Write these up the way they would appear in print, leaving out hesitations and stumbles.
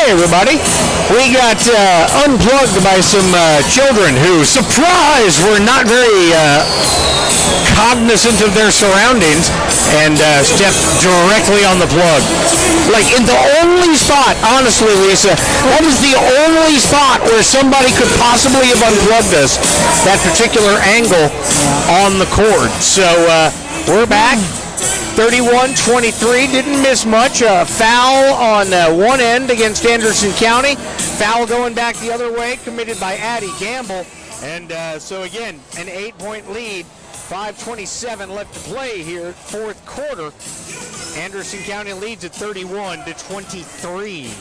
Hey everybody, we got unplugged by some children who, surprise, were not very cognizant of their surroundings and stepped directly on the plug. Like in the only spot, honestly Lisa, that is the only spot where somebody could possibly have unplugged us, that particular angle on the cord. So we're back. 31-23, didn't miss much. Foul on one end against Anderson County. Foul going back the other way, committed by Addie Gamble. And so again, an 8-point lead. 5:27 left to play here, fourth quarter. Anderson County leads at 31-23.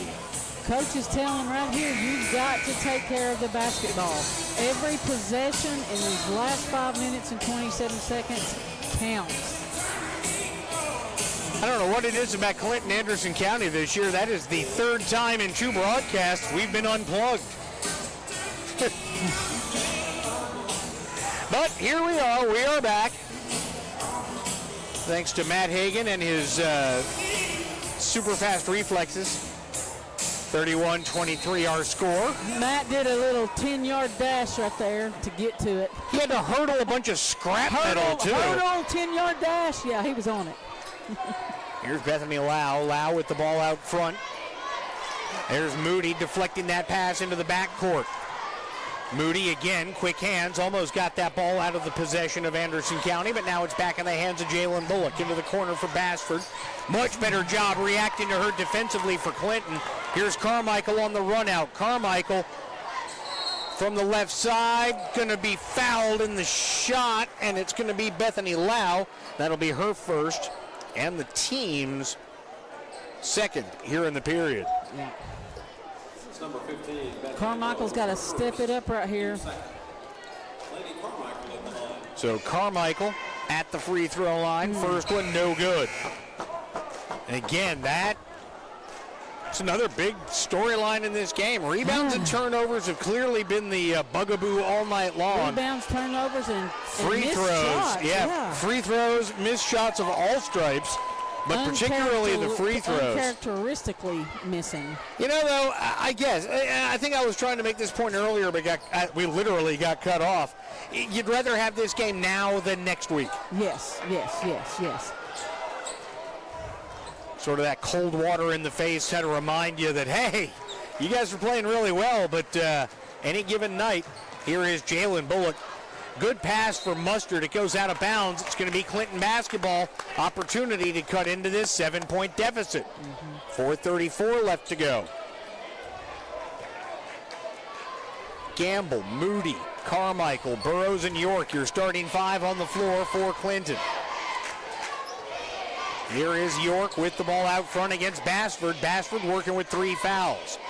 Coach is telling right here, you've got to take care of the basketball. Every possession in these last 5 minutes and 27 seconds counts. I don't know what it is about Clinton Anderson County this year. That is the third time in 2 broadcasts we've been unplugged. But here we are back. Thanks to Matt Hagan and his super fast reflexes. 31-23 our score. Matt did a little 10-yard dash right there to get to it. He had to hurdle a bunch of scrap metal too. Hurdle, 10-yard dash. Yeah, he was on it. Here's Bethany Lau. Lau with the ball out front. There's Moody deflecting that pass into the backcourt. Moody again, quick hands, almost got that ball out of the possession of Anderson County, but now it's back in the hands of Jalen Bullock into the corner for Bassford. Much better job reacting to her defensively for Clinton. Here's Carmichael on the run out. Carmichael from the left side, going to be fouled in the shot, and it's going to be Bethany Lau. That'll be her first and the team's second here in the period. Yeah. Number 15, Carmichael's got to step it up right here. So Carmichael at the free throw line. First one, no good. And again, that's another big storyline in this game. Rebounds and turnovers have clearly been the bugaboo all night long. Rebounds, turnovers, and free throws. Shots. Yeah, free throws, missed shots of all stripes. But particularly the free throws. Uncharacteristically missing. You know, though, I think I was trying to make this point earlier, but we literally got cut off. You'd rather have this game now than next week. Yes. Sort of that cold water in the face to remind you that, hey, you guys are playing really well, but any given night, here is Jalen Bullock. Good pass for Mustard. It goes out of bounds. It's going to be Clinton basketball. Opportunity to cut into this 7-point deficit. 4:34 left to go. Gamble, Moody, Carmichael, Burrows, and York. Your starting 5 on the floor for Clinton. Here is York with the ball out front against Bassford. Bassford working with 3 fouls.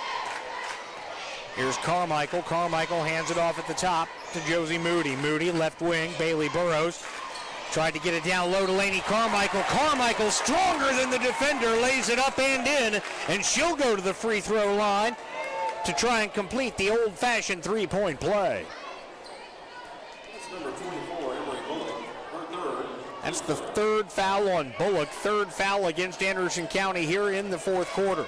Here's Carmichael. Carmichael hands it off at the top to Josie Moody. Moody, left wing. Bailey Burrows tried to get it down low to Lainey Carmichael. Carmichael, stronger than the defender, lays it up and in, and she'll go to the free throw line to try and complete the old-fashioned 3-point play. That's number 24, Emery Bullock, her third. That's the third foul on Bullock. Third foul against Anderson County here in the fourth quarter.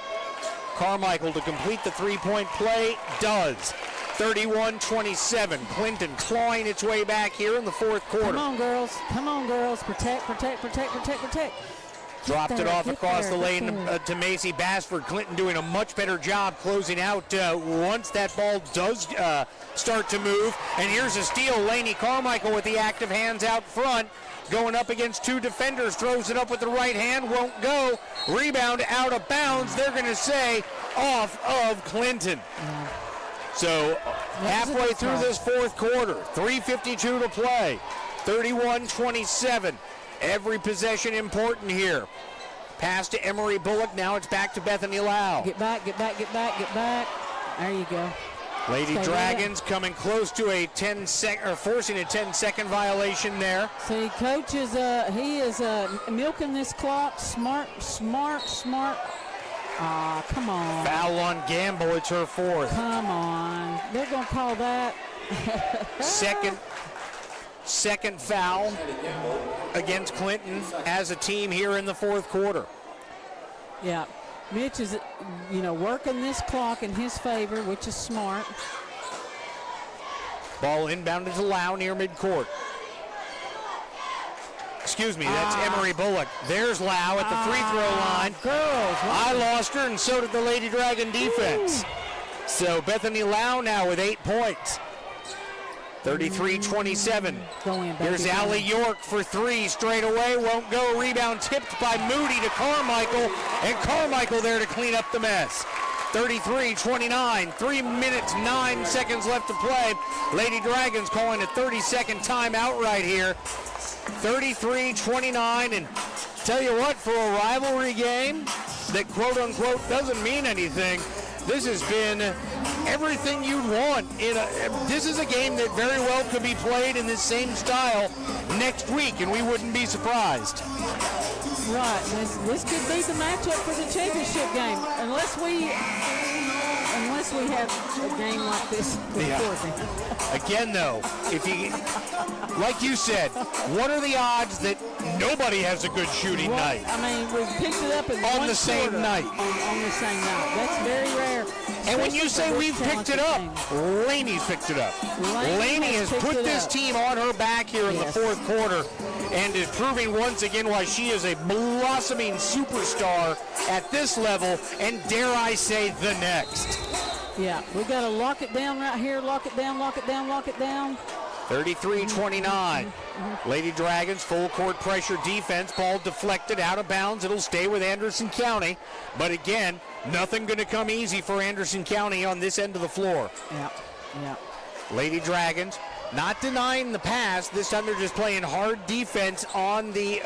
Carmichael to complete the 3-point play, does. 31-27. Clinton clawing its way back here in the fourth quarter. Come on, girls. Protect. Dropped it off across the lane to Macy Bassford. Clinton doing a much better job closing out once that ball does start to move. And here's a steal. Lainey Carmichael with the active hands out front. Going up against 2 defenders, throws it up with the right hand, won't go. Rebound out of bounds. They're going to say off of Clinton. So halfway through this fourth quarter, 3:52 to play, 31-27. Every possession important here. Pass to Emery Bullock. Now it's back to Bethany Lau. Get back. There you go. Lady Dragons coming close to a 10-second, or forcing a 10-second violation there. See, Coach is he is milking this clock. Smart. Come on. Foul on Gamble. It's her 4th. Come on. They're gonna call that. Second foul against Clinton as a team here in the fourth quarter. Yeah. Mitch is, working this clock in his favor, which is smart. Ball inbounded to Lau near midcourt. Excuse me, that's Emery Bullock. There's Lau at the free throw line. Girls. I lost her, and so did the Lady Dragon defense. So Bethany Lau now with 8 points. 33-27. Here's Allie York for 3 straight away. Won't go. Rebound tipped by Moody to Carmichael. And Carmichael there to clean up the mess. 33-29. 3 minutes, 9 seconds left to play. Lady Dragons calling a 30-second timeout right here. 33-29. And tell you what, for a rivalry game that quote-unquote doesn't mean anything, this has been everything you'd want. This is a game that very well could be played in this same style next week, and we wouldn't be surprised. Right. This could be the matchup for the championship game, unless we have a game like this before. Again, though, like you said, what are the odds that nobody has a good shooting night? I mean, we picked it up on the same night. On the same night. That's very rare. And when you say we've picked it up, Laney's picked it up. Laney has put this team on her back here in the fourth quarter and is proving once again why she is a blossoming superstar at this level and, dare I say, the next. Yeah, we got to lock it down right here. Lock it down, lock it down, lock it down. 33-29. Lady Dragons full court pressure defense. Ball deflected out of bounds. It'll stay with Anderson County. But again, nothing going to come easy for Anderson County on this end of the floor. Yeah. Lady Dragons not denying the pass. This time they're just playing hard defense on the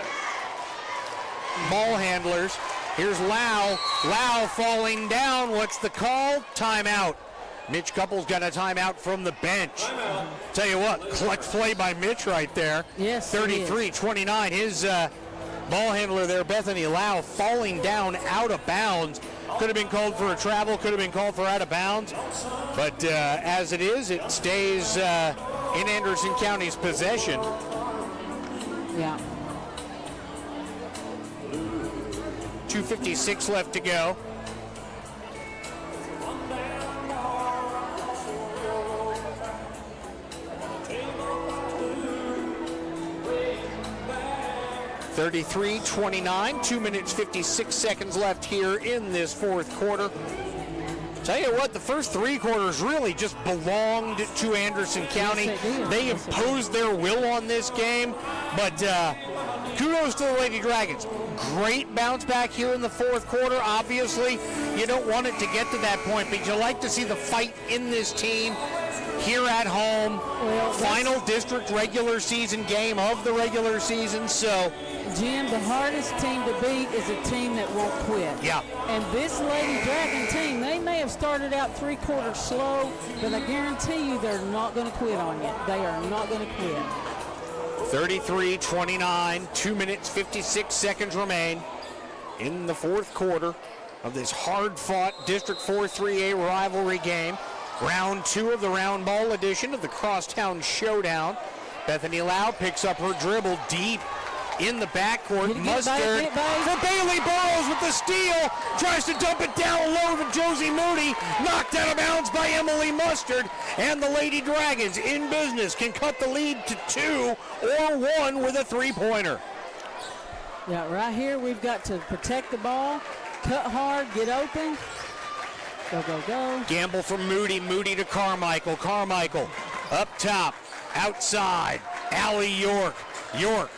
ball handlers. Here's Lau. Lau falling down. What's the call? Timeout. Mitch Couples got a timeout from the bench. Tell you what, clutch play by Mitch right there. Yes. 33-29. His ball handler there, Bethany Lau, falling down out of bounds. Could have been called for a travel, could have been called for out of bounds. But as it is, it stays in Anderson County's possession. Yeah. 2:56 left to go. (33-29), 2 minutes 56 seconds left here in this fourth quarter. Tell you what, the first 3 quarters really just belonged to Anderson County. They imposed their will on this game, but kudos to the Lady Dragons. Great bounce back here in the fourth quarter. Obviously, you don't want it to get to that point, but you like to see the fight in this team here at home. Final district regular season game of the regular season. So, Jim, the hardest team to beat is a team that won't quit. Yeah. And this Lady Dragon team, they may have started out 3 quarters slow, but I guarantee you they're not going to quit on you. They are not going to quit. 33-29, 2 minutes 56 seconds remain in the fourth quarter of this hard-fought District 4 3A rivalry game. Round 2 of the round ball edition of the Crosstown Showdown. Bethany Lau picks up her dribble deep in the backcourt. Mustard for Bailey Burrows with the steal. Tries to dump it down low to Josie Moody. Knocked out of bounds by Emily Mustard. And the Lady Dragons in business can cut the lead to 2 or 1 with a 3-pointer. Yeah, right here we've got to protect the ball, cut hard, get open. Go, go, go. Gamble from Moody. Moody to Carmichael. Carmichael up top, outside. Allie York. York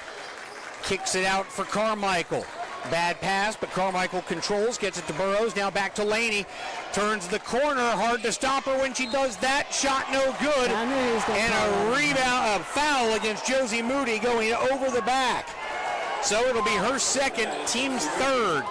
kicks it out for Carmichael. Bad pass, but Carmichael controls, gets it to Burrows. Now back to Laney. Turns the corner. Hard to stop her when she does that. Shot no good. And a rebound, a foul against Josie Moody going over the back. So it'll be her second, team's third.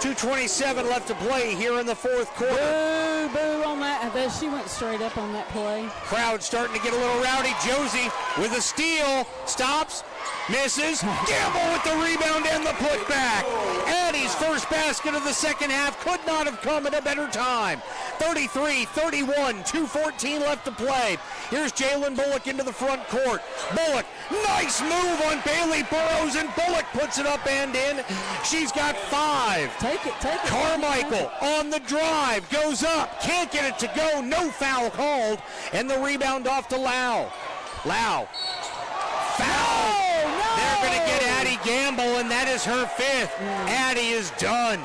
2:27 left to play here in the fourth quarter. Boo, boo on that. She went straight up on that play. Crowd starting to get a little rowdy. Josie with a steal. Stops. Misses. Gamble with the rebound and the putback. And Addie's first basket of the second half could not have come at a better time. 33-31, 2:14 left to play. Here's Jalen Bullock into the front court. Bullock, nice move on Bailey Burrows, and Bullock puts it up and in. She's got 5. Take it. Carmichael on the drive, goes up, can't get it to go, no foul called, and the rebound off to Lau. Lau, foul! No! They're going to get Addie Gamble, and that is her 5th. Addie is done.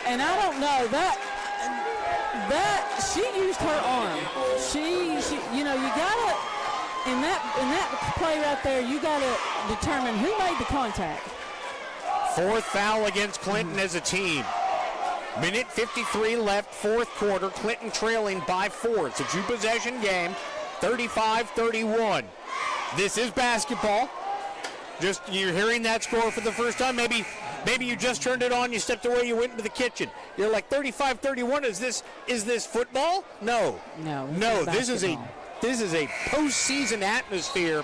And I don't know, that she used her arm. She you know, you gotta, in that play right there, you gotta determine who made the contact. 4th foul against Clinton as a team. Minute 53 left, 4th quarter. Clinton trailing by 4. It's a 2-possession game, 35-31. This is basketball. Just you're hearing that score for the first time. Maybe you just turned it on, you stepped away, you went into the kitchen. You're like 35-31. Is this football? No. This is a postseason atmosphere.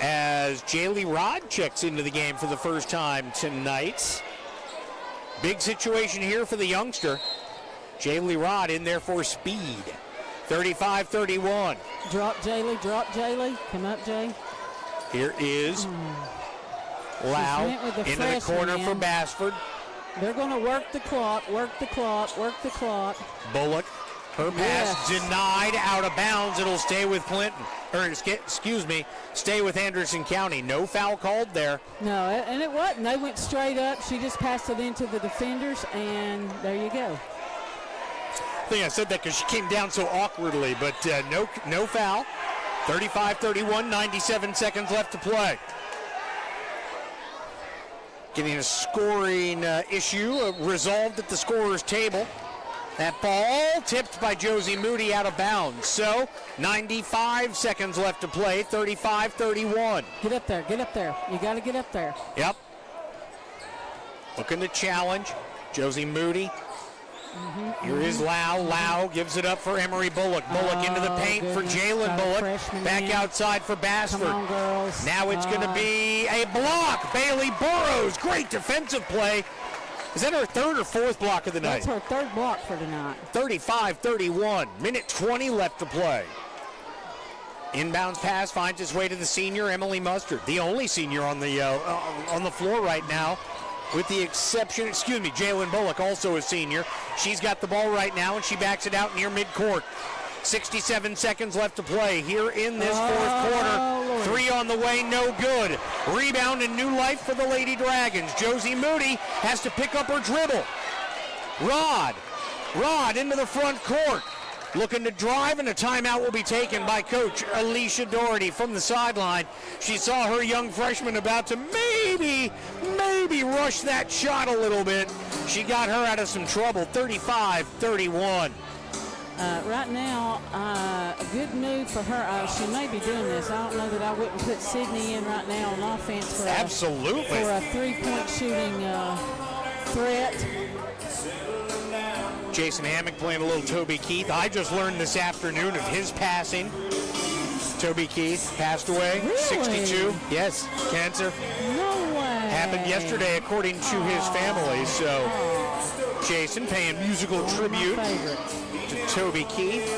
As Jaylee Rod checks into the game for the first time tonight. Big situation here for the youngster. Jaylee Rod in there for speed. 35-31. Drop Jaylee. Come up, Jay. Here is Lau into the corner for Bassford. They're going to work the clock. Bullock, her pass denied, out of bounds. It'll stay with Clinton. Or, excuse me, stay with Anderson County. No foul called there. No, and it wasn't. They went straight up. She just passed it into the defenders, and there you go. I think I said that because she came down so awkwardly, but no foul. 35-31, 97 seconds left to play. Getting a scoring issue resolved at the scorer's table. That ball tipped by Josie Moody out of bounds. So 95 seconds left to play, 35-31. Get up there. You got to get up there. Yep. Looking to challenge. Josie Moody. Here is Lau. Lau gives it up for Emery Bullock. Bullock into the paint for Jalen Bullock. Back outside for Bassford. Come on, girls. Now it's going to be a block. Bailey Burrows. Great defensive play. Is that her 3rd or 4th block of the night? That's her 3rd block for tonight. 35-31. Minute 20 left to play. Inbounds pass finds its way to the senior, Emily Mustard. The only senior on the floor right now. With the exception, Jalen Bullock, also a senior. She's got the ball right now, and she backs it out near midcourt. 67 seconds left to play here in this 4th quarter. Lord. 3 on the way, no good. Rebound and new life for the Lady Dragons. Josie Moody has to pick up her dribble. Rod into the front court. Looking to drive, and a timeout will be taken by Coach Alicia Doherty from the sideline. She saw her young freshman about to maybe rush that shot a little bit. She got her out of some trouble, 35-31. Right now, a good move for her. She may be doing this. I don't know that I wouldn't put Sydney in right now on offense for absolutely for a 3-point shooting threat. Jason Hammock playing a little Toby Keith. I just learned this afternoon of his passing. Toby Keith passed away, really? 62. Yes, cancer. No way. Happened yesterday, according to his family. So, Jason paying musical tribute to Toby Keith.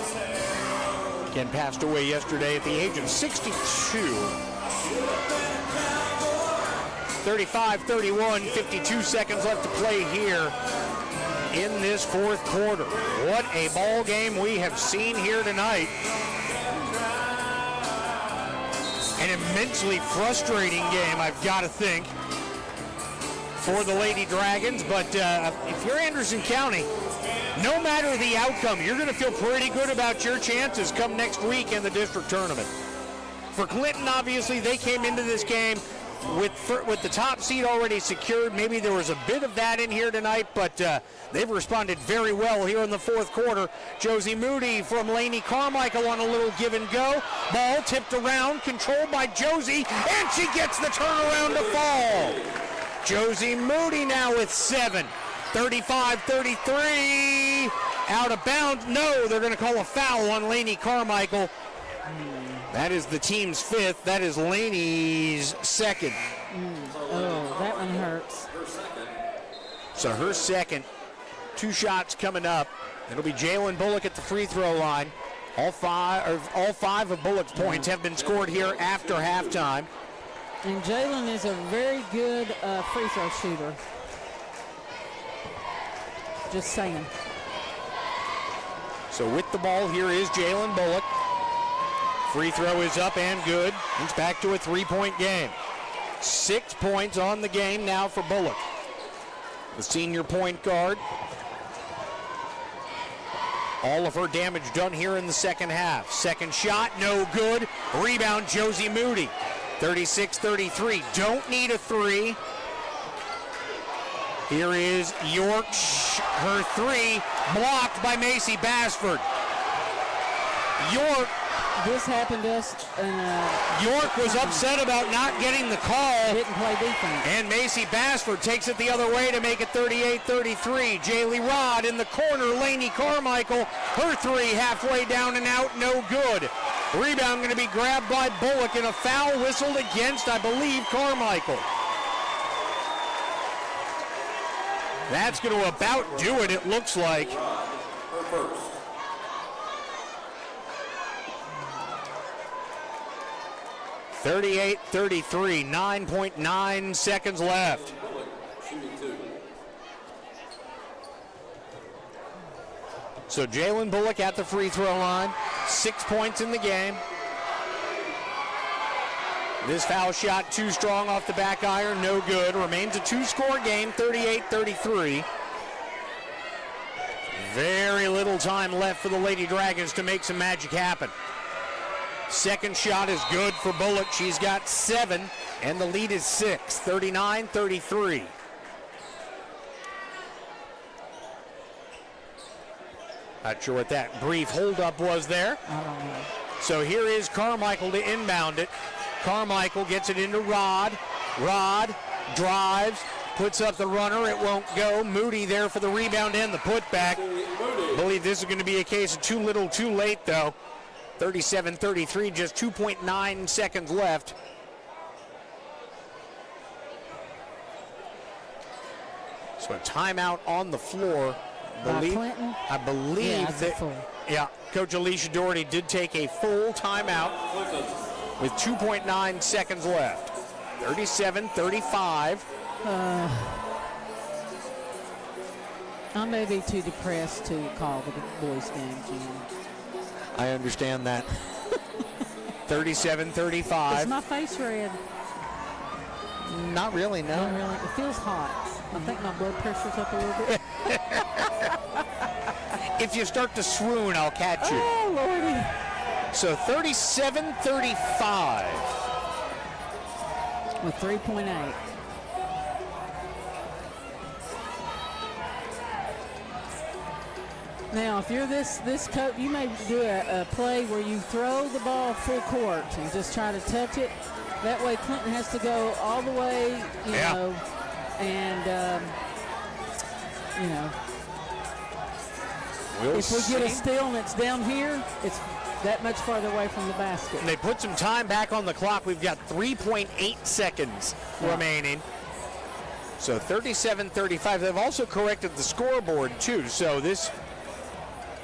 Again, passed away yesterday at the age of 62. 35-31, 52 seconds left to play here in this 4th quarter. What a ball game we have seen here tonight. An immensely frustrating game, I've got to think, for the Lady Dragons. But if you're Anderson County, no matter the outcome, you're going to feel pretty good about your chances come next week in the district tournament. For Clinton, obviously, they came into this game with the top seed already secured. Maybe there was a bit of that in here tonight, but they've responded very well here in the 4th quarter. Josie Moody from Laney Carmichael on a little give and go. Ball tipped around, controlled by Josie, and she gets the turnaround to fall. Josie Moody now with 7. 35-33. Out of bounds. No, they're going to call a foul on Laney Carmichael. That is the team's 5th. That is Laney's 2nd. Oh, that one hurts. Her second. So her second. 2 shots coming up. It'll be Jalen Bullock at the free throw line. All five of Bullock's points have been scored here after halftime. And Jalen is a very good free throw shooter. Just saying. So with the ball, here is Jalen Bullock. Free throw is up and good. It's back to a 3-point game. 6 points on the game now for Bullock. The senior point guard. All of her damage done here in the second half. Second shot, no good. Rebound, Josie Moody. 36-33. Don't need a 3. Here is York. Her 3 blocked by Macy Basford. York. This happened to us. York was upset about not getting the call. Didn't play defense. And Macy Basford takes it the other way to make it 38-33. Jaylee Rod in the corner. Lainey Carmichael. Her 3 halfway down and out. No good. Rebound going to be grabbed by Bullock and a foul whistled against, I believe, Carmichael. That's going to about do it, it looks like. Her first. 38-33, 9.9 seconds left. Bullock shooting 2. So Jalen Bullock at the free throw line, 6 points in the game. This foul shot too strong off the back iron, no good. Remains a 2-score game, 38-33. Very little time left for the Lady Dragons to make some magic happen. Second shot is good for Bullock. She's got 7, and the lead is 6, 39-33. Not sure what that brief holdup was there. I don't know. So here is Carmichael to inbound it. Carmichael gets it into Rod. Rod drives, puts up the runner. It won't go. Moody there for the rebound and the putback. I believe this is going to be a case of too little, too late, though. 37-33, just 2.9 seconds left. So a timeout on the floor. Clinton? I believe Yeah, it's a that. full. Yeah, Coach Alicia Doherty did take a full timeout with 2.9 seconds left. 37-35. I may be too depressed to call the boys' game, Jim. I understand that. Is 37-35. my face red? Not really, no. Not really. It feels hot. I think my blood pressure's up a little bit. If you start to swoon, I'll catch you. Oh, Lordy. So 37-35. With 3.8. Now, if you're this coach, you may do a play where you throw the ball full court and just try to touch it. That way, Clinton has to go all the way, you know, and you know. If we get a steal and it's down here, it's that much farther away from the basket. And they put some time back on the clock. We've got 3.8 seconds remaining. So 37-35. They've also corrected the scoreboard, too. So this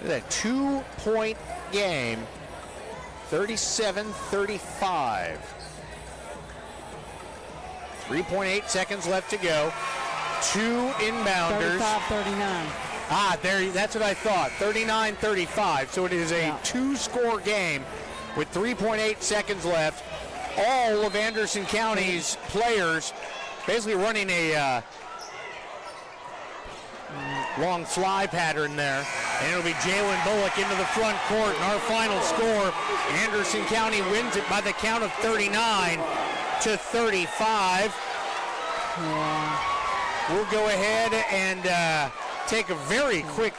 is a 2-point game. 37-35. 3.8 seconds left to go. 2 inbounders. 35-39. There. That's what I thought. 39-35. So it is a 2-score game with 3.8 seconds left. All of Anderson County's players basically running a long fly pattern there. And it'll be Jalen Bullock into the front court. And our final score, Anderson County wins it by the count of 39-35. Yeah. We'll go ahead and take a very quick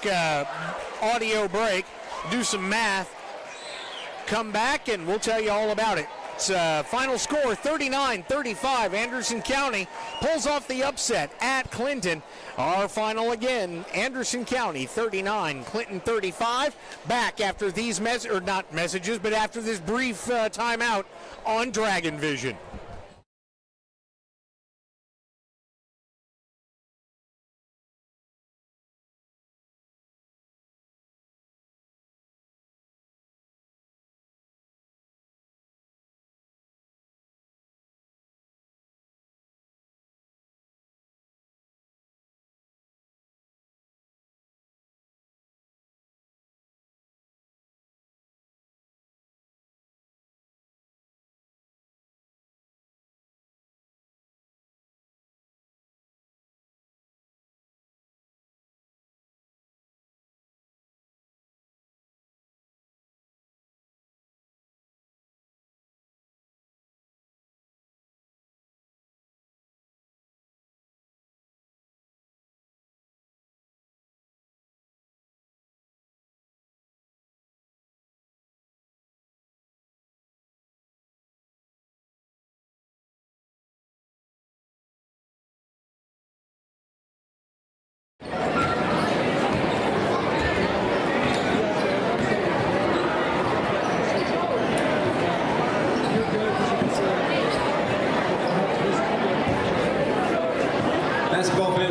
audio break, do some math, come back, and we'll tell you all about it. It's final score, 39-35. Anderson County pulls off the upset at Clinton. Our final again, Anderson County 39, Clinton 35. Back after these not messages, but after this brief timeout on Dragon Vision.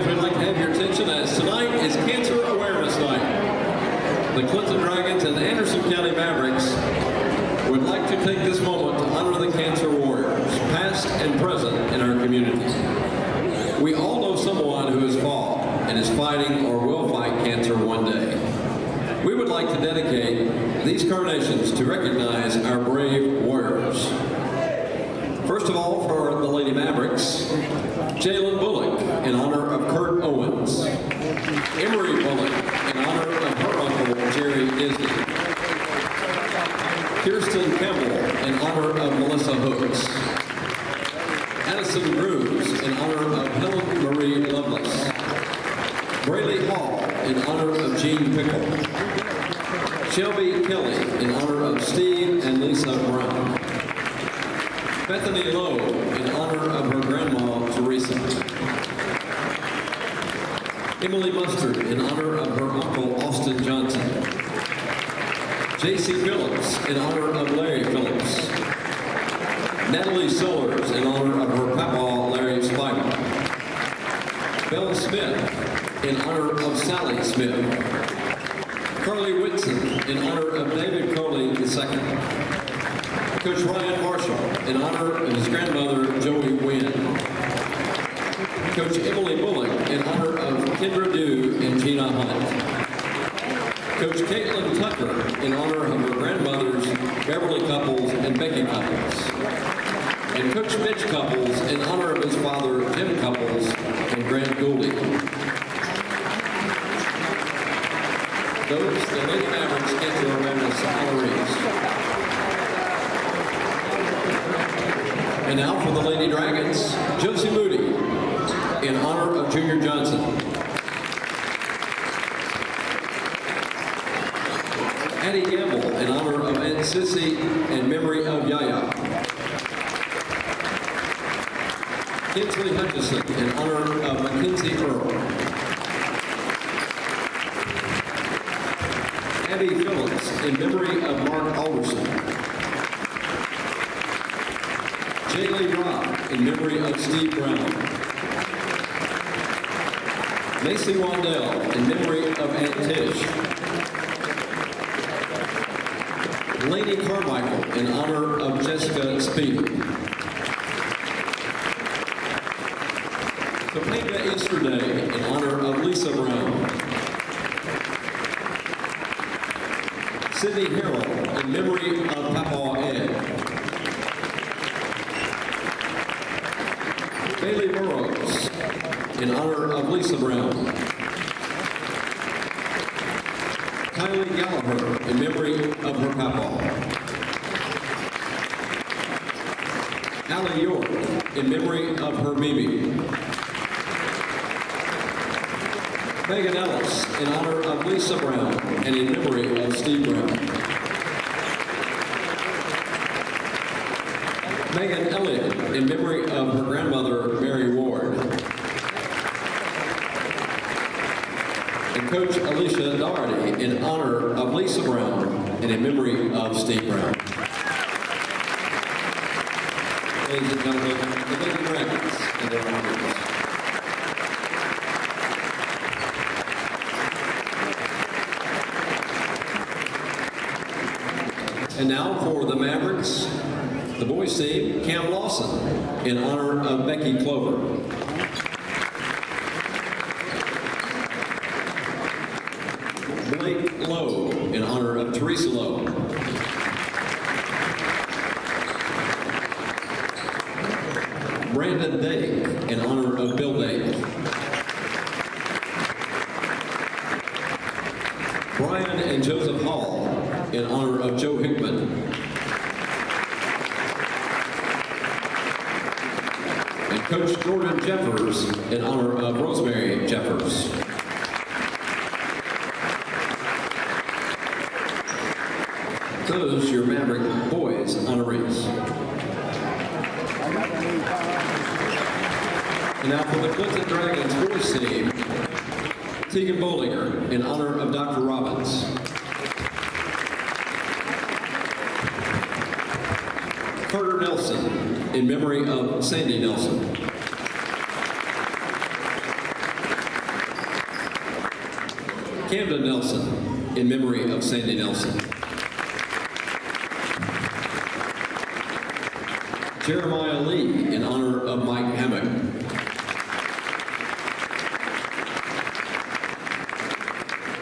we'd like to have your attention as tonight is Cancer Awareness Night. The Clinton Dragons and the Anderson County Mavericks would like to take this moment to honor the cancer warriors, past and present, in our community. We all know someone who has fought and is fighting or will fight cancer one day. We would like to dedicate these carnations to recognize our brave warriors. First of all, for the Lady Mavericks, Jalen Bullock in honor of Kurt Owens. Emery Bullock in honor of her uncle, Jerry Disney. Kirsten Campbell in honor of Melissa Hooks. Addison Grooves in honor of Helen Marie Lovelace. Braylee Hall in honor of Jean Pickle. Shelby Kelly in honor of Steve and Lisa Brown. Bethany Lowe in honor of her grandma, Teresa. Emily Mustard in honor of her uncle, Austin Johnson. J.C. Phillips in honor of Larry Phillips. Natalie Sellers in honor of her papa, Larry Spiker. Bella Smith in honor of Sally Smith. Carly Whitson in honor of David Coley II. Coach Ryan Marshall in honor of his grandmother, Joey Wynn. Coach Emily Bullock in honor of Kendra Dew and Gina Hunt. Coach Caitlin Tucker in honor of her grandmothers, Beverly Couples and Becky Couples. And Coach Mitch Couples in honor of his father, Jim Couples and Grant Gouldy. Those, the Lady Mavericks Cancer Awareness honorees. And now for the Lady Dragons, Josie Moody in honor of Junior Johnson. Addie Gamble in honor of Aunt Sissy and memory of Yaya. Kinsley Hutchison in honor of Mackenzie Earl. Abby Phillips in memory of Mark Alderson. Jaylee Robb in memory of Steve Brown. Macy Wandell in memory of Aunt Tish. Lainey Carmichael in honor of Jessica Speed. Topanga Easter Day in honor of Lisa Brown. Sydney Harrell in memory of Papa Ed. Bailey Burrows in honor of Lisa Brown. Kylie Gallagher in memory of her papa. Allie York in memory of her Mimi. Megan Ellis in honor of Lisa Brown and in memory of Steve Brown. Megan Elliott in memory of her grandmother, Mary Ward. And Coach Alicia Doherty in honor of Lisa Brown and in memory of Steve Brown. Ladies and gentlemen, the Lady Dragons and their honorees. And now for the Mavericks, the boys team, Cam Lawson in honor of Becky Clover. Blake Lowe in honor of Teresa Lowe. Brandon Dake in honor of Bill Dake. Brian and Joseph Hall in honor of Joe Hickman. And Coach Jordan Jeffers in honor of Rosemary Jeffers. Those your Maverick boys honorees. And now for the Clinton Dragons boys team, Tegan Bollinger in honor of Dr. Robbins. Carter Nelson in memory of Sandy Nelson. Camden Nelson in memory of Sandy Nelson. Jeremiah Lee in honor of Mike Hammock.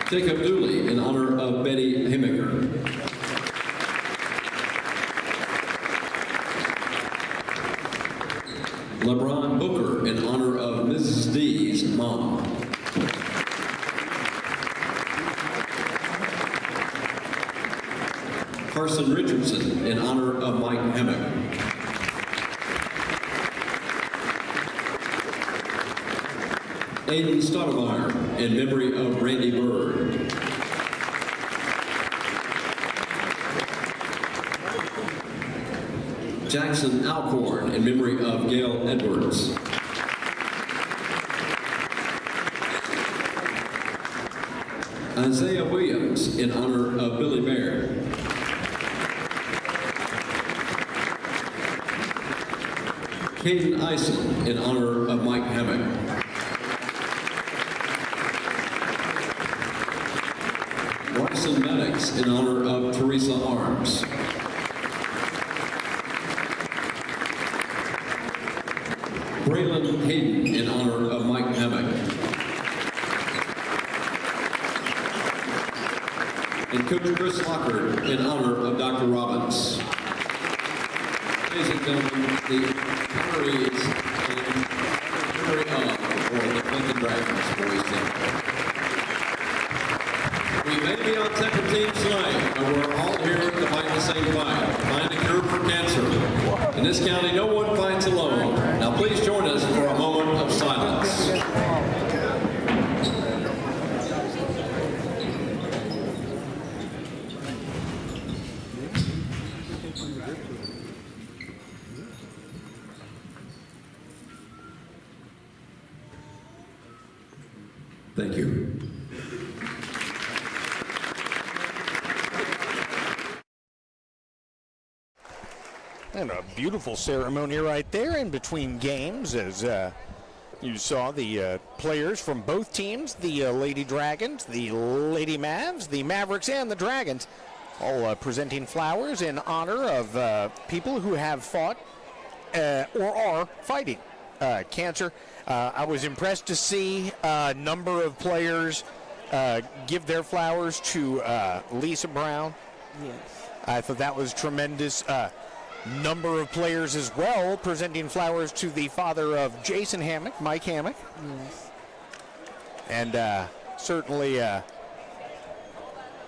Jacob Dooley in honor of Betty Heminger. LeBron Booker in honor of Mrs. D's mom. Carson Richardson in honor of Mike Hammock. Aiden Stoudemire in memory of Randy Bird. Jackson Alcorn in memory of Gail Edwards. Isaiah Williams in honor of Billy Bear. Caden Isom in honor of Mike Hammock. Bryson Maddox in honor of Teresa Arms. Braylon Hayden in honor of Mike Hammock. And Coach Chris Locker in honor of Dr. Robbins. Ladies and gentlemen, the honorees in memory of for the Clinton Dragons boys team. We may be on separate teams tonight, but we're all here to fight the same fight, find a cure for cancer. In this county, no one fights alone. Now please join us for a moment of silence. Thank you. And a beautiful ceremony right there in between games as you saw the players from both teams, the Lady Dragons, the Lady Mavs, the Mavericks, and the Dragons, all presenting flowers in honor of people who have fought or are fighting cancer. I was impressed to see a number of players give their flowers to Lisa Brown. Yes. I thought that was tremendous. Number of players as well presenting flowers to the father of Jason Hammock, Mike Hammock. Yes. And certainly a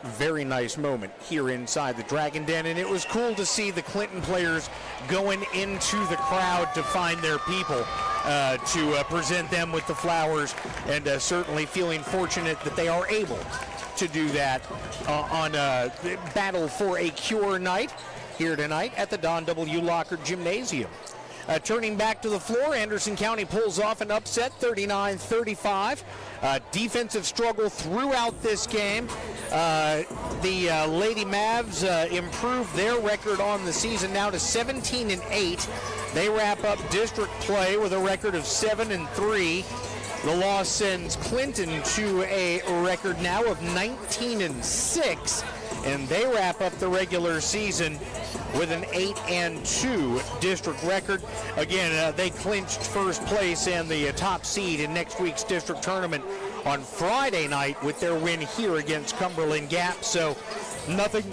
very nice moment here inside the Dragon Den. And it was cool to see the Clinton players going into the crowd to find their people to present them with the flowers, and certainly feeling fortunate that they are able to do that on Battle for a Cure night here tonight at the Don W. Locker Gymnasium. Turning back to the floor, Anderson County pulls off an upset, 39-35. Defensive struggle throughout this game. The Lady Mavs improved their record on the season now to 17-8. They wrap up district play with a record of 7-3. The loss sends Clinton to a record now of 19-6. And they wrap up the regular season with an 8-2 district record. Again, they clinched first place and the top seed in next week's district tournament on Friday night with their win here against Cumberland Gap. So nothing,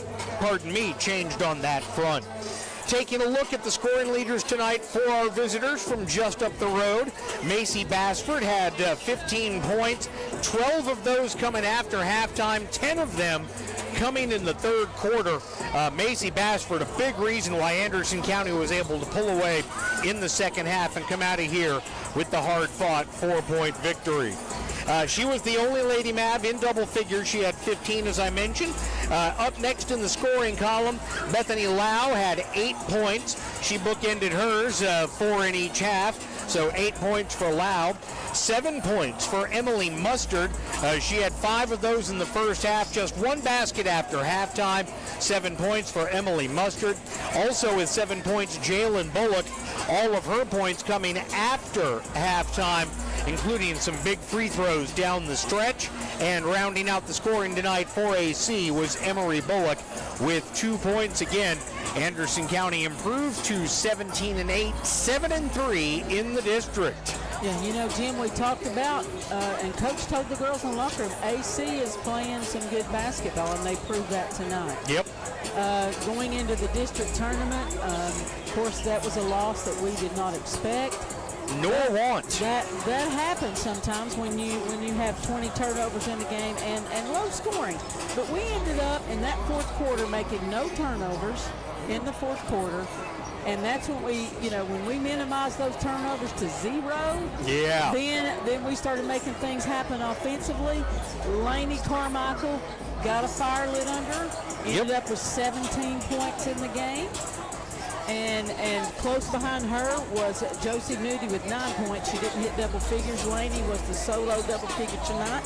changed on that front. Taking a look at the scoring leaders tonight for our visitors from just up the road. Macy Bassford had 15 points, 12 of those coming after halftime, 10 of them coming in the third quarter. Macy Bassford, a big reason why Anderson County was able to pull away in the second half and come out of here with the hard-fought 4-point victory. She was the only Lady Mav in double figures. She had 15, as I mentioned. Up next in the scoring column, Bethany Lau had 8 points. She bookended hers, 4 in each half, so 8 points for Lau. 7 points for Emily Mustard. She had 5 of those in the first half, just 1 basket after halftime. 7 points for Emily Mustard. Also with 7 points, Jalen Bullock. All of her points coming after halftime. including some big free throws down the stretch. And rounding out the scoring tonight for AC was Emery Bullock with 2 points. Again, Anderson County improved to 17-8, 7-3 in the district. Yeah, you know, Jim, we talked about, and Coach told the girls in the locker room, AC is playing some good basketball, and they proved that tonight. Yep. Going into the district tournament, of course, that was a loss that we did not expect. Nor want. That happens sometimes when you have 20 turnovers in the game and low scoring. But we ended up in that fourth quarter making no turnovers in the fourth quarter. And that's when when we minimized those turnovers to 0, yeah, then we started making things happen offensively. Lainey Carmichael got a fire lit under, ended up with 17 points in the game. And close behind her was Josie Moody with 9 points. She didn't hit double figures. Laney was the solo double figure tonight,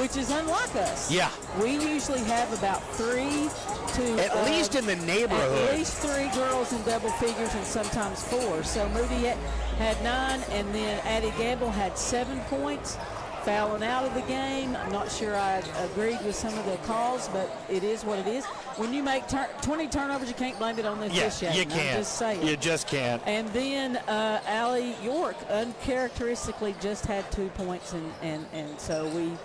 which is unlike us. Yeah. We usually have about 3 to... At least in the neighborhood. At least 3 girls in double figures and sometimes 4. So Moody had 9, and then Addie Gamble had 7 points. Fouling out of the game. I'm not sure I agreed with some of the calls, but it is what it is. When you make 20 turnovers, you can't blame it on the officiating. You can't. I'm just saying. You just can't. And then Allie York uncharacteristically just had 2 points, and so we,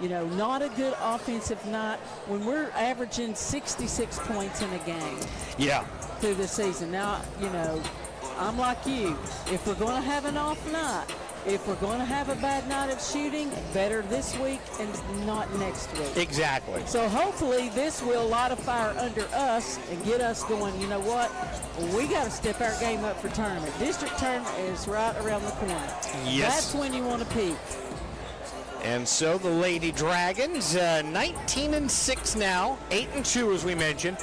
not a good offensive night when we're averaging 66 points in a game. Yeah. Through the season. Now, I'm like you. If we're going to have an off night, if we're going to have a bad night of shooting, better this week and not next week. Exactly. So hopefully this will light a fire under us and get us going, you know what, we got to step our game up for tournament. District tournament is right around the corner. Yes. That's when you want to peak. And so the Lady Dragons, 19-6 now, 8-2 as we mentioned.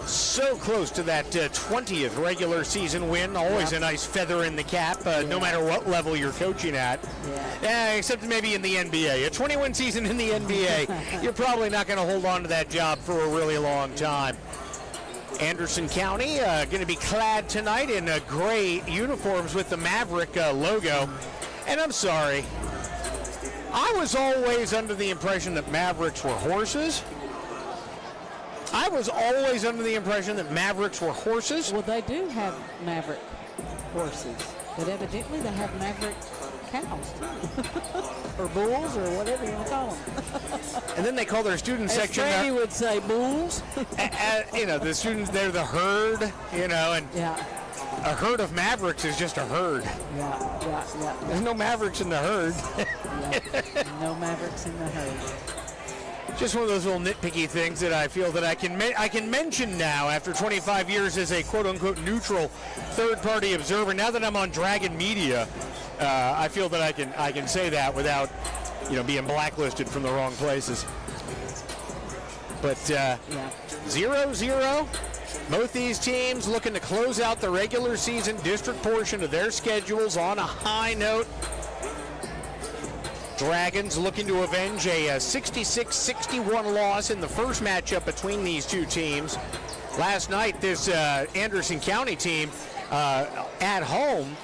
So close to that 20th regular season win. Always a nice feather in the cap, no matter what level you're coaching at. Except maybe in the NBA. A 21 season in the NBA, you're probably not going to hold on to that job for a really long time. Anderson County going to be clad tonight in gray uniforms with the Maverick logo. And I'm sorry, I was always under the impression that Mavericks were horses. I was always under the impression that Mavericks were horses. Well, they do have Maverick horses, but evidently they have Maverick cows, or bulls, or whatever you want to call them. And then they call their student section. As Freddie would say, bulls. The students, they're the herd, and a herd of Mavericks is just a herd. Yeah. There's no Mavericks in the herd. No Mavericks in the herd. Just one of those little nitpicky things that I feel that I can mention now after 25 years as a quote-unquote neutral third-party observer. Now that I'm on Dragon Media, I feel that I can say that without being blacklisted from the wrong places. But 0-0. Both these teams looking to close out the regular season district portion of their schedules on a high note. Dragons looking to avenge a 66-61 loss in the first matchup between these two teams. Last night, this Anderson County team at home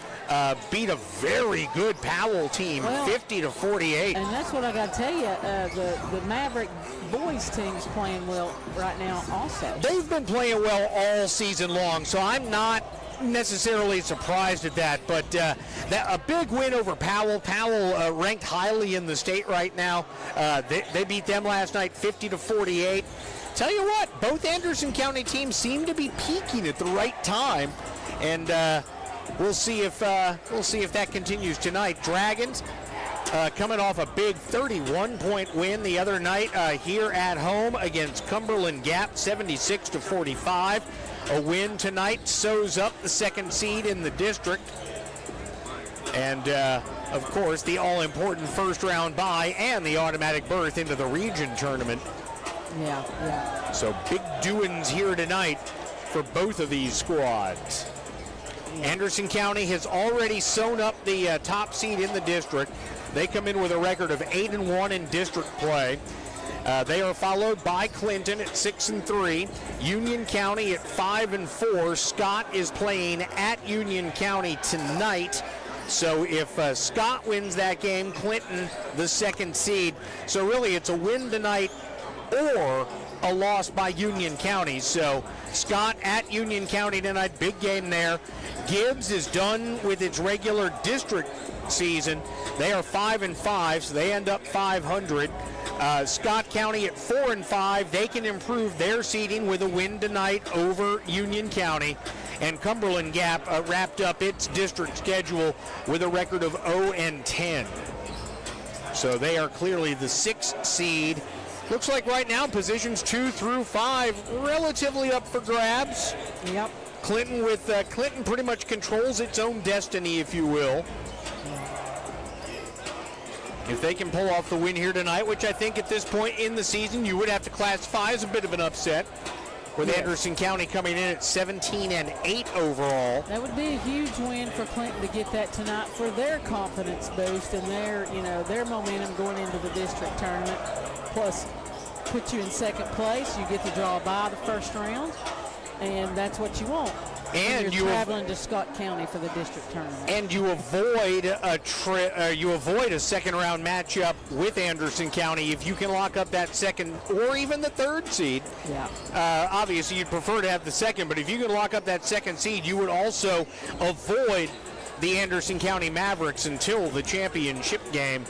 beat a very good Powell team, 50-48. And that's what I got to tell you. The Maverick boys team's playing well right now also. They've been playing well all season long, so I'm not necessarily surprised at that, but a big win over Powell. Powell ranked highly in the state right now. They beat them last night 50-48. Tell you what, both Anderson County teams seem to be peaking at the right time, and we'll see if that continues tonight. Dragons coming off a big 31-point win the other night here at home against Cumberland Gap, 76-45. A win tonight sews up the second seed in the district. And, of course, the all-important first-round bye and the automatic berth into the region tournament. Yeah. So big doings here tonight for both of these squads. Yeah. Anderson County has already sewn up the top seed in the district. They come in with a record of 8-1 in district play. They are followed by Clinton at 6-3, Union County at 5-4. Scott is playing at Union County tonight. So if Scott wins that game, Clinton the second seed. So really it's a win tonight or a loss by Union County. So Scott at Union County tonight, big game there. Gibbs is done with its regular district season. They are 5-5, so they end up 500. Scott County at 4-5. They can improve their seeding with a win tonight over Union County. And Cumberland Gap wrapped up its district schedule with a record of 0-10. So they are clearly the 6th seed. Looks like right now positions 2 through 5 relatively up for grabs. Yep. Clinton pretty much controls its own destiny, if you will. If they can pull off the win here tonight, which I think at this point in the season you would have to classify as a bit of an upset, with Anderson County coming in at 17-8 overall. That would be a huge win for Clinton to get that tonight for their confidence boost and their momentum going into the district tournament. Plus, put you in second place. You get to draw a bye the first round, and that's what you want. And you're traveling to Scott County for the district tournament. And you avoid a second round matchup with Anderson County if you can lock up that second or even the third seed. Yeah. Obviously, you'd prefer to have the second, but if you can lock up that second seed, you would also avoid the Anderson County Mavericks until the championship game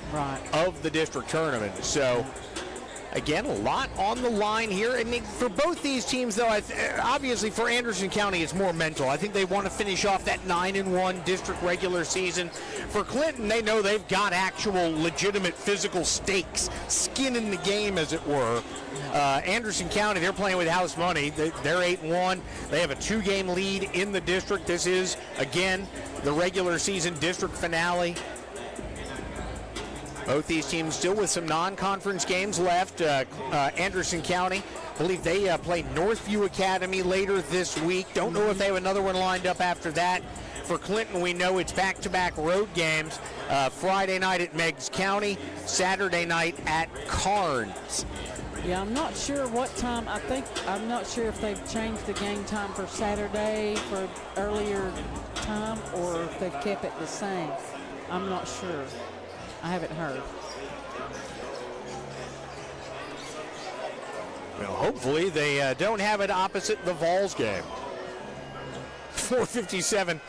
of the district tournament. So, again, a lot on the line here. And for both these teams, though, obviously for Anderson County, it's more mental. I think they want to finish off that 9-1 district regular season. For Clinton, they know they've got actual legitimate physical stakes, skin in the game, as it were. Anderson County, they're playing with house money. They're 8-1. They have a 2-game lead in the district. This is, again, the regular season district finale. Both these teams still with some non-conference games left. Anderson County, I believe they play Northview Academy later this week. Don't know if they have another one lined up after that. For Clinton, we know it's back-to-back road games. Friday night at Meigs County, Saturday night at Carnes. Yeah, I'm not sure what time. I'm not sure if they've changed the game time for Saturday for earlier time or if they've kept it the same. I'm not sure. I haven't heard. Well, hopefully they don't have it opposite the Vols game. 4:57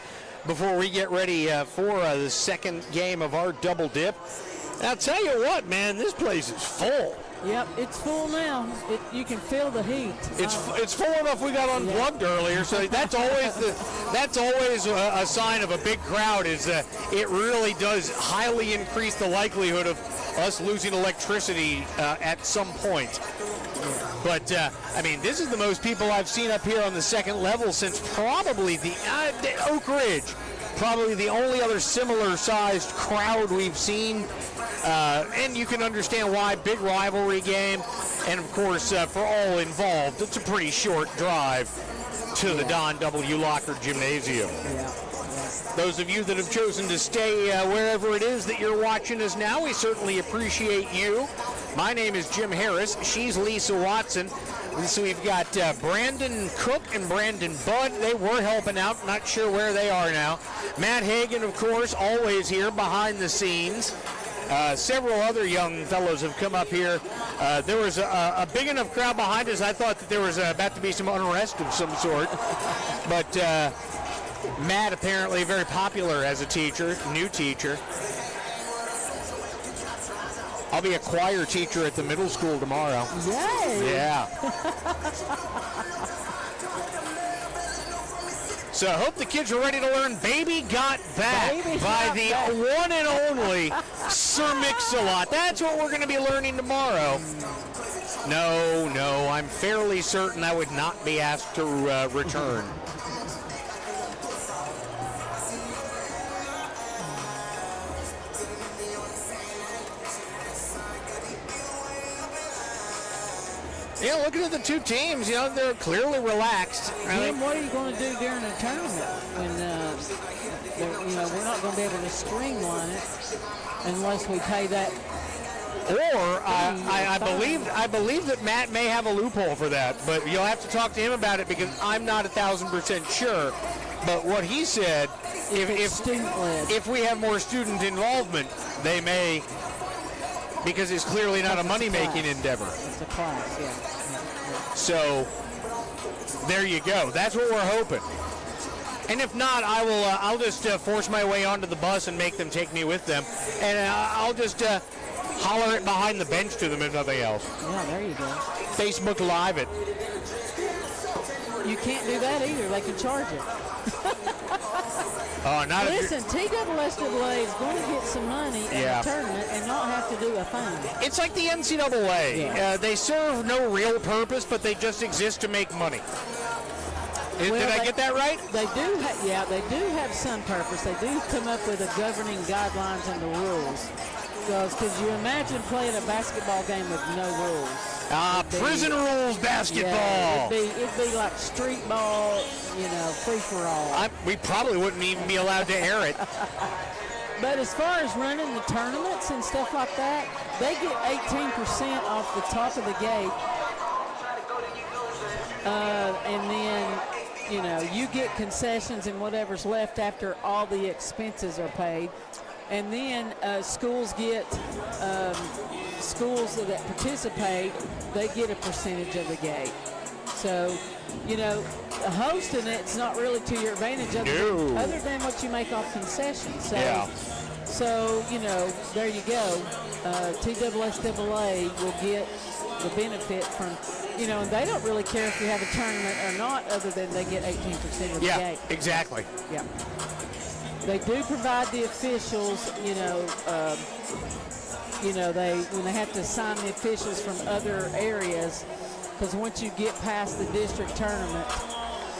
before we get ready for the second game of our double dip. And I'll tell you what, man, this place is full. Yep, it's full now. You can feel the heat. It's full enough we got unplugged earlier, so that's always a sign of a big crowd. Is it really does highly increase the likelihood of us losing electricity at some point. But I mean, this is the most people I've seen up here on the second level since probably the Oak Ridge. Probably the only other similar-sized crowd we've seen. And you can understand why. Big rivalry game. And, of course, for all involved, it's a pretty short drive to the Don W. Locker Gymnasium. Those of you that have chosen to stay wherever it is that you're watching us now, we certainly appreciate you. My name is Jim Harris. She's Lisa Watson. So we've got Brandon Cook and Brandon Budd. They were helping out. Not sure where they are now. Matt Hagan, of course, always here behind the scenes. Several other young fellows have come up here. There was a big enough crowd behind us. I thought that there was about to be some unrest of some sort. But Matt apparently very popular as a teacher, new teacher. I'll be a choir teacher at the middle school tomorrow. Yay! Yeah. So I hope the kids are ready to learn Baby Got Back by the one and only Sir Mix-a-Lot. That's what we're going to be learning tomorrow. No, I'm fairly certain I would not be asked to return. Yeah, looking at the two teams, they're clearly relaxed. Jim, what are you going to do during the tournament when we're not going to be able to streamline it unless we pay that? Or I believe that Matt may have a loophole for that, but you'll have to talk to him about it because I'm not 1,000% sure. But what he said it's student-led. If we have more student involvement, they may, because it's clearly not a money-making endeavor. It's a class, yeah. So there you go. That's what we're hoping. And if not, I'll just force my way onto the bus and make them take me with them, and I'll just holler it behind the bench to them if nothing else. Yeah, there you go. Facebook Live it. You can't do that either. They can charge it. Oh, not Listen, TSSAA is going to get some money in the tournament and not have to do a thing. It's like the NCAA. Yeah. They serve no real purpose, but they just exist to make money. Did I get that right? They do, they do have some purpose. They do come up with the governing guidelines and the rules. Because you imagine playing a basketball game with no rules. Prison rules basketball. Yeah, it'd be like street ball, free for all. We probably wouldn't even be allowed to air it. But as far as running the tournaments and stuff like that, they get 18% off the top of the gate. And then, you get concessions and whatever's left after all the expenses are paid. And then schools that participate, they get a percentage of the gate. So, hosting it's not really to your advantage other than what you make off concessions. So, there you go. TSSAA will get the benefit from, and they don't really care if you have a tournament or not, other than they get 18% of the gate. Yeah, exactly. Yeah. They do provide the officials, when they have to assign the officials from other areas, because once you get past the district tournament,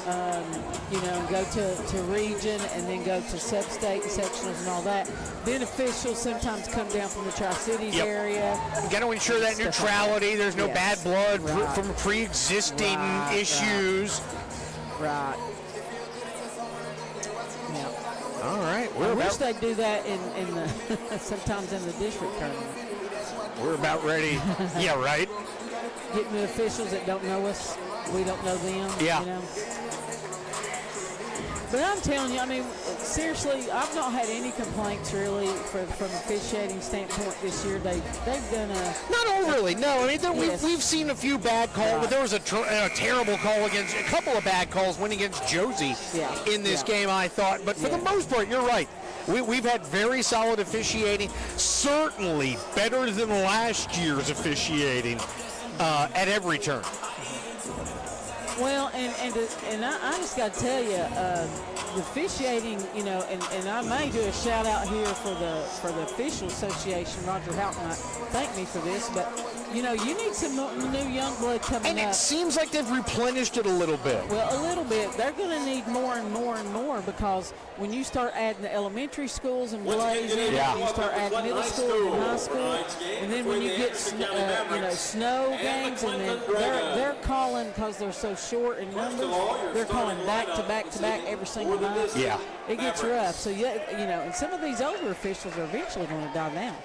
and go to region and then go to sub-state and sectionals and all that, then officials sometimes come down from the Tri-Cities area. You got to ensure that neutrality. Like there's no bad blood from pre-existing issues. Right. All right. I wish they'd do that in the sometimes in the district tournament. We're about ready. Yeah, right. Getting the officials that don't know us, we don't know them. Yeah. But I'm telling you, seriously, I've not had any complaints really from officiating standpoint this year. They've done a... Not overly, no. We've seen a few bad calls, but there was a terrible call a couple of bad calls went against Josie in this game, I thought. But for the most part, you're right. We've had very solid officiating, certainly better than last year's officiating at every turn. Well, and I just got to tell you, the officiating, and I may do a shout out here for the official association. Roger Houghton might thank me for this, but you need some new young blood coming up. And it seems like they've replenished it a little bit. Well, a little bit. They're going to need more and more and more, because when you start adding the elementary schools and blazing, you start adding middle school and high school, and then when you get snow games, and then they're calling, because they're so short in numbers, they're calling back to back to back every single night. Yeah. It gets rough. So and some of these older officials are eventually going to die down.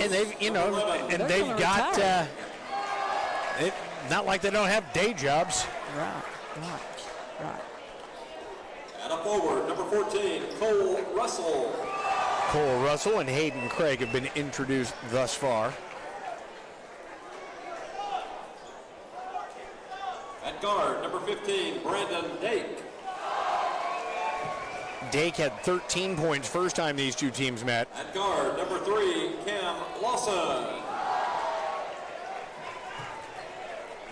And they've got not like they don't have day jobs. Right. And a forward, number 14, Cole Russell. Cole Russell and Hayden Craig have been introduced thus far. At guard, number 15, Brandon Dake. Dake had 13 points first time these two teams met. At guard, number 3, Cam Lawson.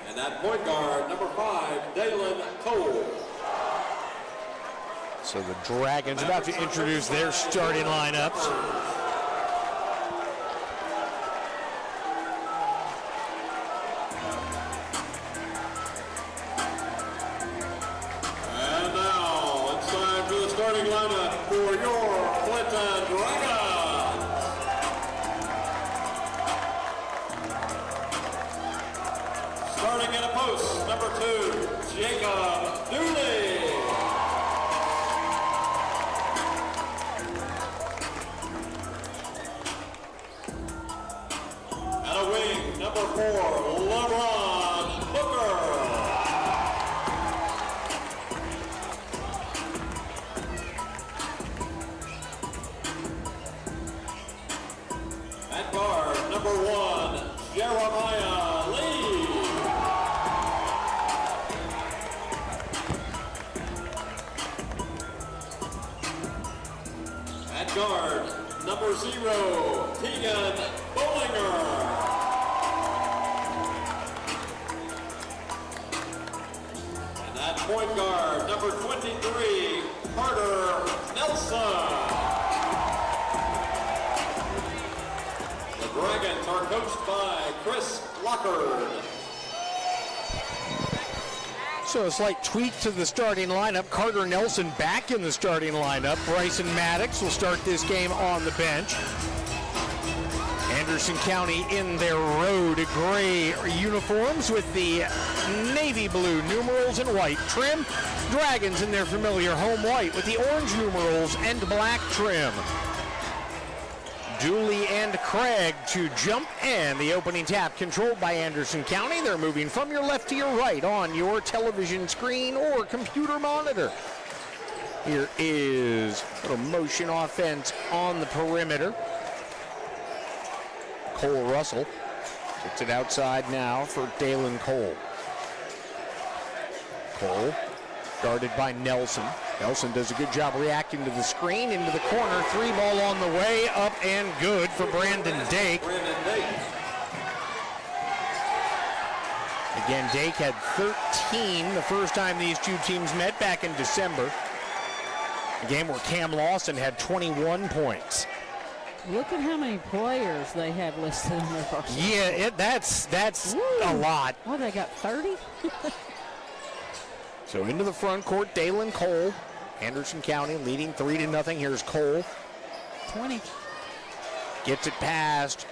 And at point guard, number 5, Dalen Cole. So the Dragons about to introduce their starting lineups. And now it's time for the starting lineup for your Clinton Dragons. Starting at a post, number 2, Jacob Dooley. At a wing, number 4, LeBron Booker. Tegan Bollinger. And that point guard, number 23, Carter Nelson. The Dragons are coached by Chris Lockard. So a slight tweak to the starting lineup. Carter Nelson back in the starting lineup. Bryson Maddox will start this game on the bench. Anderson County in their road gray uniforms with the navy blue numerals and white trim. Dragons in their familiar home white with the orange numerals and black trim. Dooley and Craig to jump, and the opening tap controlled by Anderson County. They're moving from your left to your right on your television screen or computer monitor. Here is a little motion offense on the perimeter. Cole Russell gets it outside now for Dalen Cole. Cole guarded by Nelson. Nelson does a good job reacting to the screen, into the corner. 3 ball on the way, up and good for Brandon Dake. Again, Dake had 13 the first time these two teams met back in December. A game where Cam Lawson had 21 points. Look at how many players they have listed on their roster. Yeah, that's a lot. Oh, they got 30? So into the front court, Dalen Cole. Anderson County leading 3-0. Here's Cole. 20. Gets it past,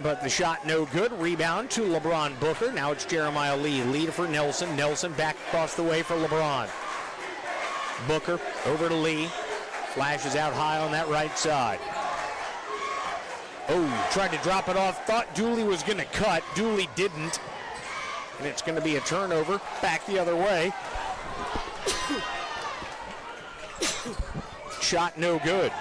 but the shot no good. Rebound to LeBron Booker. Now it's Jeremiah Lee. Lead for Nelson. Nelson back across the way for LeBron. Booker over to Lee. Flashes out high on that right side. Oh, tried to drop it off. Thought Dooley was going to cut. Dooley didn't. And it's going to be a turnover. Back the other way. Shot no good.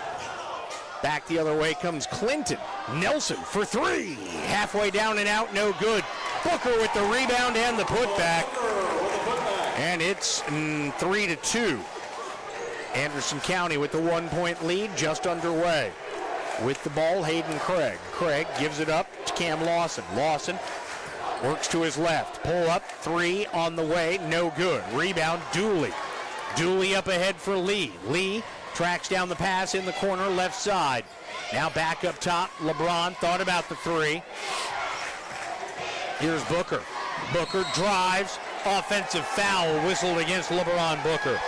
Back the other way comes Clinton. Nelson for 3. Halfway down and out, no good. Booker with the rebound and the putback. And it's 3-2. Anderson County with the 1-point lead just underway. With the ball, Hayden Craig. Craig gives it up to Cam Lawson. Lawson works to his left. Pull up, 3 on the way, no good. Rebound, Dooley. Dooley up ahead for Lee. Lee tracks down the pass in the corner, left side. Now back up top, LeBron thought about the 3. Here's Booker. Booker drives, offensive foul whistled against LeBron Booker.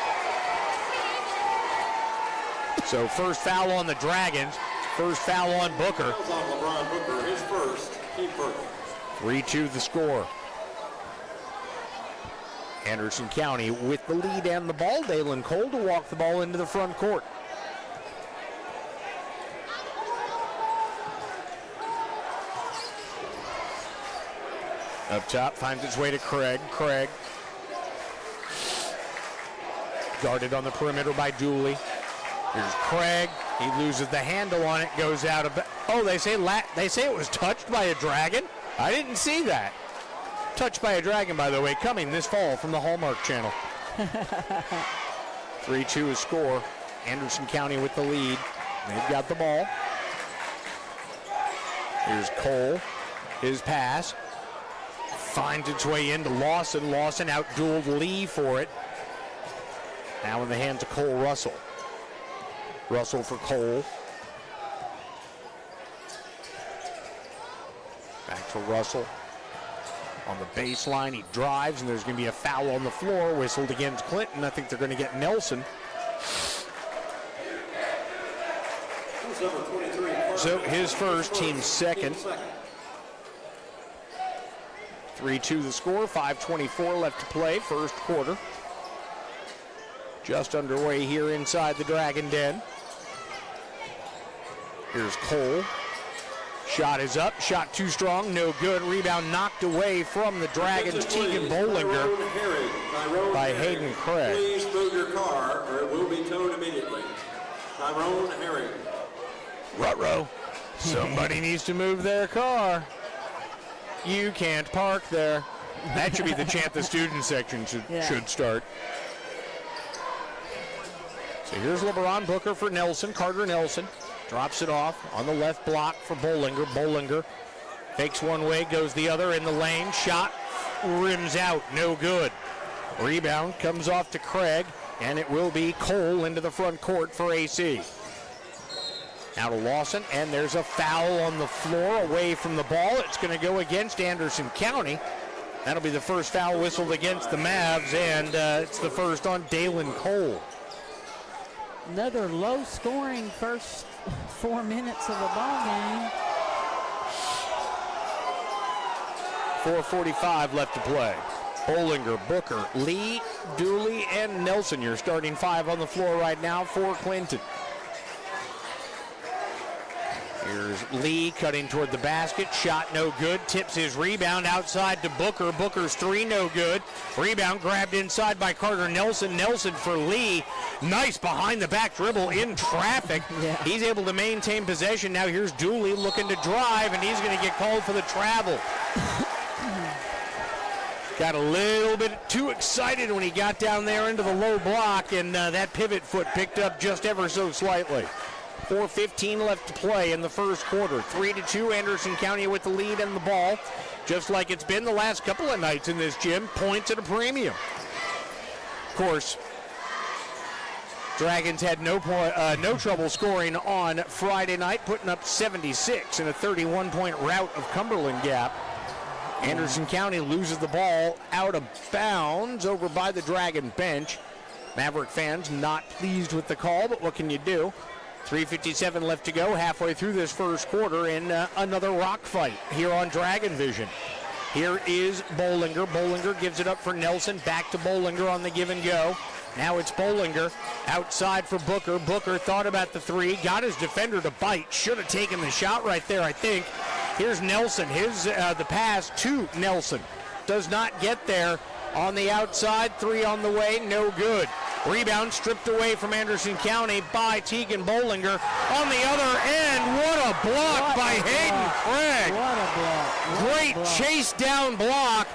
So first foul on the Dragons, first foul on Booker. Fouls on LeBron Booker, his first, team first. 3-2 the score. Anderson County with the lead and the ball. Dalen Cole to walk the ball into the front court. Up top, finds its way to Craig. Craig guarded on the perimeter by Dooley. Here's Craig. He loses the handle on it, goes out of. Oh, they say it was touched by a Dragon? I didn't see that. Touched by a Dragon, by the way, coming this fall from the Hallmark Channel. 3-2 is score. Anderson County with the lead. They've got the ball. Here's Cole. His pass. Finds its way into Lawson. Lawson out-dueled Lee for it. Now in the hands of Cole Russell. Russell for Cole. Back to Russell. On the baseline, he drives, and there's going to be a foul on the floor, whistled against Clinton. I think they're going to get Nelson. So his first, team's second. 3-2 the score, 5:24 left to play, first quarter. Just underway here inside the Dragon Den. Here's Cole. Shot is up, shot too strong, no good. Rebound knocked away from the Dragons, Tegan Bollinger by Hayden Craig. Please move your car or it will be towed immediately. Tyrone Herring. Ruh-roh. Somebody needs to move their car. You can't park there. That should be the chant the student section should start. So here's LeBron Booker for Nelson, Carter Nelson. Drops it off on the left block for Bollinger. Bollinger fakes one way, goes the other in the lane. Shot rims out, no good. Rebound comes off to Craig, and it will be Cole into the front court for AC. Now to Lawson, and there's a foul on the floor away from the ball. It's going to go against Anderson County. That'll be the first foul whistled against the Mavs, and it's the first on Dalen Cole. Another low-scoring first 4 minutes of the ball game. 4:45 left to play. Bollinger, Booker, Lee, Dooley, and Nelson. Your starting five on the floor right now for Clinton. Here's Lee cutting toward the basket. Shot no good. Tips his rebound outside to Booker. Booker's three no good. Rebound grabbed inside by Carter Nelson. Nelson for Lee. Nice behind the back dribble in traffic. Yeah. He's able to maintain possession. Now here's Dooley looking to drive, and he's going to get called for the travel. Got a little bit too excited when he got down there into the low block, and that pivot foot picked up just ever so slightly. 4:15 left to play in the first quarter. 3-2, Anderson County with the lead and the ball. Just like it's been the last couple of nights in this gym, points at a premium. Of course, Dragons had no trouble scoring on Friday night, putting up 76 in a 31-point rout of Cumberland Gap. Anderson County loses the ball out of bounds over by the Dragon bench. Maverick fans not pleased with the call, but what can you do? 3:57 left to go, halfway through this first quarter in another rock fight here on Dragon Vision. Here is Bollinger. Bollinger gives it up for Nelson. Back to Bollinger on the give and go. Now it's Bollinger outside for Booker. Booker thought about the three, got his defender to bite. Should have taken the shot right there, I think. Here's Nelson. The pass to Nelson. Does not get there on the outside. Three on the way, no good. Rebound stripped away from Anderson County by Tegan Bollinger. On the other end, what a block by Hayden Craig. What a block. Great chase down block.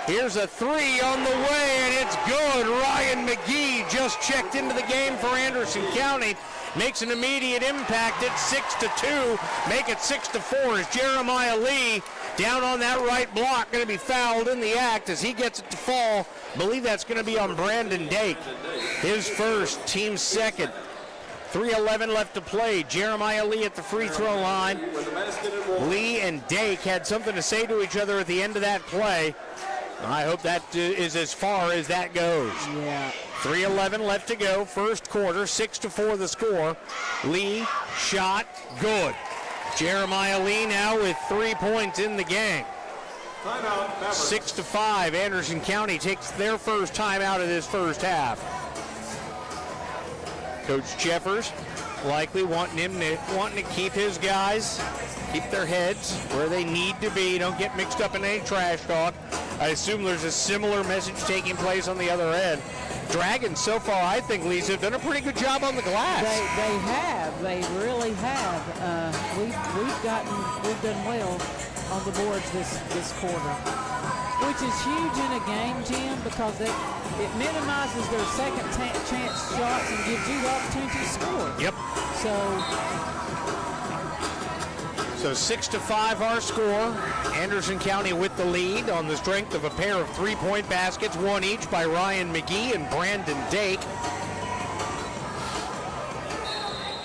Here's a three on the way, and it's good. Ryan McGee just checked into the game for Anderson County. Makes an immediate impact. It's 6-2. Make it 6-4 as Jeremiah Lee down on that right block, going to be fouled in the act as he gets it to fall. Believe that's going to be on Brandon Dake. His first, team's second. 3:11 left to play. Jeremiah Lee at the free throw line. Lee and Dake had something to say to each other at the end of that play. I hope that is as far as that goes. Yeah. 3:11 left to go, first quarter, 6-4 the score. Lee, shot, good. Jeremiah Lee now with 3 points in the game. 6-5, Anderson County takes their first time out of this first half. Coach Jeffers likely wanting to keep his guys, keep their heads where they need to be. Don't get mixed up in any trash talk. I assume there's a similar message taking place on the other end. Dragons so far, I think, Lisa, have done a pretty good job on the glass. They have. They really have. We've done well on the boards this quarter, which is huge in a game, Jim, because it minimizes their second chance shots and gives you the opportunity to score. Yep. So 6-5 our score. Anderson County with the lead on the strength of a pair of three-point baskets, one each by Ryan McGee and Brandon Dake.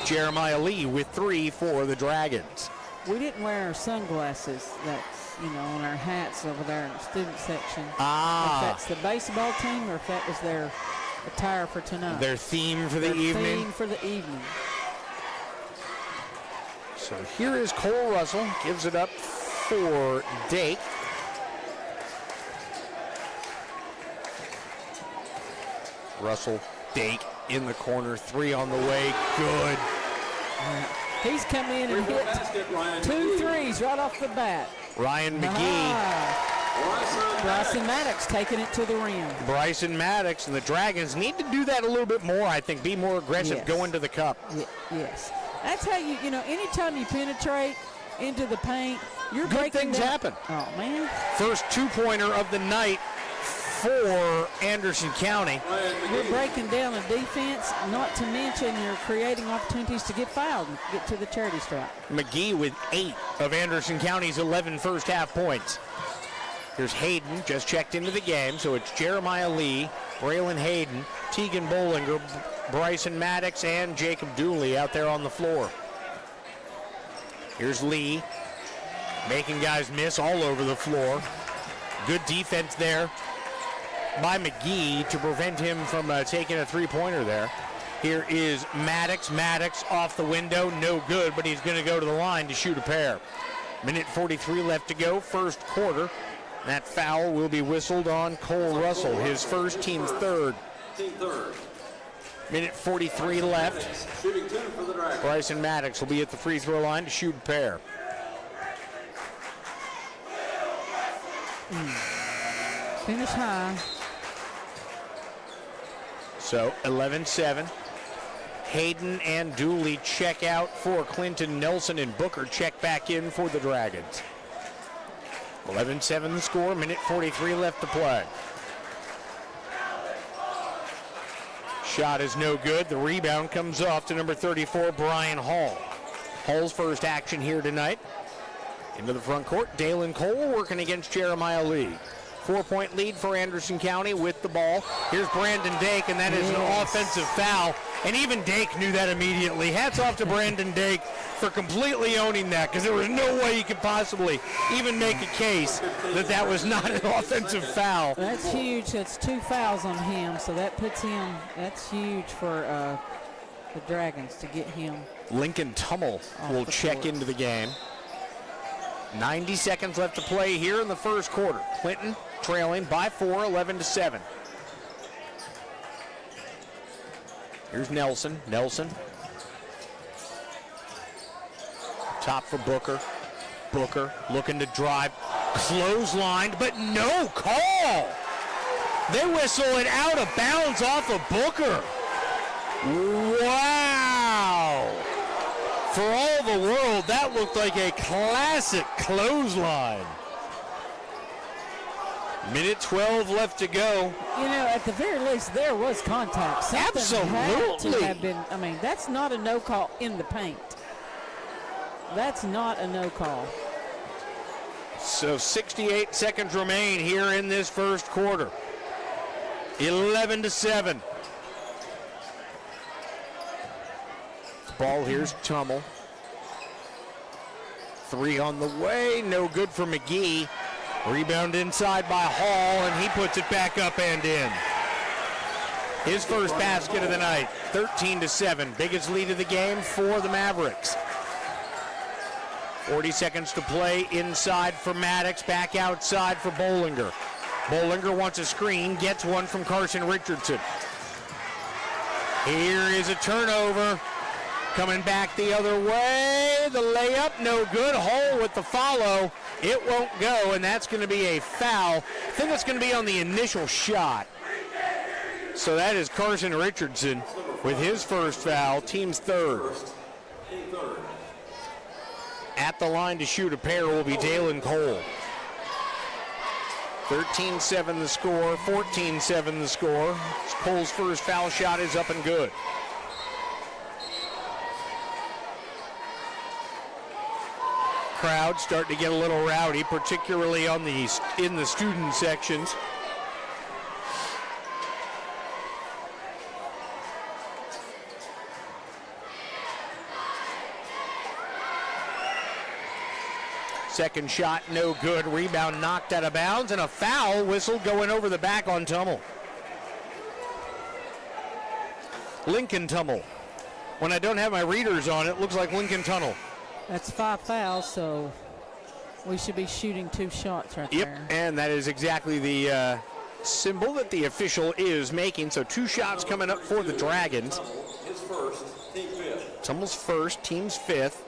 Jeremiah Lee with three for the Dragons. We didn't wear our sunglasses that's, on our hats over there in the student section. If that's the baseball team or if that was their attire for tonight. Their theme for the evening. Theme for the evening. So here is Cole Russell, gives it up for Dake. Russell, Dake in the corner, three on the way, good. He's come in and hit 2 threes right off the bat. Ryan McGee. Bryson Maddox taking it to the rim. Bryson Maddox and the Dragons need to do that a little bit more, I think, be more aggressive, go into the cup. Yes. That's how anytime you penetrate into the paint, you're good breaking things down. happen. Oh, man. First two-pointer of the night for Anderson County. You're breaking down the defense, not to mention you're creating opportunities to get fouled and get to the charity stripe. McGee with 8 of Anderson County's 11 first half points. Here's Hayden, just checked into the game, so it's Jeremiah Lee, Braylon Hayden, Tegan Bollinger, Bryson Maddox, and Jacob Dooley out there on the floor. Here's Lee, making guys miss all over the floor. Good defense there by McGee to prevent him from taking a three-pointer there. Here is Maddox. Maddox off the window, no good, but he's going to go to the line to shoot a pair. Minute 43 left to go, first quarter. That foul will be whistled on Cole Russell, his first, team's third. Minute 43 left. Shooting 2 for the Dragons. Bryson Maddox will be at the free throw line to shoot a pair. Finish high. So 11-7. Hayden and Dooley check out for Clinton. Nelson and Booker check back in for the Dragons. 11-7 the score, minute 43 left to play. Shot is no good. The rebound comes off to number 34, Brian Hall. Hall's first action here tonight. Into the front court, Dalen Cole working against Jeremiah Lee. 4-point lead for Anderson County with the ball. Here's Brandon Dake, and that is an offensive foul. And even Dake knew that immediately. Hats off to Brandon Dake for completely owning that, because there was no way he could possibly even make a case that that was not an offensive foul. That's huge. That's 2 fouls on him, so that puts him, that's huge for the Dragons to get him. Lincoln Tummel will check into the game. 90 seconds left to play here in the first quarter. Clinton trailing by 4, 11-7. Here's Nelson. Nelson. Top for Booker. Booker looking to drive. Clotheslined, but no call. They whistle it out of bounds off of Booker. Wow. For all the world, that looked like a classic clothesline. Minute 12 left to go. You know, at the very least, there was contact. Something had to have been, I mean, that's not a no call in the paint. That's not a no call. So 68 seconds remain here in this first quarter. 11-7. Ball, here's Tummel. 3 on the way, no good for McGee. Rebound inside by Hall, and he puts it back up and in. His first basket of the night, 13-7. Biggest lead of the game for the Mavericks. 40 seconds to play inside for Maddox, back outside for Bollinger. Bollinger wants a screen, gets one from Carson Richardson. Here is a turnover. Coming back the other way, the layup, no good. Hall with the follow. It won't go, and that's going to be a foul. I think that's going to be on the initial shot. So that is Carson Richardson with his first foul, team's third. At the line to shoot a pair will be Dalen Cole. 13-7 the score, 14-7 the score. Cole's first foul shot is up and good. Crowd starting to get a little rowdy, particularly on in the student sections. Second shot, no good. Rebound knocked out of bounds, and a foul whistle going over the back on Tummel. Lincoln Tummel. When I don't have my readers on, it looks like Lincoln Tunnel. That's 5 fouls, so we should be shooting 2 shots right there. Yep, and that is exactly the symbol that the official is making. So 2 shots coming up for the Dragons. His first, team 5th. Tummel's first, team's 5th.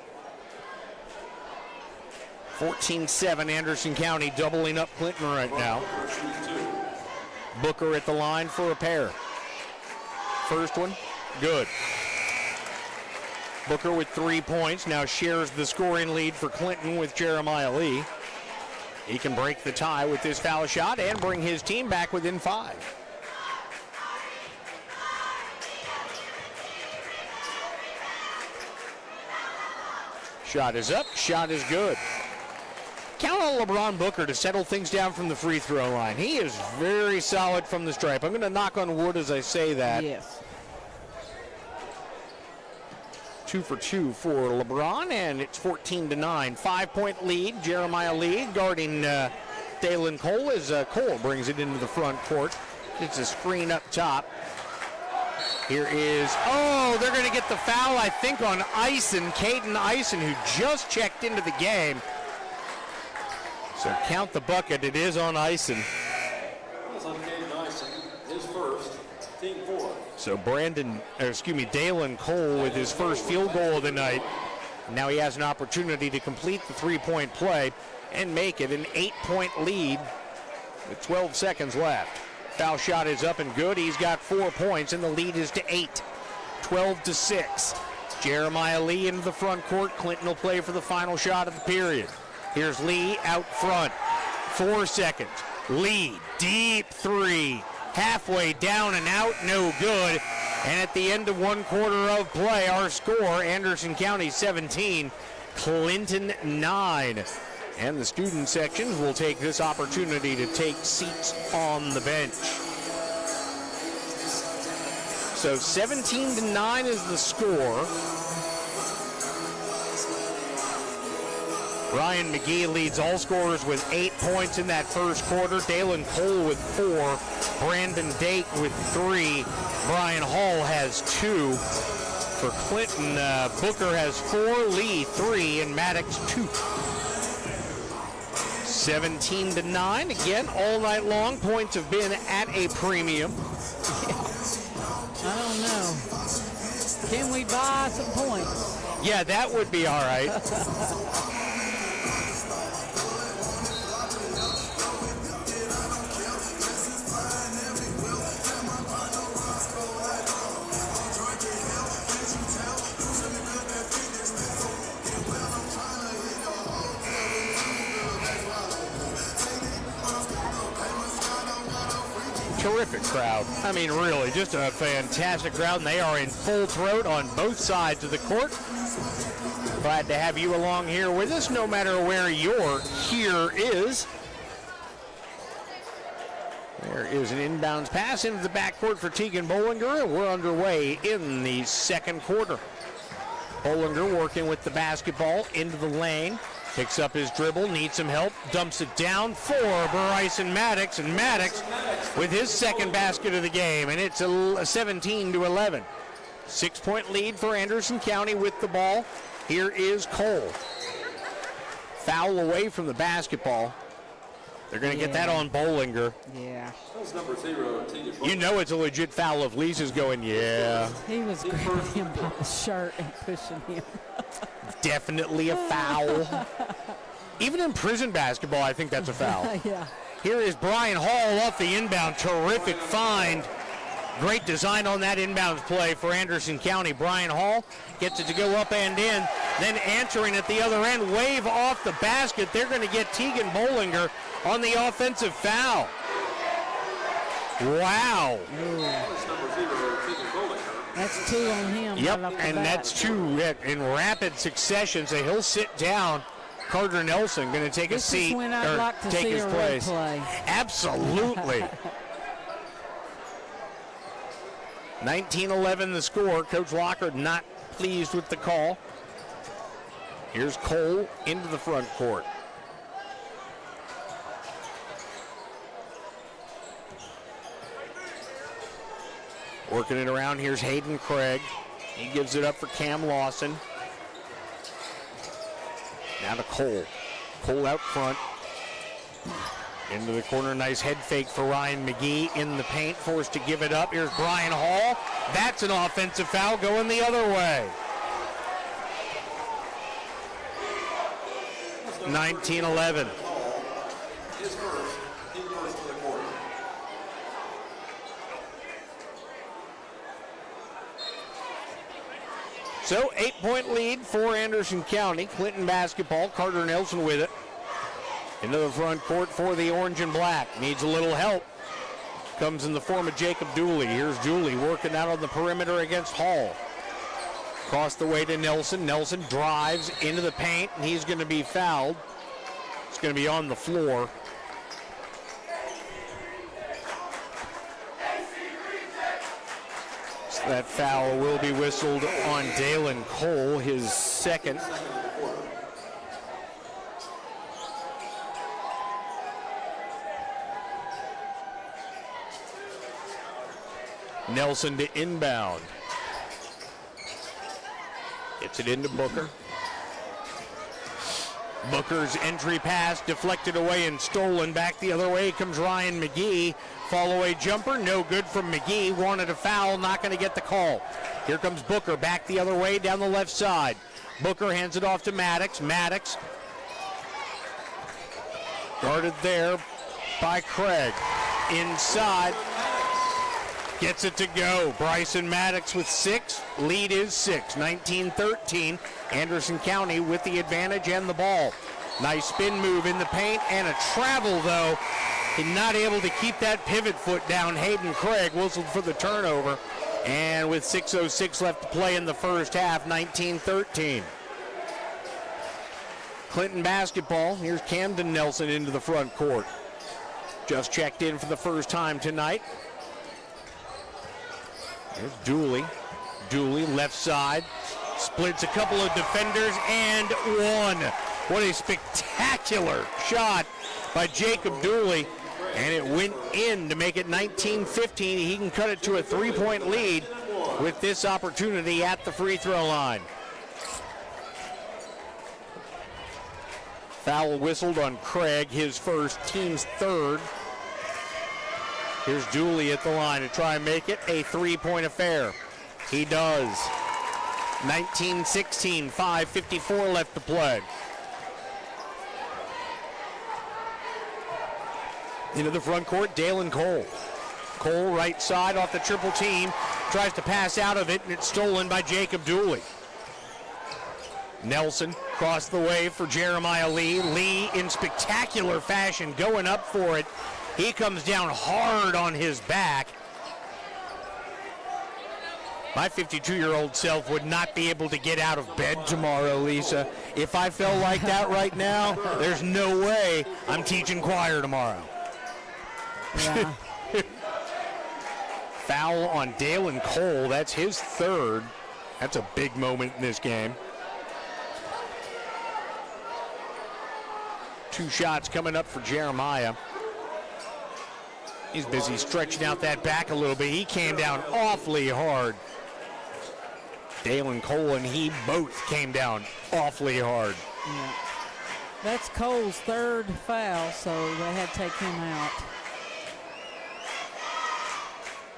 14-7, Anderson County doubling up Clinton right now. Booker at the line for a pair. First one, good. Booker with 3 points, now shares the scoring lead for Clinton with Jeremiah Lee. He can break the tie with this foul shot and bring his team back within 5. Shot is up, shot is good. Count on LeBron Booker to settle things down from the free throw line. He is very solid from the stripe. I'm going to knock on wood as I say that. Yes. 2 for 2 for LeBron, and it's 14-9. 5-point lead. Jeremiah Lee guarding Dalen Cole as Cole brings it into the front court. It's a screen up top. Here is, they're going to get the foul, I think, on Eisen, Caden Eisen, who just checked into the game. So count the bucket. It is on Eisen. It's on Caden Eisen, his first, team 4. So Dalen Cole with his first field goal of the night. Now he has an opportunity to complete the three-point play and make it an 8-point lead with 12 seconds left. Foul shot is up and good. He's got 4 points, and the lead is to 8. 12-6. Jeremiah Lee into the front court. Clinton will play for the final shot of the period. Here's Lee out front. 4 seconds. Lee, deep three. Halfway down and out, no good. And at the end of 1 quarter of play, our score, Anderson County 17, Clinton 9. And the student sections will take this opportunity to take seats on the bench. So 17-9 is the score. Ryan McGee leads all scorers with 8 points in that first quarter. Dalen Cole with 4. Brandon Dake with 3. Brian Hall has 2. For Clinton, Booker has 4, Lee 3, and Maddox 2. 17-9. Again, all night long, points have been at a premium. I don't know. Can we buy some points? Yeah, that would be all right. Terrific crowd. I mean, really, just a fantastic crowd, and they are in full throat on both sides of the court. Glad to have you along here with us, no matter where your here is. There is an inbounds pass into the backcourt for Tegan Bollinger, and we're underway in the second quarter. Bollinger working with the basketball into the lane. Picks up his dribble, needs some help, dumps it down for Bryson Maddox, and Maddox with his second basket of the game, and it's 17-11. 6-point lead for Anderson County with the ball. Here is Cole. Foul away from the basketball. They're going to get that on Bollinger. Yeah. That's number 0, Tegan. You know it's a legit foul if Lisa's going, yeah. He was grabbing him by the shirt and pushing him. Definitely a foul. Even in prison basketball, I think that's a foul. Yeah. Here is Brian Hall off the inbound. Terrific find. Great design on that inbounds play for Anderson County. Brian Hall gets it to go up and in. Then answering at the other end, wave off the basket. They're going to get Tegan Bollinger on the offensive foul. Wow. That's number 0, Tegan Bollinger. That's 2 on him. Yep, right off the and bat. that's 2 in rapid succession. So he'll sit down. Carter Nelson going to take a seat This is when I'd or like to take see his a place. replay. Absolutely. 19-11 the score. Coach Lockard not pleased with the call. Here's Cole into the front court. Working it around, here's Hayden Craig. He gives it up for Cam Lawson. Now to Cole. Cole out front. Into the corner, nice head fake for Ryan McGee in the paint, forced to give it up. Here's Brian Hall. That's an offensive foul going the other way. 19-11. His first, team first for the quarter. So 8-point lead for Anderson County. Clinton basketball, Carter Nelson with it. Into the front court for the orange and black. Needs a little help. Comes in the form of Jacob Dooley. Here's Dooley working out on the perimeter against Hall. Across the way to Nelson. Nelson drives into the paint, and he's going to be fouled. It's going to be on the floor. So that foul will be whistled on Dalen Cole, his second. Nelson to inbound. Gets it into Booker. Booker's entry pass deflected away and stolen. Back the other way comes Ryan McGee. Fall away jumper, no good from McGee. Wanted a foul, not going to get the call. Here comes Booker back the other way down the left side. Booker hands it off to Maddox. Maddox guarded there by Craig. Inside. Gets it to go. Bryson Maddox with 6. Lead is 6. 19-13. Anderson County with the advantage and the ball. Nice spin move in the paint and a travel, though. And not able to keep that pivot foot down. Hayden Craig whistled for the turnover. And with 6:06 left to play in the first half, 19-13. Clinton basketball. Here's Camden Nelson into the front court. Just checked in for the first time tonight. There's Dooley. Dooley, left side. Splits a couple of defenders and one. What a spectacular shot by Jacob Dooley. And it went in to make it 19-15. He can cut it to a 3-point lead with this opportunity at the free throw line. Foul whistled on Craig, his first, team's third. Here's Dooley at the line to try and make it a 3-point affair. He does. 19-16, 5:54 left to play. Into the front court, Dalen Cole. Cole right side off the triple team. Tries to pass out of it, and it's stolen by Jacob Dooley. Nelson across the way for Jeremiah Lee. Lee in spectacular fashion going up for it. He comes down hard on his back. My 52-year-old self would not be able to get out of bed tomorrow, Lisa. If I felt like that right now, there's no way I'm teaching choir tomorrow. Yeah. Foul on Dalen Cole. That's his third. That's a big moment in this game. 2 shots coming up for Jeremiah. He's busy stretching out that back a little bit. He came down awfully hard. Dalen Cole and he both came down awfully hard. Yeah. That's Cole's third foul, so they had to take him out.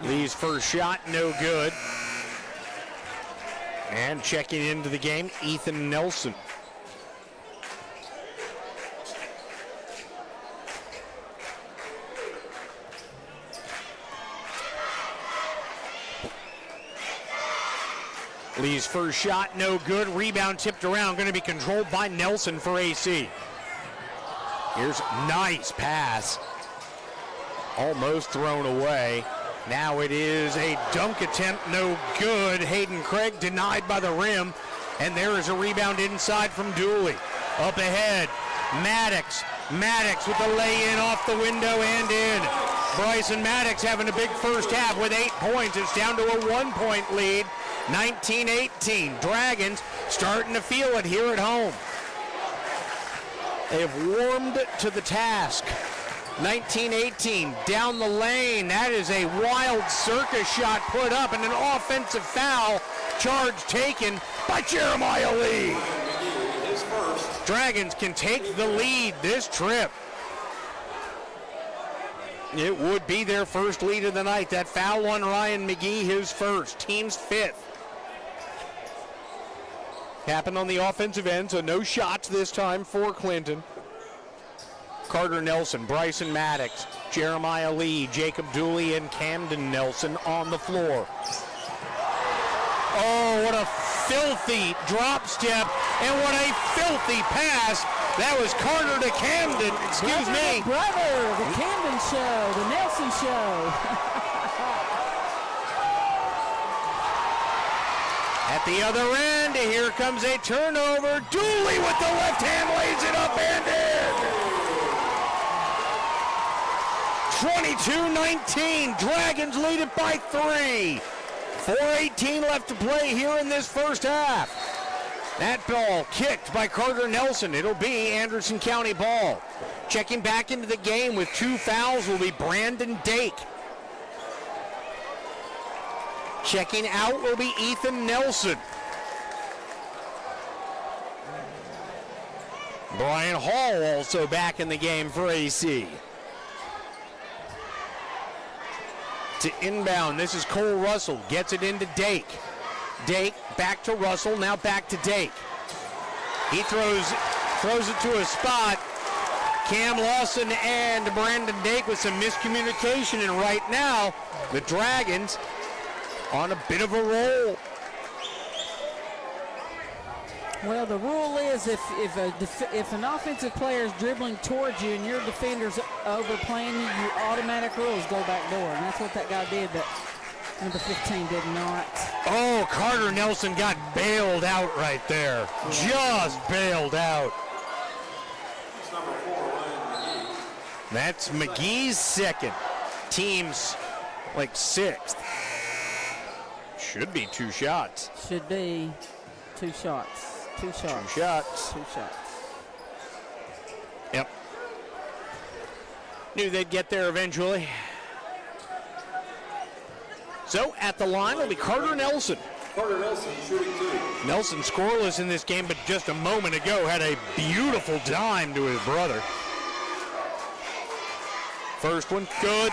Lee's first shot, no good. And checking into the game, Ethan Nelson. Lee's first shot, no good. Rebound tipped around, going to be controlled by Nelson for AC. Here's nice pass. Almost thrown away. Now it is a dunk attempt, no good. Hayden Craig denied by the rim. And there is a rebound inside from Dooley. Up ahead, Maddox. Maddox with the lay-in off the window and in. Bryson Maddox having a big first half with 8 points. It's down to a 1-point lead. 19-18. Dragons starting to feel it here at home. They have warmed to the task. 19-18, down the lane. That is a wild circus shot put up and an offensive foul charge taken by Jeremiah Lee. Dragons can take the lead this trip. It would be their first lead of the night. That foul on Ryan McGee, his first, team's 5th. Happened on the offensive end, so no shots this time for Clinton. Carter Nelson, Bryson Maddox, Jeremiah Lee, Jacob Dooley, and Camden Nelson on the floor. Oh, what a filthy drop step, and what a filthy pass That was Carter to Camden. Excuse me. Brother, the Camden show, the Nelson show. At the other end, here comes a turnover. Dooley with the left hand lays it up and in. 22-19. Dragons lead it by 3. 4:18 left to play here in this first half. That ball kicked by Carter Nelson. It'll be Anderson County ball. Checking back into the game with 2 fouls will be Brandon Dake. Checking out will be Ethan Nelson. Brian Hall also back in the game for AC. To inbound, this is Cole Russell. Gets it into Dake. Dake back to Russell, now back to Dake. He throws it to a spot. Cam Lawson and Brandon Dake with some miscommunication, and right now, the Dragons on a bit of a roll. Well, the rule is if an offensive player is dribbling towards you and your defender's overplaying you, your automatic rules go back door, and that's what that guy did, but number 15 did not. Oh, Carter Nelson got bailed out right there. Just bailed out. That's McGee's second. Team's like 6th. Should be 2 shots. Should be 2 shots. 2 shots. 2 shots. 2 shots. Yep. Knew they'd get there eventually. So at the line will be Carter Nelson. Carter Nelson shooting 2. Nelson scoreless in this game, but just a moment ago had a beautiful dime to his brother. First one, good.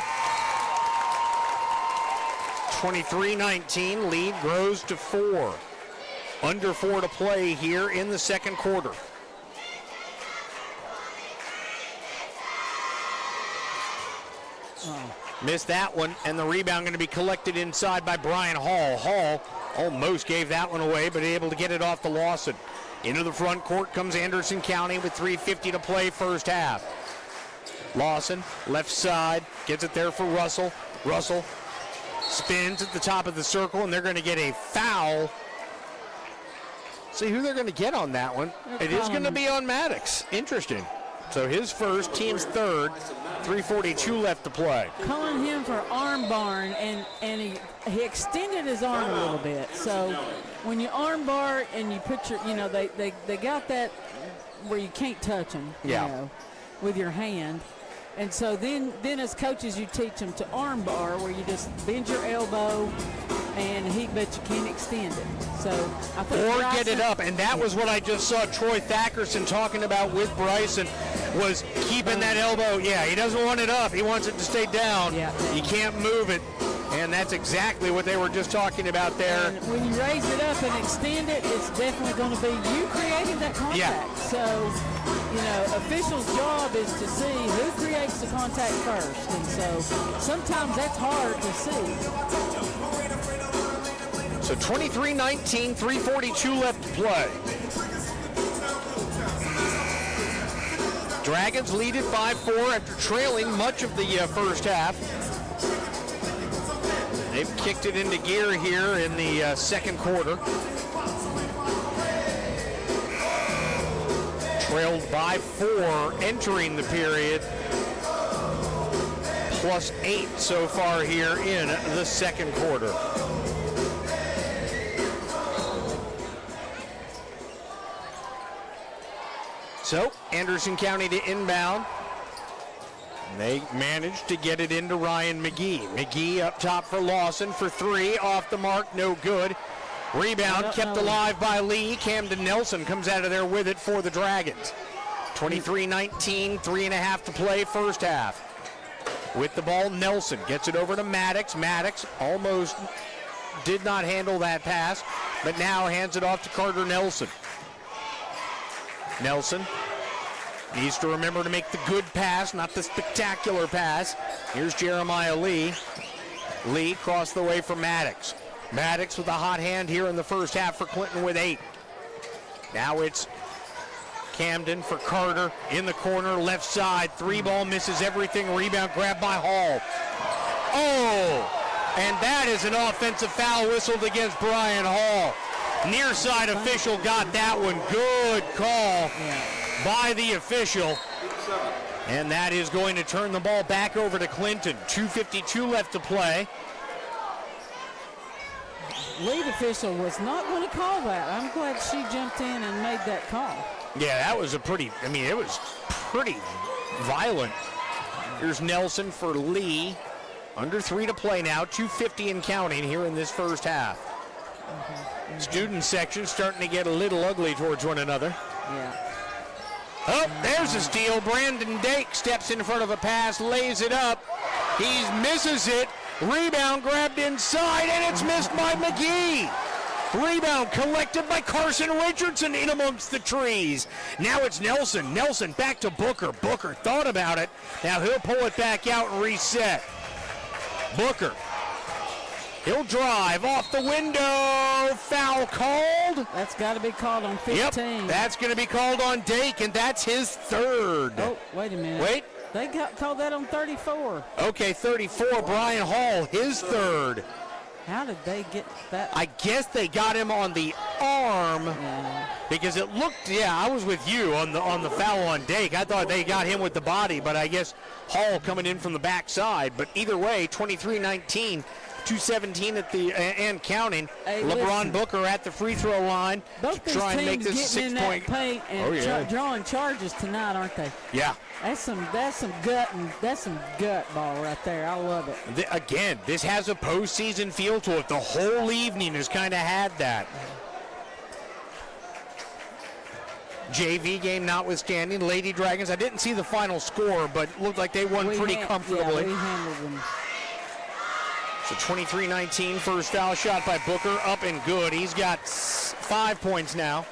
23-19, lead grows to 4. Under 4 to play here in the second quarter. Missed that one, and the rebound going to be collected inside by Brian Hall. Hall almost gave that one away, but able to get it off to Lawson. Into the front court comes Anderson County with 3:50 to play first half. Lawson, left side, gets it there for Russell. Russell spins at the top of the circle, and they're going to get a foul. See who they're going to get on that one. It is going to be on Maddox. Interesting. So his first, team's third. 3:42 left to play. Calling him for arm bar, and he extended his arm a little bit. So when you arm bar and you put your, they got that where you can't touch them, with your hand. And so then as coaches, you teach them to arm bar, where you just bend your elbow, but you can't extend it. So I think or Bryson, get it up, and that was what I just saw Troy Thackerson talking about with Bryson, was keeping that elbow. Yeah, he doesn't want it up. He wants it to stay down. Yeah. You can't move it, and that's exactly what they were just talking about there. And when you raise it up and extend it, it's definitely going to be you creating that contact. Yeah. So, officials' job is to see who creates the contact first, and so sometimes that's hard to see. So 23-19, 3:42 left to play. Dragons lead it by 4 after trailing much of the first half. They've kicked it into gear here in the second quarter. Trailed by 4 entering the period. +8 so far here in the second quarter. So, Anderson County to inbound. And they managed to get it into Ryan McGee. McGee up top for Lawson for 3. Off the mark, no good. Rebound kept alive by Lee. Camden Nelson comes out of there with it for the Dragons. 23-19, 3.5 to play first half. With the ball, Nelson gets it over to Maddox. Maddox almost did not handle that pass, but now hands it off to Carter Nelson. Nelson needs to remember to make the good pass, not the spectacular pass. Here's Jeremiah Lee. Lee across the way for Maddox. Maddox with a hot hand here in the first half for Clinton with 8. Now it's Camden for Carter in the corner, left side. 3-ball misses everything. Rebound grabbed by Hall. Oh, and that is an offensive foul whistled against Brian Hall. Near side official got that one. Good call by the official. And that is going to turn the ball back over to Clinton. 2:52 left to play. Lead official was not going to call that. I'm glad she jumped in and made that call. Yeah, that was it was pretty violent. Here's Nelson for Lee. Under 3 to play now. 2:50 and counting here in this first half. Student section starting to get a little ugly towards one another. Yeah. Oh, there's a steal. Brandon Dake steps in front of a pass, lays it up. He misses it. Rebound grabbed inside, and it's missed by McGee. Rebound collected by Carson Richardson in amongst the trees. Now it's Nelson. Nelson back to Booker. Booker thought about it. Now he'll pull it back out and reset. Booker. He'll drive off the window. Foul called. That's got to be called on 15. Yep, that's going to be called on Dake, and that's his third. Oh, wait a minute. Wait. They called that on 34. Okay, 34, Brian Hall, his third. How did they get that? I guess they got him on the arm because it looked, I was with you on the foul on Dake. I thought they got him with the body, but I guess Hall coming in from the backside. But either way, 23-19. 2:17 at the and counting. Hey, LeBron Booker at the free throw line both to try and make teams this a getting in 6-point. that paint and drawing charges tonight, aren't they? Yeah. That's some gut ball right there. I love it. Again, this has a postseason feel to it. The whole evening has kind of had that. JV game notwithstanding, Lady Dragons. I didn't see the final score, but it looked like they won pretty comfortably. Yeah, we handled them. So 23-19, first foul shot by Booker, up and good. He's got 5 points now.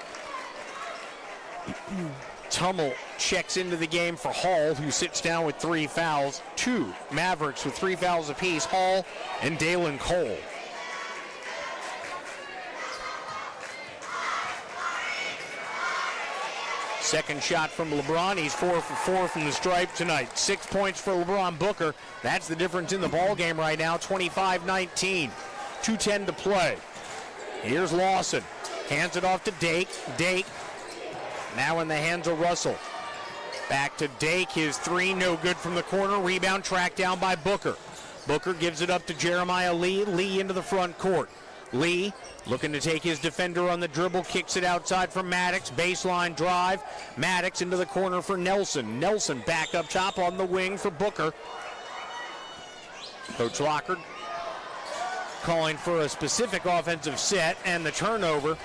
Tummel checks into the game for Hall, who sits down with 3 fouls. 2 Mavericks with 3 fouls apiece, Hall and Dalen Cole. Second shot from LeBron. He's 4 for 4 from the stripe tonight. 6 points for LeBron Booker. That's the difference in the ball game right now. 25-19. 2:10 to play. Here's Lawson. Hands it off to Dake. Dake now in the hands of Russell. Back to Dake. His 3 no good from the corner. Rebound tracked down by Booker. Booker gives it up to Jeremiah Lee. Lee into the front court. Lee looking to take his defender on the dribble, kicks it outside for Maddox. Baseline drive. Maddox into the corner for Nelson. Nelson back up top on the wing for Booker. Coach Lockard calling for a specific offensive set, and the turnover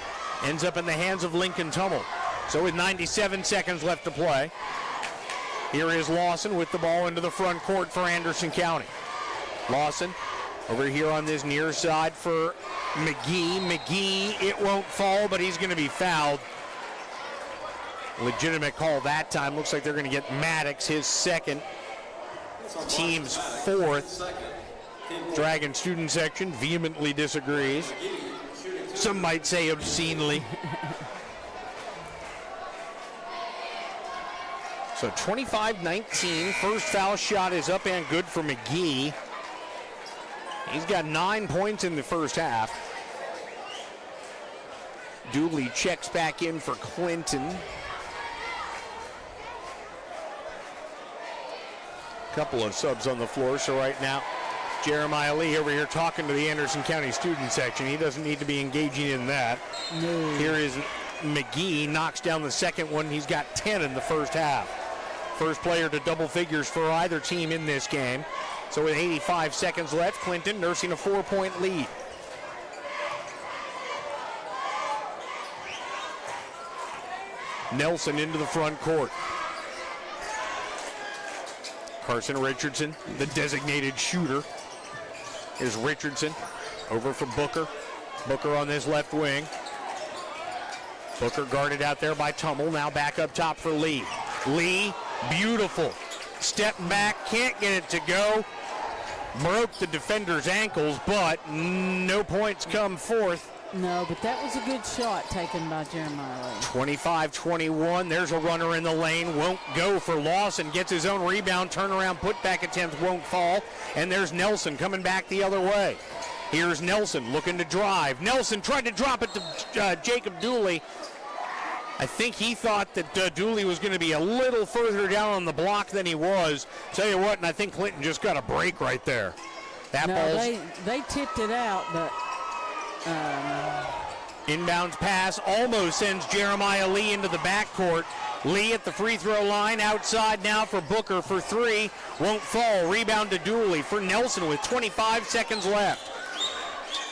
ends up in the hands of Lincoln Tummel. So with 97 seconds left to play, here is Lawson with the ball into the front court for Anderson County. Lawson over here on this near side for McGee. McGee, it won't fall, but he's going to be fouled. Legitimate call that time. Looks like they're going to get Maddox his second, team's 4th. Dragon student section vehemently disagrees. Some might say obscenely. So 25-19, first foul shot is up and good for McGee. He's got 9 points in the first half. Dooley checks back in for Clinton. Couple of subs on the floor, so right now Jeremiah Lee over here talking to the Anderson County student section. He doesn't need to be engaging in that. No. Here is McGee, knocks down the second one. He's got 10 in the first half. First player to double figures for either team in this game. So with 85 seconds left, Clinton nursing a 4-point lead. Nelson into the front court. Carson Richardson, the designated shooter. Here's Richardson over for Booker. Booker on this left wing. Booker guarded out there by Tummel. Now back up top for Lee. Lee, beautiful. Step back, can't get it to go. Broke the defender's ankles, but no points come forth No, but that was a good shot taken by Jeremiah Lee. 25-21. There's a runner in the lane. Won't go for Lawson. Gets his own rebound. Turnaround putback attempt won't fall. And there's Nelson coming back the other way. Here's Nelson looking to drive. Nelson tried to drop it to Jacob Dooley. I think he thought that Dooley was going to be a little further down on the block than he was. Tell you what, and I think Clinton just got a break right there. They tipped it out, but inbounds pass almost sends Jeremiah Lee into the backcourt. Lee at the free throw line, outside now for Booker for three. Won't fall. Rebound to Dooley for Nelson with 25 seconds left.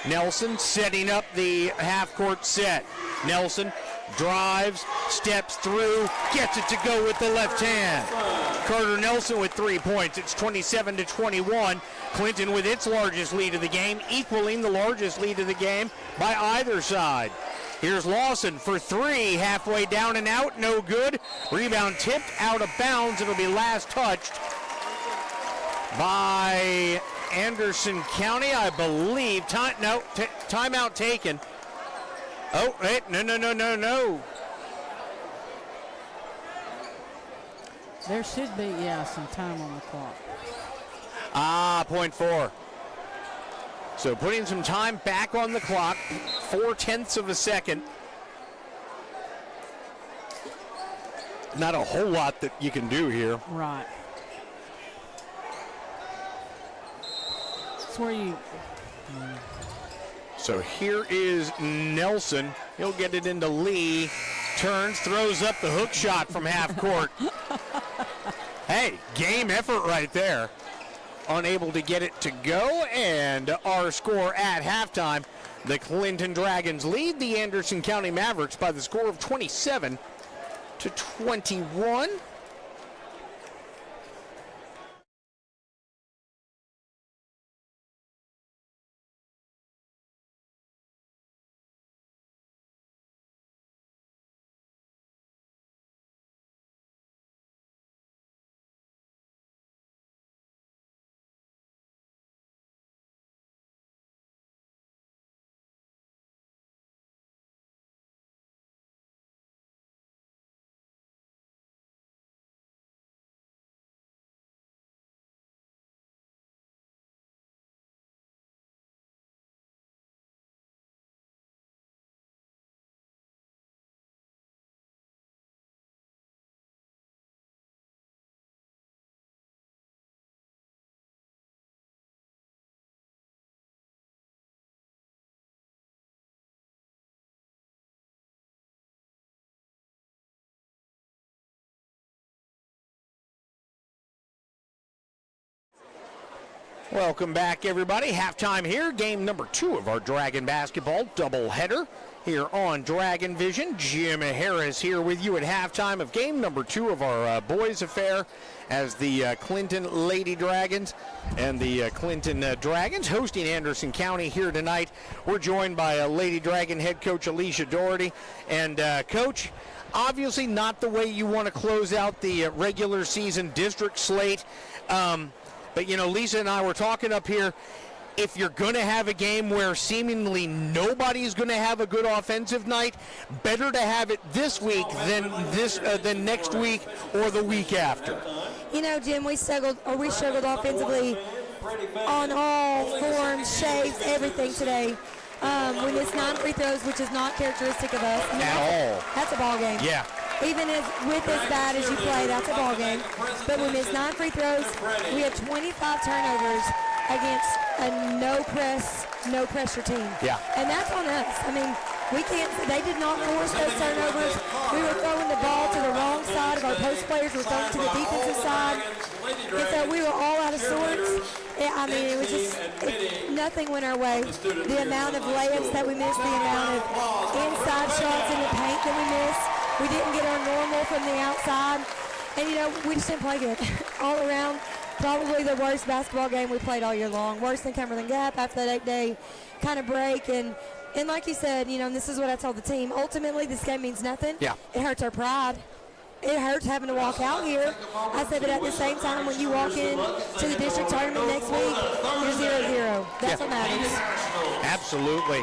Nelson setting up the half-court set. Nelson drives, steps through, gets it to go with the left hand. Carter Nelson with 3 points. It's 27-21. Clinton with its largest lead of the game, equaling the largest lead of the game by either side. Here's Lawson for three, halfway down and out, no good. Rebound tipped out of bounds. It'll be last touched by Anderson County, I believe. Timeout taken. Oh, wait, no. there should be, some time on the clock. 0.4. So putting some time back on the clock, 0.4 of a second. Not a whole lot that you can do here. Right. That's where you... So here is Nelson. He'll get it into Lee. Turns, throws up the hook shot from half court. Hey, game effort right there. Unable to get it to go, and our score at halftime, the Clinton Dragons lead the Anderson County Mavericks by the score of 27-21. Welcome back, everybody. Halftime here. Game number 2 of our Dragon basketball doubleheader here on Dragon Vision. Jim Harris here with you at halftime of game number 2 of our boys affair as the Clinton Lady Dragons and the Clinton Dragons hosting Anderson County here tonight. We're joined by Lady Dragon head coach Alicia Doherty. And Coach, obviously not the way you want to close out the regular season district slate. But, you know, Lisa and I were talking up here, if you're going to have a game where seemingly nobody's going to have a good offensive night, better to have it this week than next week or the week after. You know, Jim, we struggled offensively on all forms, shapes, everything today. We missed 9 free throws, which is not characteristic of us. At all. That's a ball game. Yeah. Even with as bad as you play, that's a ball game. But we missed 9 free throws. We had 25 turnovers against a no pressure team. Yeah. And that's on us. I mean, they did not force those turnovers. We were throwing the ball to the wrong side of our post players. We were throwing to the defensive side. And so we were all out of sorts. I mean, it was just, nothing went our way. The amount of layups that we missed, the amount of inside shots in the paint that we missed. We didn't get our normal from the outside. And, you know, we just didn't play good. All around, probably the worst basketball game we played all year long. Worse than Cumberland Gap after that 8-day kind of break. And like you said, you know, and this is what I told the team, ultimately this game means nothing. Yeah. It hurts our pride. It hurts having to walk out here. I said, but at the same time, when you walk in to the district tournament next week, you're 0-0. go. That's what matters. Absolutely.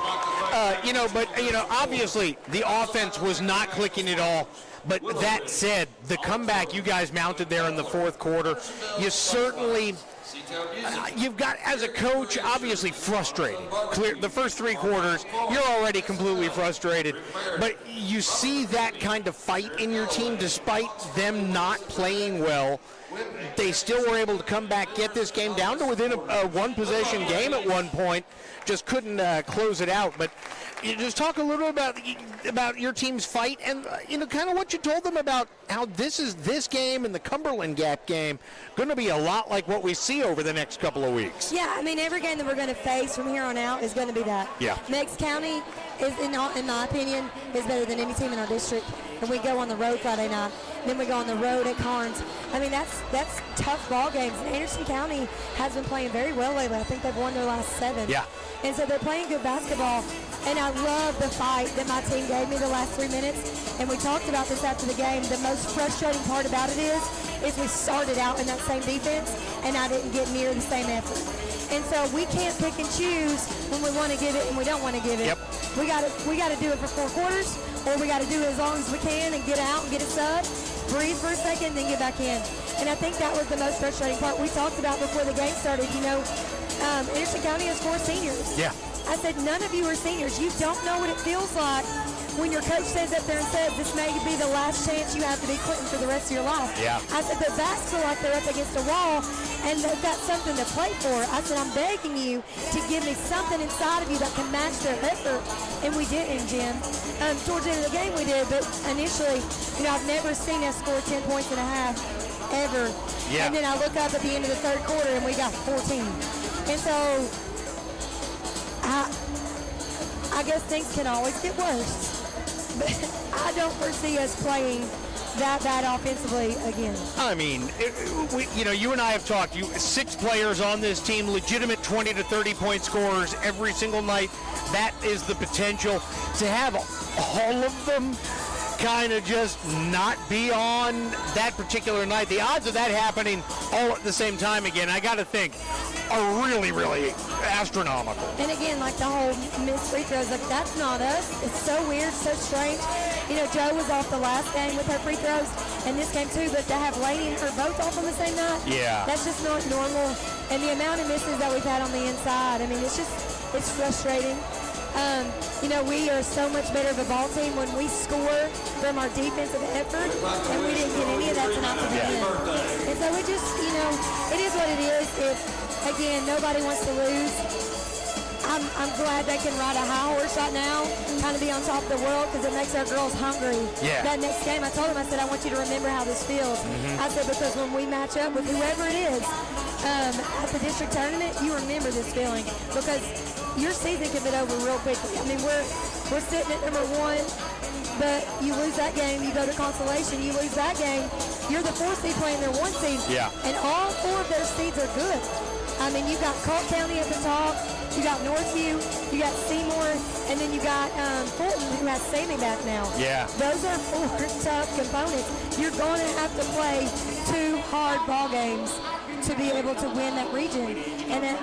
Obviously the offense was not clicking at all. But that said, the comeback you guys mounted there in the fourth quarter, you certainly, you've got, as a coach, obviously frustrated. Clear, the first three quarters, you're already completely frustrated. But you see that kind of fight in your team despite them not playing well. They still were able to come back, get this game down to within a one-possession game at one point. Just couldn't close it out. But you just talk a little about your team's fight and kind of what you told them about how this game and the Cumberland Gap game going to be a lot like what we see over the next couple of weeks. Yeah, I mean, every game that we're going to face from here on out is going to be that. Yeah. Meigs County is, in my opinion, is better than any team in our district. And we go on the road Friday night. Then we go on the road at Carnes. I mean, that's tough ball games. And Anderson County has been playing very well lately. I think they've won their last 7. Yeah. And so they're playing good basketball. And I love the fight that my team gave me the last 3 minutes. And we talked about this after the game. The most frustrating part about it is we started out in that same defense, and I didn't get near the same effort. And so we can't pick and choose when we want to give it and we don't want to give it. Yep. We got to do it for 4 quarters, or we got to do it as long as we can and get out and get a sub, breathe for a second, then get back in. And I think that was the most frustrating part. We talked about before the game started, Anderson County has 4 seniors. Yeah. I said, none of you are seniors. You don't know what it feels like when your coach stands up there and says, this may be the last chance you have to be Clinton for the rest of your life. Yeah. I said, the backs feel like they're up against a wall, and they've got something to play for. I said, I'm begging you to give me something inside of you that can match their effort. And we didn't, Jim. Towards the end of the game we did, but initially, I've never seen us score 10 points and a half, ever. Yeah. And then I look up at the end of the third quarter, and we got 14. And so I guess things can always get worse. But I don't foresee us playing that bad offensively again. I mean, you and I have talked. 6 players on this team, legitimate 20 to 30 point scorers every single night. That is the potential. To have all of them kind of just not be on that particular night, the odds of that happening all at the same time again, I got to think, are really, really astronomical. And again, like the whole missed free throws, like that's not us. It's so weird, so strange. Jo was off the last game with her free throws, and this game too, but to have Lainey and her both off on the same night, yeah, that's just not normal. And the amount of misses that we've had on the inside, I mean, it's frustrating. We are so much better of a ball team when we score from our defensive effort, and we didn't get any of that tonight to begin. And so it just, it is what it is. If, again, nobody wants to lose, I'm glad they can ride a high horse right now, kind of be on top of the world, because it makes our girls hungry. Yeah. That next game, I told them, I said, I want you to remember how this feels. Mm-hmm. I said, because when we match up with whoever it is at the district tournament, you remember this feeling, because your season can get over real quickly. I mean, we're sitting at number 1, but you lose that game, you go to consolation, you lose that game, you're the 4th seed playing their 1 seed. Yeah. And all 4 of those seeds are good. I mean, you got Cole County at the top, you got Northview, you got Seymour, and then you got Fulton, who has Sammy back now. Yeah. Those are 4 tough components. You're going to have to play 2 hard ball games to be able to win that region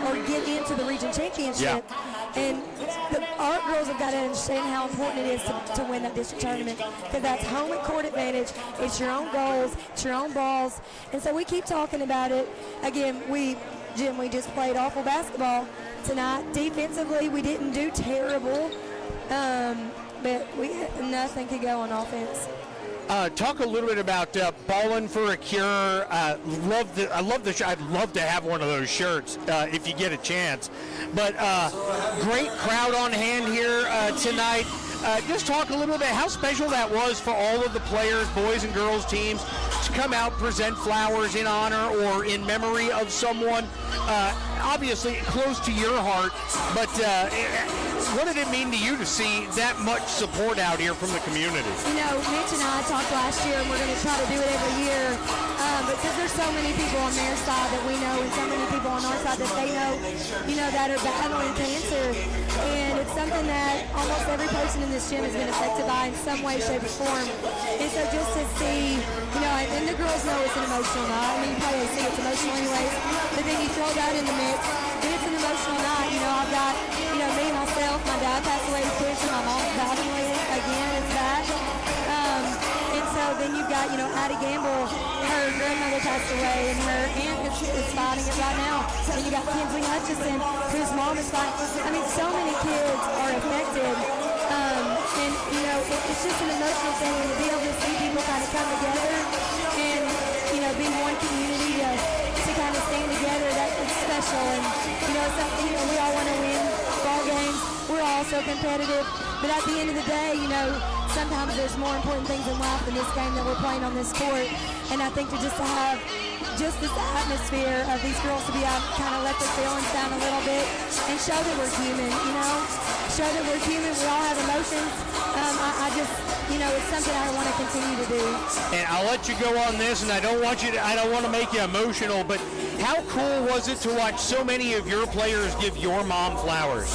or get into the region championship. Yeah. And our girls have got to understand how important it is to win that district tournament, because that's home and court advantage. It's your own goals, it's your own balls. And so we keep talking about it. Again, Jim, we just played awful basketball tonight. Defensively, we didn't do terrible, but nothing could go on offense. Talk a little bit about Ballin' for a Cure. I'd love to have one of those shirts if you get a chance. But great crowd on hand here tonight. Just talk a little bit how special that was for all of the players, boys and girls teams, to come out, present flowers in honor or in memory of someone obviously close to your heart. But what did it mean to you to see that much support out here from the community? Mitch and I talked last year, and we're going to try to do it every year, because there's so many people on their side that we know, and so many people on our side that they know, that are battling cancer. And it's something that almost every person in this gym has been affected by in some way, shape, or form. And so just to see, and the girls know it's an emotional night. I mean, you probably see it's emotional anyways, but then you throw that in the mix, and it's an emotional night. You know, I've got, you know, me, myself, my dad passed away with cancer, my mom's battling it again, it's back. And so then you've got, you know, Addie Gamble, her grandmother passed away, and her aunt is fighting it right now. And you got Kinsley Hutchison, whose mom is fighting. I mean, so many kids are affected. And, you know, it's just an emotional thing, and to be able to see people kind of come together and, you know, be one community to kind of stand together, that is special. And, you know, something, you know, we all want to win ball games. We're all so competitive. But at the end of the day, you know, sometimes there's more important things in life than this game that we're playing on this court. And I think to have just this atmosphere of these girls to be able to kind of let their feelings down a little bit and show that we're human, you know, show that we're human. We all have emotions. I just, you know, it's something I want to continue to do. And I'll let you go on this, and I don't want to make you emotional, but how cool was it to watch so many of your players give your mom flowers?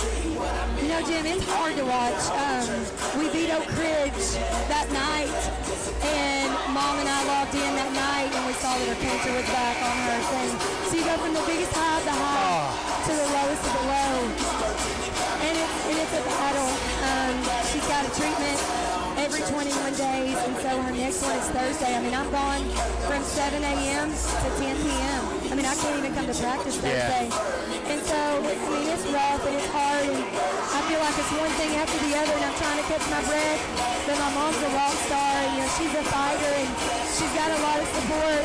You know, Jim, it's hard to watch. We beat Oak Ridge that night, and Mom and I logged in that night, and we saw that her cancer was back on her thing. So you go from the biggest high of the high to the lowest of the low. And it's a battle. She's got a treatment every 21 days, and so her next one is Thursday. I mean, I'm gone from 7 a.m. to 10 p.m. I mean, I can't even come to practice Thursday. And so, I mean, it's rough and it's hard, and I feel like it's one thing after the other, and I'm trying to catch my breath. But my mom's a rock star, and, you know, she's a fighter, and she's got a lot of support.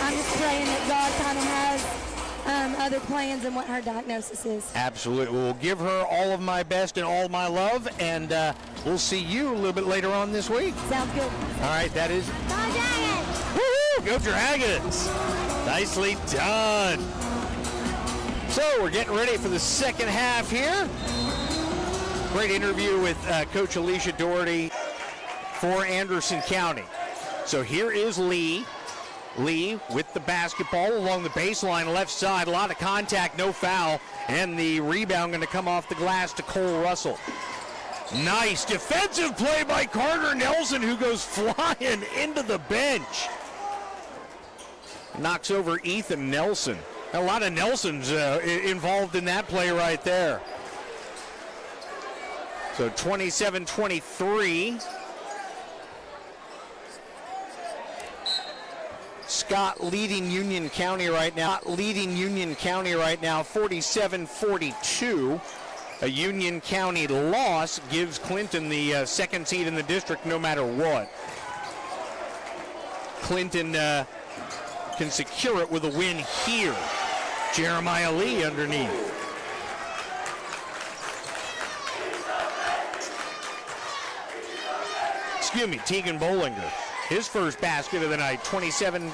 I'm just praying that God kind of has other plans than what her diagnosis is. Absolutely. We'll give her all of my best and all my love, and we'll see you a little bit later on this week. Sounds good. All right, that is... Go Dragons! Woo-hoo! Go Dragons! Nicely done. So we're getting ready for the second half here. Great interview with Coach Alicia Doherty for Anderson County. So here is Lee. Lee with the basketball along the baseline left side. A lot of contact, no foul. And the rebound going to come off the glass to Cole Russell. Nice defensive play by Carter Nelson, who goes flying into the bench. Knocks over Ethan Nelson. A lot of Nelsons involved in that play right there. So 27-23. Scott leading Union County right now. 47-42. A Union County loss gives Clinton the second seed in the district no matter what. Clinton can secure it with a win here. Jeremiah Lee underneath. Excuse me, Tegan Bollinger. His first basket of the night, 27.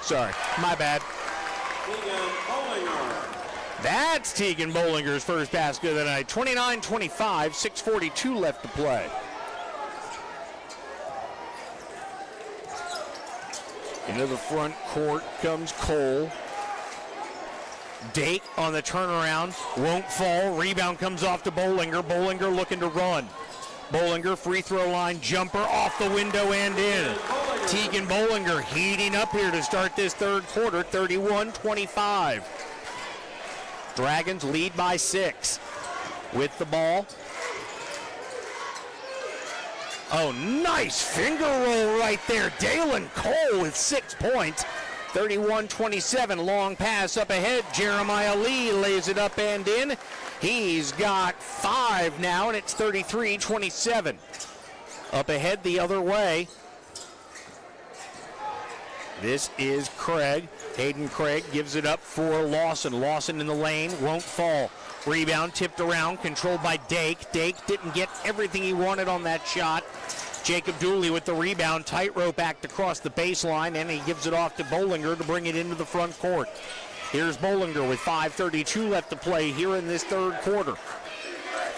Sorry, my bad. That's Tegan Bollinger's first basket of the night, 29-25, 6:42 left to play. Into the front court comes Cole. Dake on the turnaround, won't fall. Rebound comes off to Bollinger. Bollinger looking to run. Bollinger, free throw line jumper off the window and in. Tegan Bollinger heating up here to start this third quarter, 31-25. Dragons lead by 6. With the ball. Oh, nice finger roll right there. Dalen Cole with 6 points. 31-27, long pass up ahead. Jeremiah Lee lays it up and in. He's got 5 now, and it's 33-27. Up ahead the other way. This is Craig. Hayden Craig gives it up for Lawson. Lawson in the lane, won't fall. Rebound tipped around, controlled by Dake. Dake didn't get everything he wanted on that shot. Jacob Dooley with the rebound, tightrope act across the baseline, and he gives it off to Bollinger to bring it into the front court. Here's Bollinger with 5:32 left to play here in this third quarter.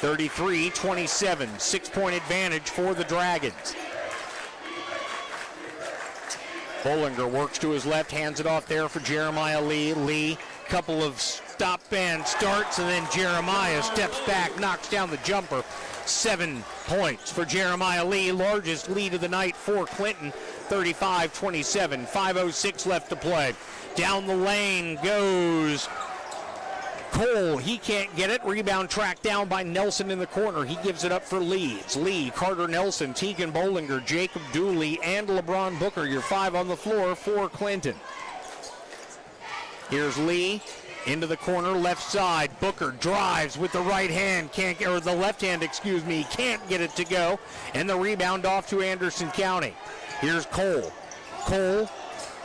33-27, 6-point advantage for the Dragons. Bollinger works to his left, hands it off there for Jeremiah Lee. Lee, couple of stop and starts, and then Jeremiah steps back, knocks down the jumper. 7 points for Jeremiah Lee, largest lead of the night for Clinton, 35-27, 5:06 left to play. Down the lane goes Cole, he can't get it. Rebound tracked down by Nelson in the corner. He gives it up for Leeds. Lee, Carter Nelson, Tegan Bollinger, Jacob Dooley, and LeBron Booker. Your 5 on the floor for Clinton. Here's Lee into the corner, left side. Booker drives with the right hand, the left hand, can't get it to go. And the rebound off to Anderson County. Here's Cole. Cole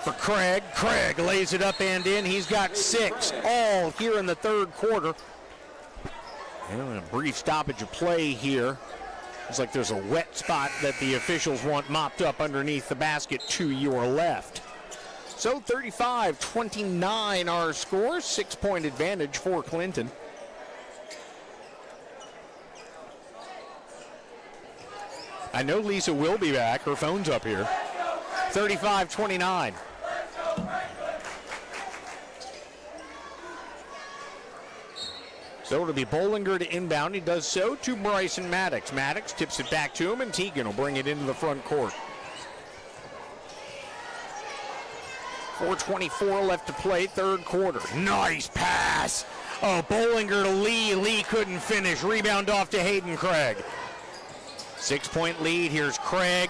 for Craig. Craig lays it up and in. He's got 6 all here in the third quarter. And a brief stoppage of play here. Looks like there's a wet spot that the officials want mopped up underneath the basket to your left. So 35-29 our score. 6-point advantage for Clinton. I know Lisa will be back. Her phone's up here. 35-29. So it'll be Bollinger to inbound. He does so to Bryson Maddox. Maddox tips it back to him, and Tegan will bring it into the front court. 4:24 left to play, third quarter. Nice pass. Oh, Bollinger to Lee. Lee couldn't finish. Rebound off to Hayden Craig. 6-point lead. Here's Craig.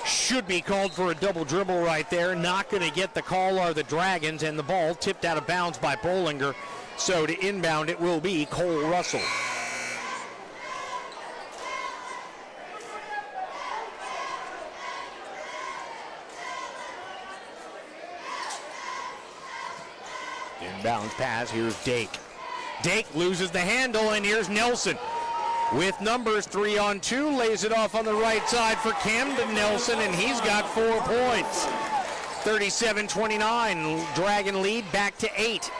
Should be called for a double dribble right there. Not going to get the call are the Dragons, and the ball tipped out of bounds by Bollinger. So to inbound it will be Cole Russell. Inbounds pass. Here's Dake. Dake loses the handle, and here's Nelson. With numbers, 3-on-2, lays it off on the right side for Camden Nelson, and he's got 4 points. 37-29, Dragon lead back to 8.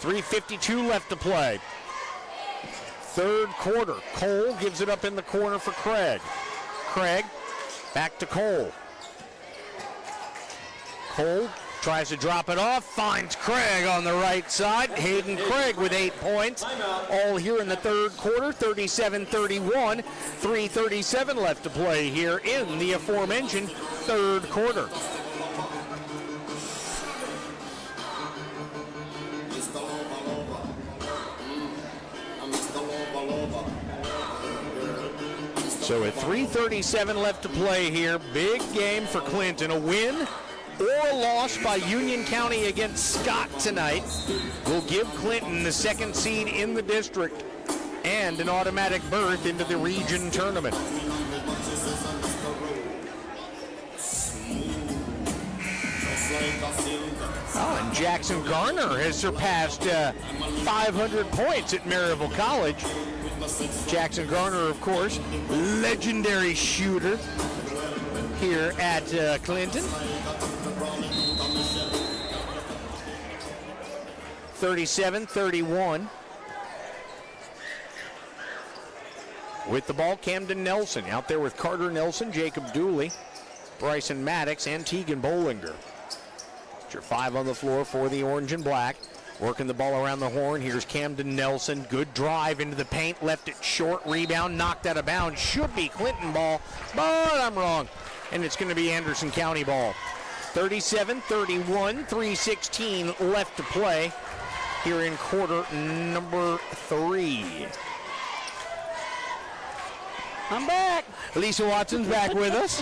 3:52 left to play. Third quarter, Cole gives it up in the corner for Craig. Craig, back to Cole. Cole tries to drop it off, finds Craig on the right side. Hayden Craig with 8 points. All here in the third quarter, 37-31. 3:37 left to play here in the aforementioned third quarter. So at 3:37 left to play here, big game for Clinton. A win or a loss by Union County against Scott tonight will give Clinton the 2nd seed in the district and an automatic berth into the region tournament. Oh, and Jackson Garner has surpassed 500 points at Maryville College. Jackson Garner, of course, legendary shooter here at Clinton. 37-31. With the ball, Camden Nelson out there with Carter Nelson, Jacob Dooley, Bryson Maddox, and Tegan Bollinger. It's your 5 on the floor for the orange and black. Working the ball around the horn. Here's Camden Nelson. Good drive into the paint. Left it short. Rebound knocked out of bounds. Should be Clinton ball, but I'm wrong. And it's going to be Anderson County ball. 37-31. 3:16 left to play here in quarter number 3. I'm back. Lisa Watson's back with us.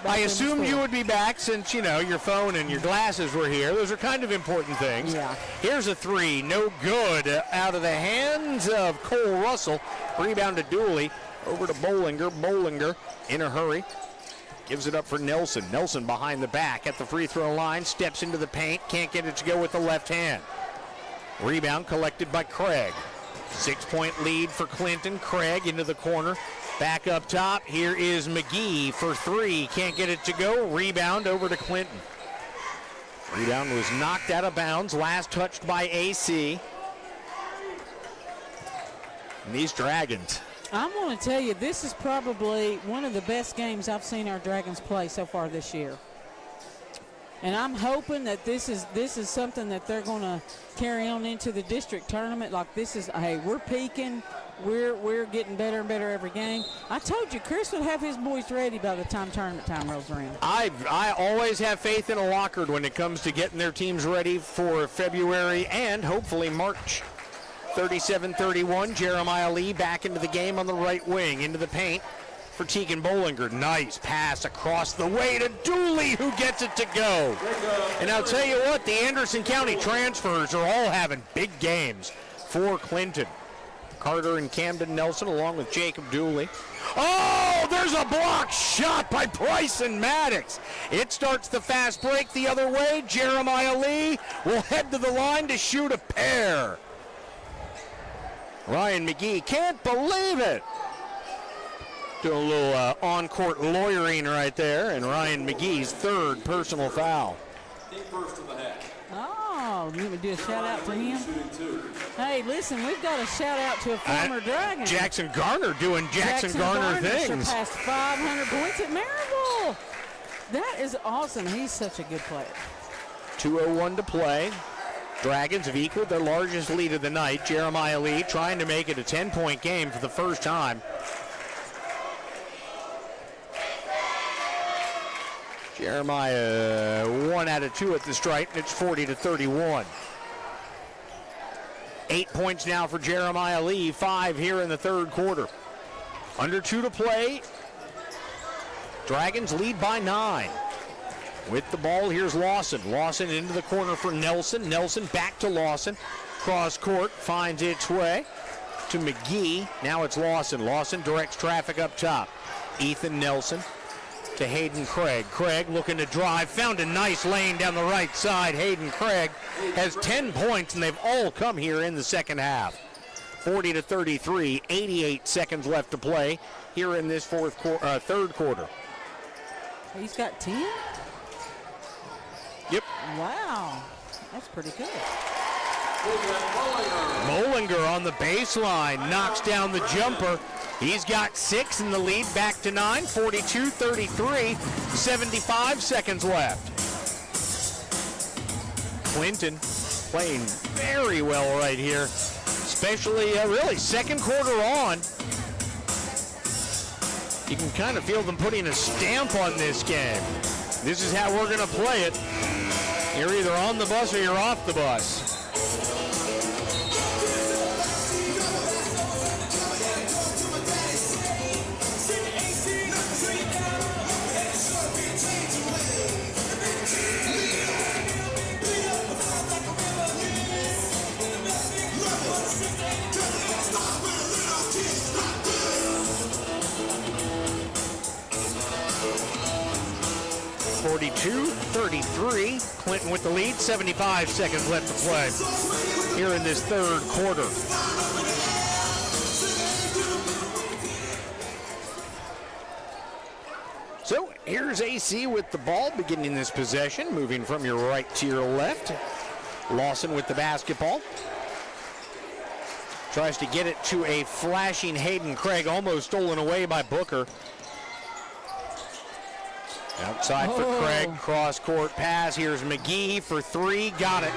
I assumed you would be back since, you know, your phone and your glasses were here. Those are kind of important things. Yeah. Here's a 3. No good. Out of the hands of Cole Russell. Rebound to Dooley. Over to Bollinger. Bollinger in a hurry. Gives it up for Nelson. Nelson behind the back at the free throw line. Steps into the paint. Can't get it to go with the left hand. Rebound collected by Craig. 6-point lead for Clinton. Craig into the corner. Back up top. Here is McGee for 3. Can't get it to go. Rebound over to Clinton. Rebound was knocked out of bounds. Last touched by AC. And these Dragons. I'm going to tell you, this is probably one of the best games I've seen our Dragons play so far this year. And I'm hoping that this is something that they're going to carry on into the district tournament. Like this is, hey, we're peaking. We're getting better and better every game. I told you, Chris would have his boys ready by the time tournament time rolls around. I always have faith in a Lockard when it comes to getting their teams ready for February and hopefully March. 37-31, Jeremiah Lee back into the game on the right wing, into the paint for Tegan Bollinger. Nice pass across the way to Dooley, who gets it to go. And I'll tell you what, the Anderson County transfers are all having big games for Clinton. Carter and Camden Nelson along with Jacob Dooley. Oh, there's a block shot by Bryson Maddox. It starts the fast break the other way. Jeremiah Lee will head to the line to shoot a pair. Ryan McGee can't believe it. Doing a little on-court lawyering right there, and Ryan McGee's third personal foul. Oh, you would do a shout-out to him? Hey, listen, we've got a shout-out to a former Dragon. Jackson Garner doing Jackson Garner things. Surpassed 500 points at Maryville. That is awesome. He's such a good player. 2:01 to play. Dragons have equaled their largest lead of the night. Jeremiah Lee trying to make it a 10-point game for the first time. Jeremiah 1 out of 2 at the stripe, and it's 40-31. 8 points now for Jeremiah Lee, 5 here in the third quarter. Under 2 to play. Dragons lead by 9. With the ball, here's Lawson. Lawson into the corner for Nelson. Nelson back to Lawson. Cross court, finds its way to McGee. Now it's Lawson. Lawson directs traffic up top. Ethan Nelson to Hayden Craig. Craig looking to drive, found a nice lane down the right side. Hayden Craig has 10 points, and they've all come here in the second half. 40-33, 88 seconds left to play here in this third quarter. He's got 10? Yep. Wow, that's pretty good. Bollinger on the baseline, knocks down the jumper. He's got 6 in the lead, back to 9, 42-33, 75 seconds left. Clinton playing very well right here, especially really second quarter on. You can kind of feel them putting a stamp on this game. This is how we're going to play it. You're either on the bus or you're off the bus. Clinton with the lead, 75 seconds left to play here in this third quarter. So here's AC with the ball, beginning this possession, moving from your right to your left. Lawson with the basketball. Tries to get it to a flashing Hayden Craig, almost stolen away by Booker. Outside for Craig, cross-court pass. Here's McGee for 3, got it.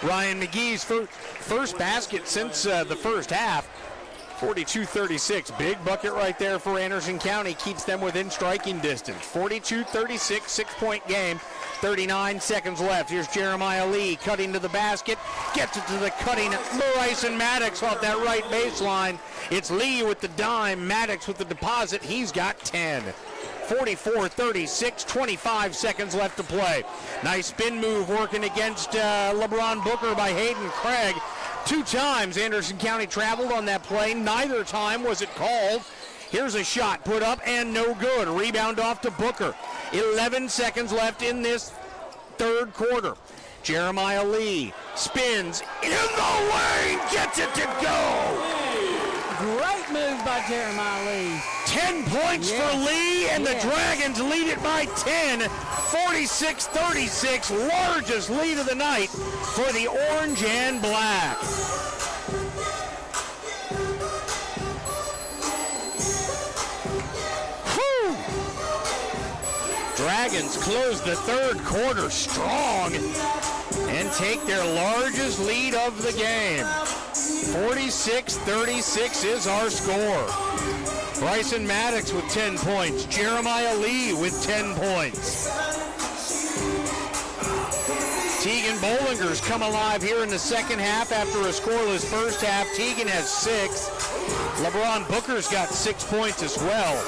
Ryan McGee's first basket since the first half. 42-36, big bucket right there for Anderson County. Keeps them within striking distance. 42-36, 6-point game. 39 seconds left. Here's Jeremiah Lee cutting to the basket. Gets it to the cutting Bryson Maddox off that right baseline. It's Lee with the dime, Maddox with the deposit. He's got 10. 44-36, 25 seconds left to play. Nice spin move working against LeBron Booker by Hayden Craig. 2 times Anderson County traveled on that play. Neither time was it called. Here's a shot put up and no good. Rebound off to Booker. 11 seconds left in this third quarter. Jeremiah Lee spins in the lane, gets it to go. Great move by Jeremiah Lee. 10 points for Lee, and the Dragons lead it by 10, 46-36, largest lead of the night for the orange and black. Whew. Dragons close the third quarter strong and take their largest lead of the game. 46-36 is our score. Bryson Maddox with 10 points. Jeremiah Lee with 10 points. Tegan Bollinger's come alive here in the second half after a scoreless first half. Tegan has 6. LeBron Booker's got 6 points as well.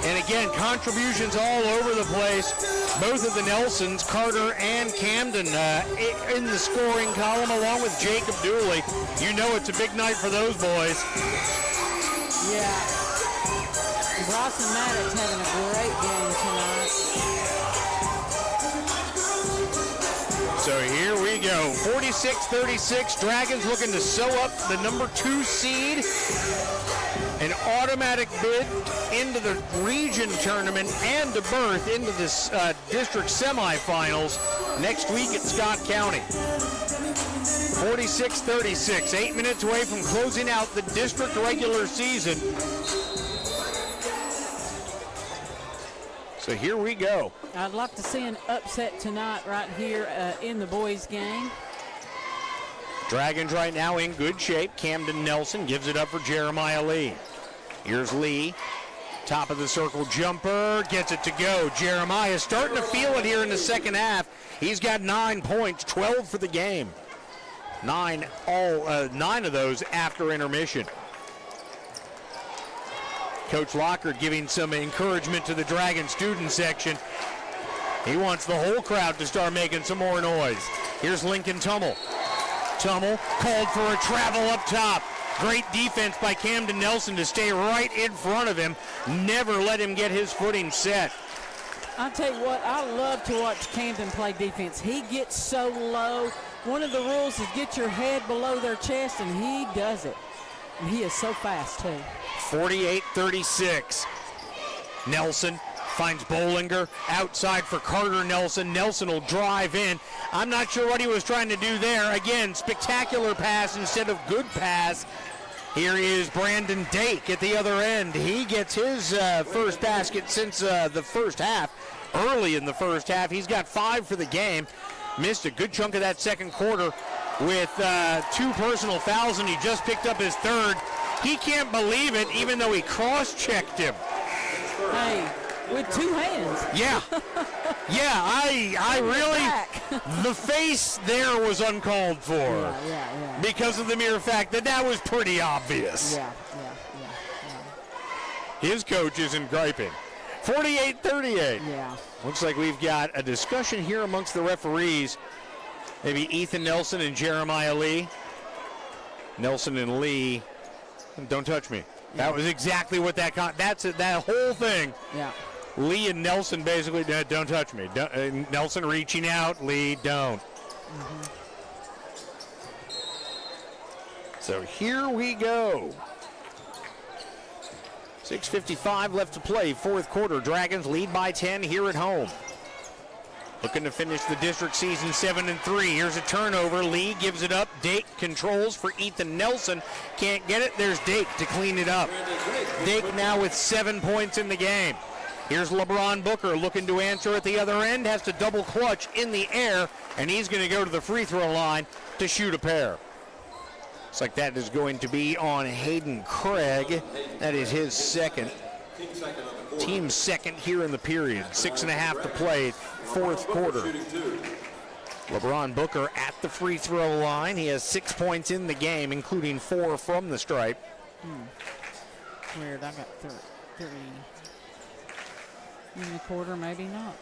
And again, contributions all over the place. Both of the Nelsons, Carter and Camden, in the scoring column along with Jacob Dooley. You know it's a big night for those boys. Yeah. Bryson Maddox having a great game tonight. So here we go. 46-36. Dragons looking to sew up the number 2 seed. An automatic bid into the region tournament and a berth into this district semifinals next week at Scott County. 46-36, 8 minutes away from closing out the district regular season. So here we go. I'd like to see an upset tonight right here in the boys' game. Dragons right now in good shape. Camden Nelson gives it up for Jeremiah Lee. Here's Lee. Top of the circle jumper. Gets it to go. Jeremiah starting to feel it here in the second half. He's got 9 points, 12 for the game. 9 of those after intermission. Coach Lockard giving some encouragement to the Dragon student section. He wants the whole crowd to start making some more noise. Here's Lincoln Tummel. Tummel called for a travel up top. Great defense by Camden Nelson to stay right in front of him. Never let him get his footing set. I'll tell you what, I love to watch Camden play defense. He gets so low. One of the rules is get your head below their chest, and he does it. And he is so fast, too. 48-36. Nelson finds Bollinger outside for Carter Nelson. Nelson will drive in. I'm not sure what he was trying to do there. Again, spectacular pass instead of good pass. Here is Brandon Dake at the other end. He gets his first basket since the first half. Early in the first half, he's got 5 for the game. Missed a good chunk of that second quarter with 2 personal fouls, and he just picked up his 3rd. He can't believe it, even though he cross-checked him. Hey, with 2 hands. Yeah. Yeah, I really, the face there was uncalled for. Yeah. Because of the mere fact that was pretty obvious. Yeah. His coach isn't griping. 48-38. Yeah. Looks like we've got a discussion here amongst the referees. Maybe Ethan Nelson and Jeremiah Lee. Nelson and Lee. Don't touch me. Yeah. That was exactly what that whole thing. Yeah. Lee and Nelson basically, don't touch me. Nelson reaching out, Lee, don't. Mm-hmm. So here we go. 6:55 left to play, fourth quarter. Dragons lead by 10 here at home. Looking to finish the district season 7-3. Here's a turnover. Lee gives it up. Dake controls for Ethan Nelson. Can't get it. There's Dake to clean it up. Dake now with 7 points in the game. Here's LeBron Booker looking to answer at the other end. Has to double clutch in the air, and he's going to go to the free throw line to shoot a pair. Looks like that is going to be on Hayden Craig. That is his second. Team's second here in the period. 6.5 to play, fourth quarter. LeBron Booker at the free throw line. He has 6 points in the game, including 4 from the stripe. Weird, I got 30 in the quarter, maybe not.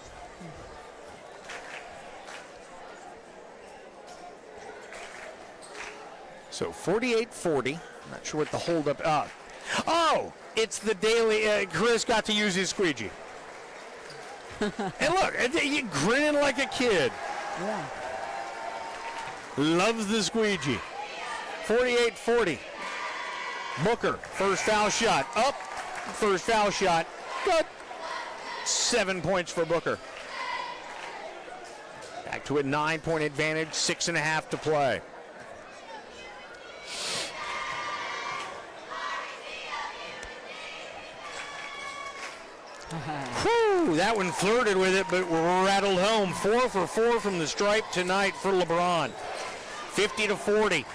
So 48-40. Not sure what the holdup. Oh, it's the daily. Chris got to use his squeegee. And look, you grinning like a kid. Yeah. Loves the squeegee. 48-40. Booker, first foul shot. Up. First foul shot. Good. 7 points for Booker. Back to a 9-point advantage. 6.5 to play. Whew, that one flirted with it, but rattled home. 4 for 4 from the stripe tonight for LeBron. 50-40.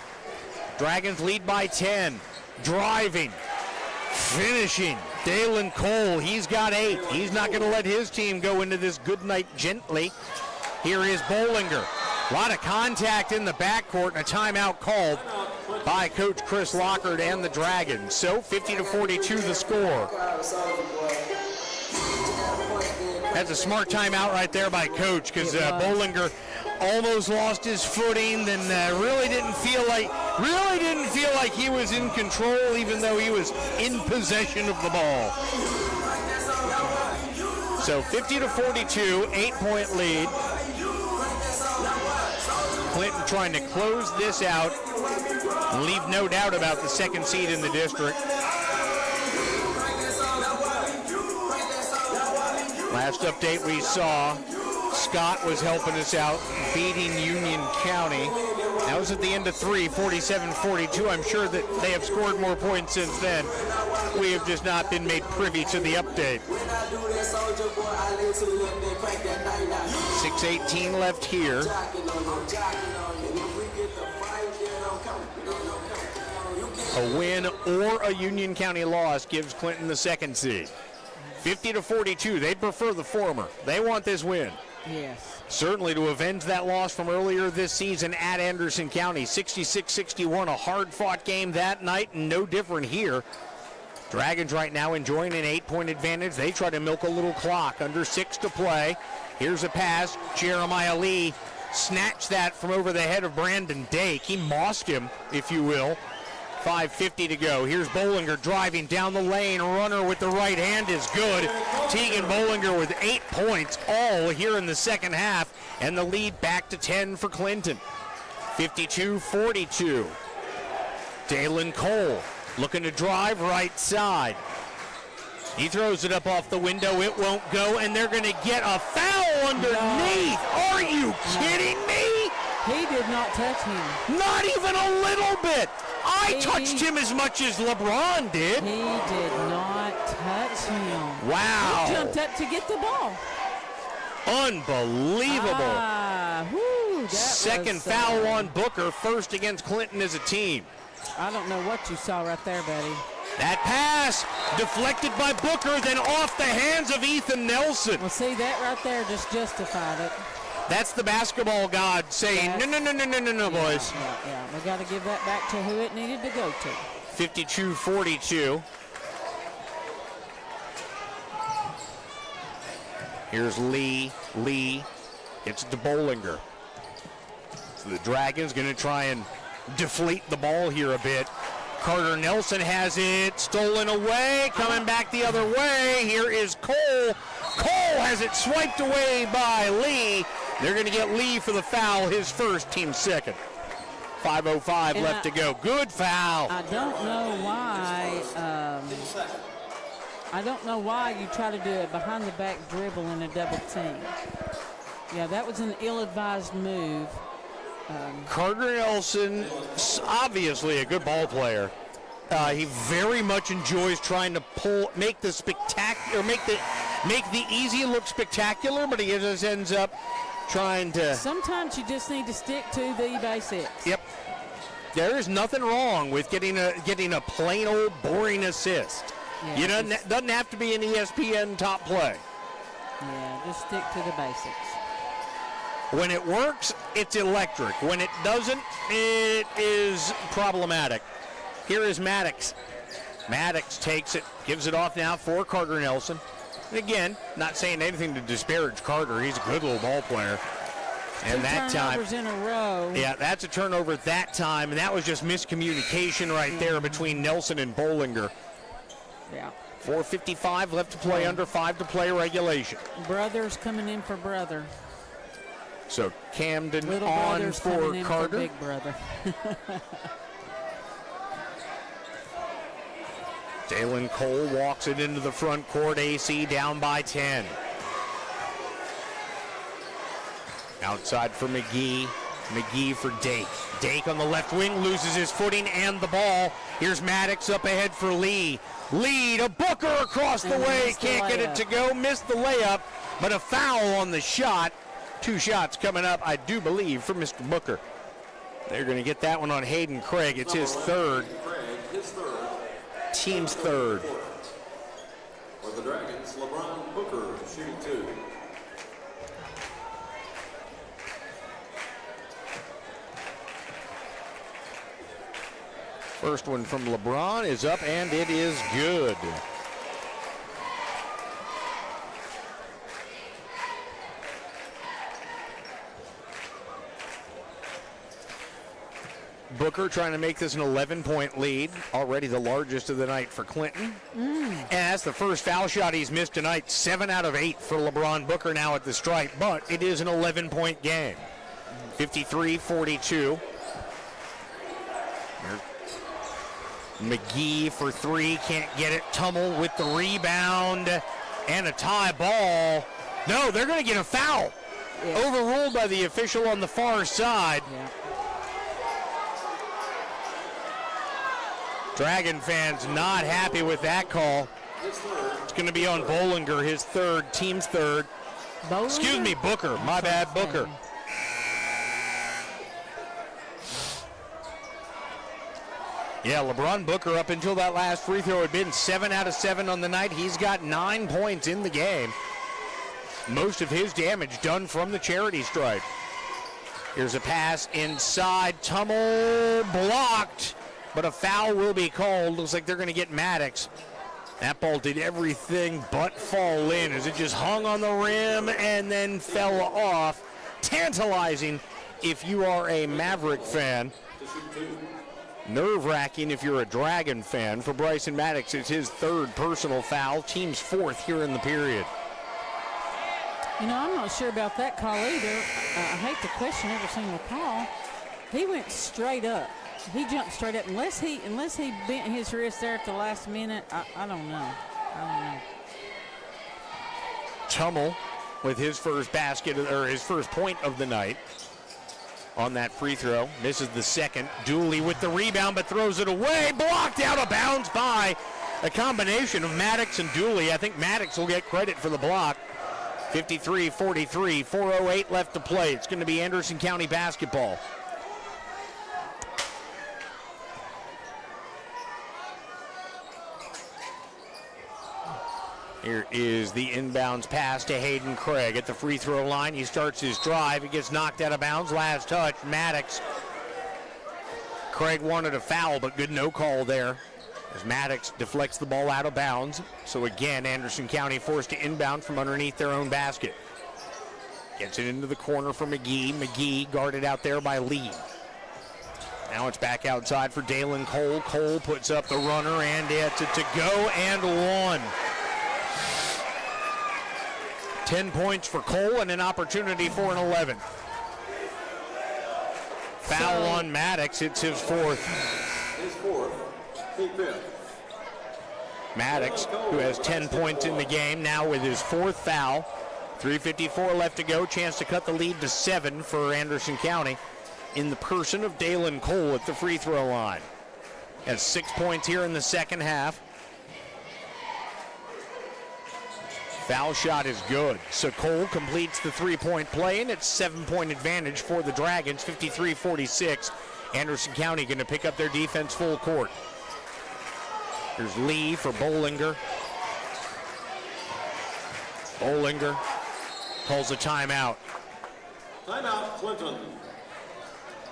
Dragons lead by 10. Driving, finishing. Dalen Cole, he's got 8. He's not going to let his team go into this good night gently. Here is Bollinger. A lot of contact in the backcourt and a timeout called by Coach Chris Lockard and the Dragons. So 50-42 the score. That's a smart timeout right there by Coach, because Bollinger almost lost his footing, then really didn't feel like he was in control, even though he was in possession of the ball. So 50-42, 8-point lead. Clinton trying to close this out and leave no doubt about the second seed in the district. Last update we saw, Scott was helping us out, beating Union County. That was at the end of 3, 47-42. I'm sure that they have scored more points since then. We have just not been made privy to the update. 6:18 left here. A win or a Union County loss gives Clinton the second seed. 50-42, they'd prefer the former. They want this win. Yes. Certainly to avenge that loss from earlier this season at Anderson County. 66-61, a hard-fought game that night, and no different here. Dragons right now enjoying an 8-point advantage. They try to milk a little clock. Under 6 to play. Here's a pass. Jeremiah Lee snatched that from over the head of Brandon Dake. He mossed him, if you will. 5:50 to go. Here's Bollinger driving down the lane. Runner with the right hand is good. Tegan Bollinger with 8 points all here in the second half, and the lead back to 10 for Clinton. 52-42. Dalen Cole looking to drive right side. He throws it up off the window. It won't go, and they're going to get a foul underneath. No. Are you kidding me? He did not touch him. Not even a little bit. I touched him as much as LeBron did. He did not touch him. Wow. He jumped up to get the ball. Unbelievable. That Second foul on Booker, first against Clinton as a team. I don't know what you saw right there, buddy. That pass deflected by Booker, then off the hands of Ethan Nelson. Well, see, that right there just justified it. That's the basketball god saying, no, boys. Yeah. We got to give that back to who it needed to go to. 52-42. Here's Lee. Lee gets it to Bollinger. So the Dragons going to try and deflate the ball here a bit. Carter Nelson has it stolen away, coming back the other way. Here is Cole. Cole has it swiped away by Lee. They're going to get Lee for the foul, his first, team second. 5:05 left to go. Good foul. I don't know why. I don't know why you try to do a behind-the-back dribble in a double team. Yeah, that was an ill-advised move. Carter Nelson, obviously a good ball player. He very much enjoys trying to make the easy look spectacular, but he just ends up trying to. Sometimes you just need to stick to the basics. Yep. There is nothing wrong with getting a plain old boring assist. Yeah, Doesn't have to be an ESPN top play. Yeah, just stick to the basics. When it works, it's electric. When it doesn't, it is problematic. Here is Maddox. Maddox takes it, gives it off now for Carter Nelson. And again, not saying anything to disparage Carter. He's a good little ball player. And that time, turnovers in a row. Yeah, that's a turnover that time, and that was just miscommunication right there between Nelson and Bollinger. Yeah. 4:55 left to play, under 5 to play regulation. Brothers coming in for brother. So Camden Little on for for Carter. For big brother. Dalen Cole walks it into the front court. AC down by 10. Outside for McGee. McGee for Dake. Dake on the left wing loses his footing and the ball. Here's Maddox up ahead for Lee. Lee to Booker across the way. Can't get it to go. Missed the layup, but a foul on the shot. 2 shots coming up, I do believe, for Mr. Booker. They're going to get that one on Hayden Craig. It's his third. Team's third. For the Dragons, LeBron Booker shooting 2. First one from LeBron is up, and it is good. Booker trying to make this an 11-point lead, already the largest of the night for Clinton. And that's the first foul shot he's missed tonight. 7 out of 8 for LeBron Booker now at the stripe, but it is an 11-point game. 53-42. McGee for 3, can't get it. Tummel with the rebound and a tie ball. No, they're going to get a foul. Yeah. Overruled by the official on the far side. Yeah. Dragon fans not happy with that call. It's going to be on Bollinger, his third, team's third. Bollinger? Excuse me, Booker. My bad, Booker. Yeah, LeBron Booker up until that last free throw had been 7 out of 7 on the night. He's got 9 points in the game. Most of his damage done from the charity stripe. Here's a pass inside. Tummel blocked, but a foul will be called. Looks like they're going to get Maddox. That ball did everything but fall in as it just hung on the rim and then fell off. Tantalizing if you are a Maverick fan. Nerve-wracking if you're a Dragon fan. For Bryson Maddox, it's his third personal foul. Team's fourth here in the period. You know, I'm not sure about that call either. I hate to question every single call. He went straight up. He jumped straight up. Unless he bent his wrist there at the last minute, I don't know. Tummel with his first basket, or his first point of the night on that free throw. Misses the second. Dooley with the rebound, but throws it away. Blocked out of bounds by a combination of Maddox and Dooley. I think Maddox will get credit for the block. 53-43, 4:08 left to play. It's going to be Anderson County basketball. Here is the inbounds pass to Hayden Craig at the free throw line. He starts his drive. He gets knocked out of bounds. Last touch, Maddox. Craig wanted a foul, but good no call there as Maddox deflects the ball out of bounds. So again, Anderson County forced to inbound from underneath their own basket. Gets it into the corner for McGee. McGee guarded out there by Lee. Now it's back outside for Dalen Cole. Cole puts up the runner, and it's a to go and one. 10 points for Cole and an opportunity for an 11th. Foul on Maddox. It's his fourth. His fourth. Fifth. Maddox, who has 10 points in the game, now with his fourth foul. 3:54 left to go. Chance to cut the lead to 7 for Anderson County in the person of Dalen Cole at the free throw line. Has 6 points here in the second half. Foul shot is good. So Cole completes the three-point play, and it's 7-point advantage for the Dragons, 53-46. Anderson County going to pick up their defense full court. Here's Lee for Bollinger. Bollinger calls a timeout. Timeout, Clinton.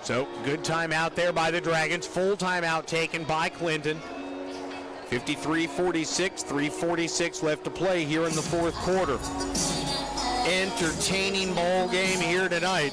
So good timeout there by the Dragons. Full timeout taken by Clinton. 53-46, 3:46 left to play here in the fourth quarter. Entertaining ball game here tonight.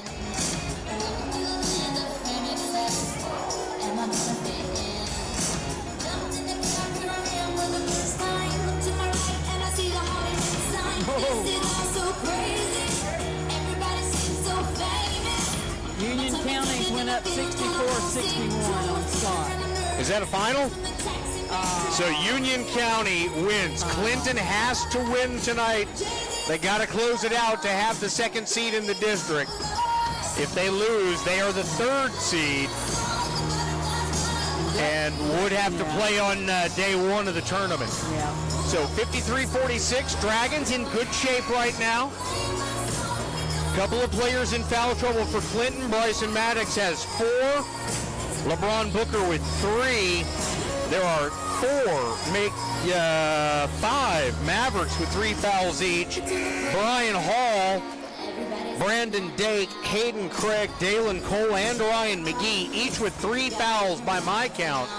Union County went up 64-61 on Scott. Is that a final? So Union County wins. Clinton has to win tonight. They got to close it out to have the second seed in the district. If they lose, they are the 3rd seed and would have to play on day 1 of the tournament. Yeah. So 53-46, Dragons in good shape right now. Couple of players in foul trouble for Clinton. Bryson Maddox has 4. LeBron Booker with 3. There are 5 Mavericks with 3 fouls each. Brian Hall, Brandon Dake, Hayden Craig, Dalen Cole, and Ryan McGee, each with 3 fouls by my count.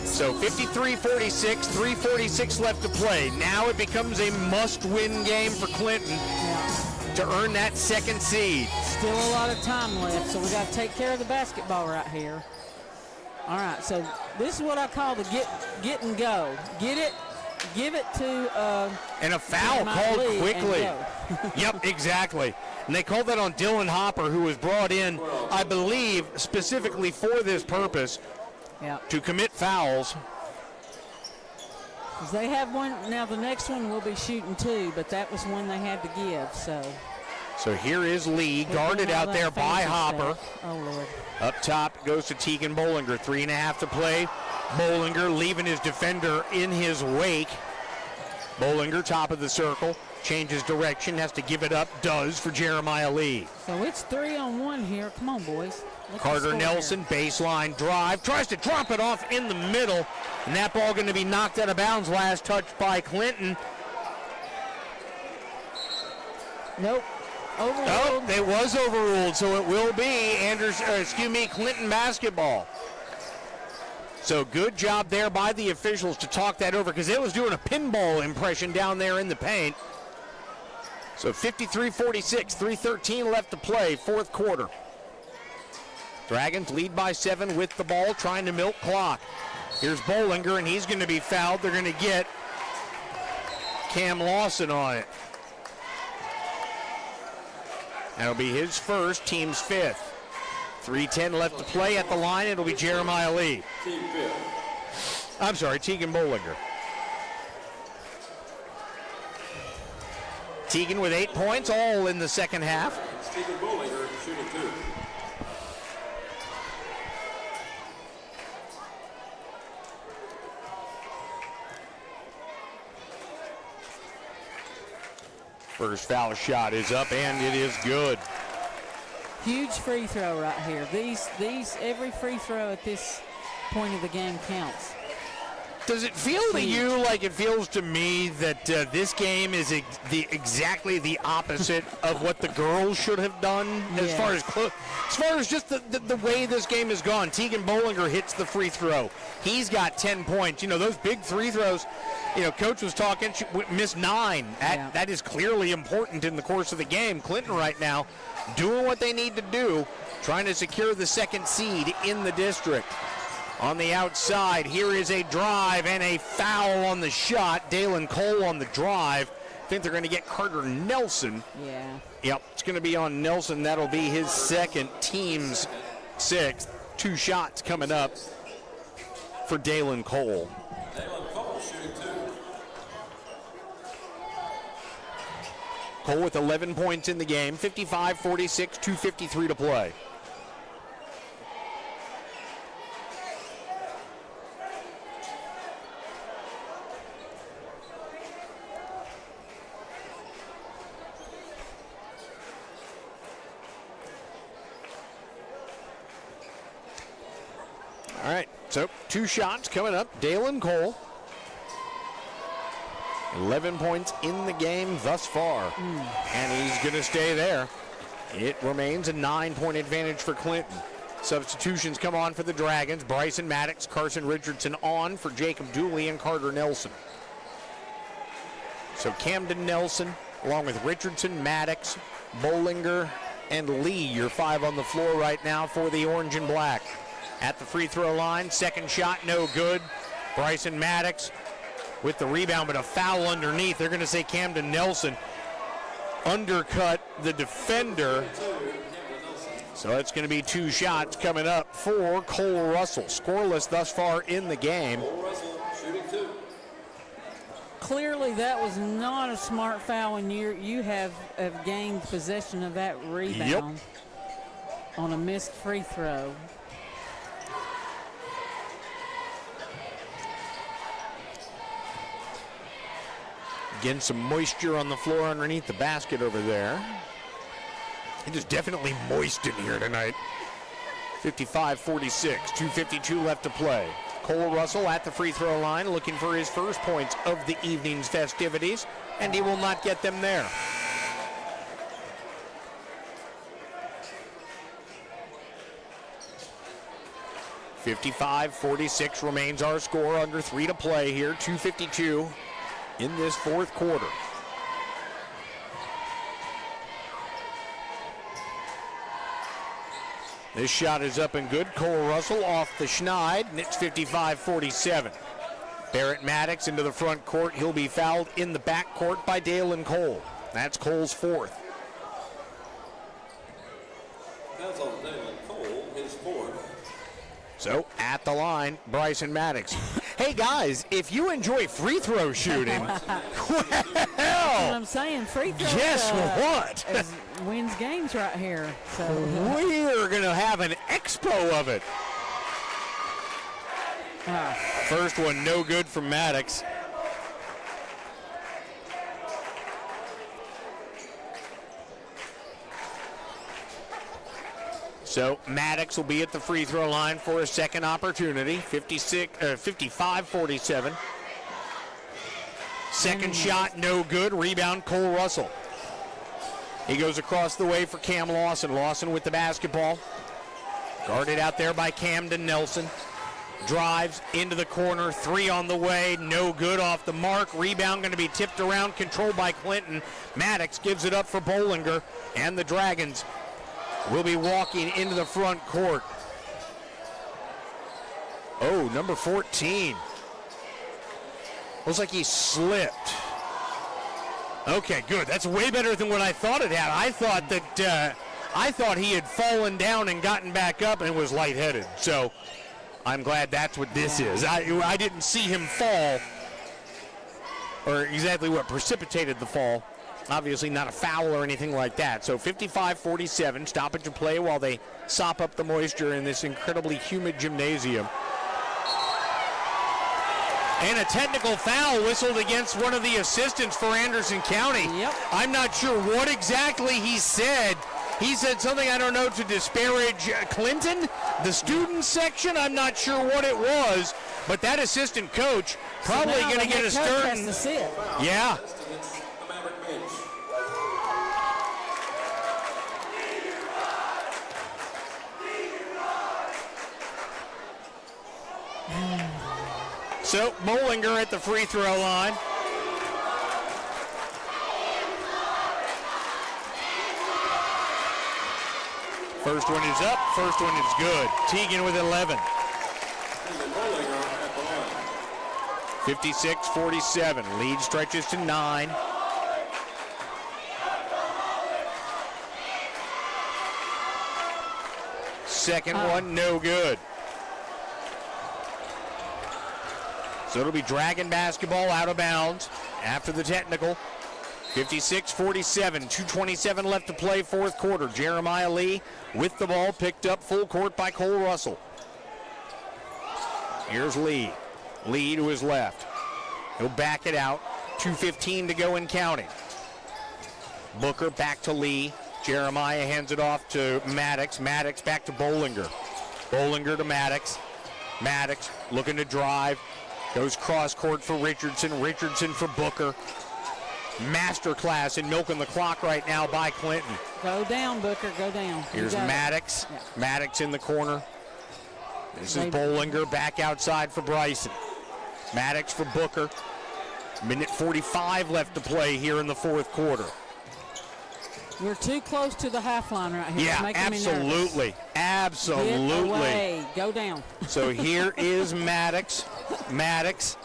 So 53-46, 3:46 left to play. Now it becomes a must-win game for Clinton to earn that 2nd seed. Still a lot of time left, so we got to take care of the basketball right here. All right, so this is what I call the get and go. Get it, give it to and a foul called quickly. Yep, exactly. And they called that on Dylan Hopper, who was brought in, I believe, specifically for this purpose, to commit fouls. Because they have one, now the next one will be shooting 2, but that was one they had to give, So here is Lee, guarded out there by Hopper. Oh, Lord. Up top goes to Tegan Bollinger, 3.5 to play. Bollinger leaving his defender in his wake. Bollinger, top of the circle, changes direction, has to give it up, does for Jeremiah Lee. So it's 3-on-1 here. Come on, boys. Carter Nelson, baseline drive, tries to drop it off in the middle, and that ball going to be knocked out of bounds. Last touch by Clinton. Nope. Overruled. Oh, it was overruled, so it will be Clinton basketball. So good job there by the officials to talk that over, because it was doing a pinball impression down there in the paint. So 53-46, 3:13 left to play, 4th quarter. Dragons lead by 7 with the ball, trying to milk clock. Here's Bollinger, and he's going to be fouled. They're going to get Cam Lawson on it. That'll be his first, team's 5th. 3:10 left to play at the line. It'll be Jeremiah Lee. I'm sorry, Tegan Bollinger. Tegan with 8 points, all in the second half. Tegan Bollinger shooting 2. First foul shot is up, and it is good. Huge free throw right here. These every free throw at this point of the game counts. Does it feel to you like it feels to me that this game is exactly the opposite of what the girls should have done as far as just the way this game has gone? Tegan Bollinger hits the free throw. He's got 10 points. You know, those big free throws, you know, Coach was talking, she missed 9. That is clearly important in the course of the game. Clinton right now doing what they need to do, trying to secure the 2nd seed in the district. On the outside, here is a drive and a foul on the shot. Dalen Cole on the drive. I think they're going to get Carter Nelson. Yeah. Yep, it's going to be on Nelson. That'll be his 2nd, team's 6th. 2 shots coming up for Dalen Cole. Dalen Cole shooting 2. Cole with 11 points in the game. 55-46, 2:53 to play. All right, so 2 shots coming up. Dalen Cole, 11 points in the game thus far, and he's going to stay there. It remains a 9-point advantage for Clinton. Substitutions come on for the Dragons. Bryson Maddox, Carson Richardson on for Jacob Dooley and Carter Nelson. So Camden Nelson, along with Richardson, Maddox, Bollinger, and Lee, your 5 on the floor right now for the orange and black. At the free throw line, 2nd shot, no good. Bryson Maddox with the rebound, but a foul underneath. They're going to say Camden Nelson undercut the defender. So it's going to be 2 shots coming up for Cole Russell. Scoreless thus far in the game. clearly that was not a smart foul, and you have gained possession of that rebound on a missed free throw. Again, some moisture on the floor underneath the basket over there. It is definitely moist in here tonight. 55-46, 2:52 left to play. Cole Russell at the free throw line looking for his first points of the evening's festivities, and he will not get them there. $55-46 remains our score, under 3 to play here, 2:52 in this fourth quarter. This shot is up and good. Cole Russell off the schneid, and it's 55-47. Barrett Maddox into the front court. He'll be fouled in the back court by Dalen Cole. That's Cole's fourth. That's on Dalen Cole, his fourth. So at the line, Bryson Maddox. Hey guys, if you enjoy free throw shooting, That's well, what I'm saying. Free throw. guess what? Wins games right here. So We're going to have an expo of it. First one, no good from Maddox. So Maddox will be at the free throw line for a second opportunity. 55-47. Second shot, no good. Rebound, Cole Russell. He goes across the way for Cam Lawson. Lawson with the basketball. Guarded out there by Camden Nelson. Drives into the corner. 3 on the way. No good off the mark. Rebound going to be tipped around. Controlled by Clinton. Maddox gives it up for Bollinger. And the Dragons will be walking into the front court. Oh, number 14. Looks like he slipped. Okay, good. That's way better than what I thought it had. I thought he had fallen down and gotten back up and was lightheaded. So I'm glad that's what this is. I didn't see him fall, or exactly what precipitated the fall. Obviously not a foul or anything like that. So 55-47, stoppage of play while they sop up the moisture in this incredibly humid gymnasium. And a technical foul whistled against one of the assistants for Anderson County. Yep. I'm not sure what exactly he said. He said something, I don't know, to disparage Clinton, the student section. I'm not sure what it was, but that assistant coach probably going to get a stern. To see it. Yeah. The Maverick bench. So Bollinger at the free throw line. First one is up, first one is good. Teagan with 11. 56-47, lead stretches to 9. Second one, no good. So it'll be Dragon basketball out of bounds after the technical. 56-47, 2:27 left to play, fourth quarter. Jeremiah Lee with the ball, picked up full court by Cole Russell. Here's Lee. Lee to his left. He'll back it out. 2:15 to go and counting. Booker back to Lee. Jeremiah hands it off to Maddox. Maddox back to Bollinger. Bollinger to Maddox. Maddox looking to drive. Goes cross court for Richardson. Richardson for Booker. Masterclass in milking the clock right now by Clinton. Go down, Booker, go down. Here's Maddox. Yeah. Maddox in the corner. This is Bollinger back outside for Bryson. Maddox for Booker. Minute 45 left to play here in the fourth quarter. We're too close to the half line right here. Yeah, absolutely. Get Absolutely. away. Go down. So here is Maddox. Maddox.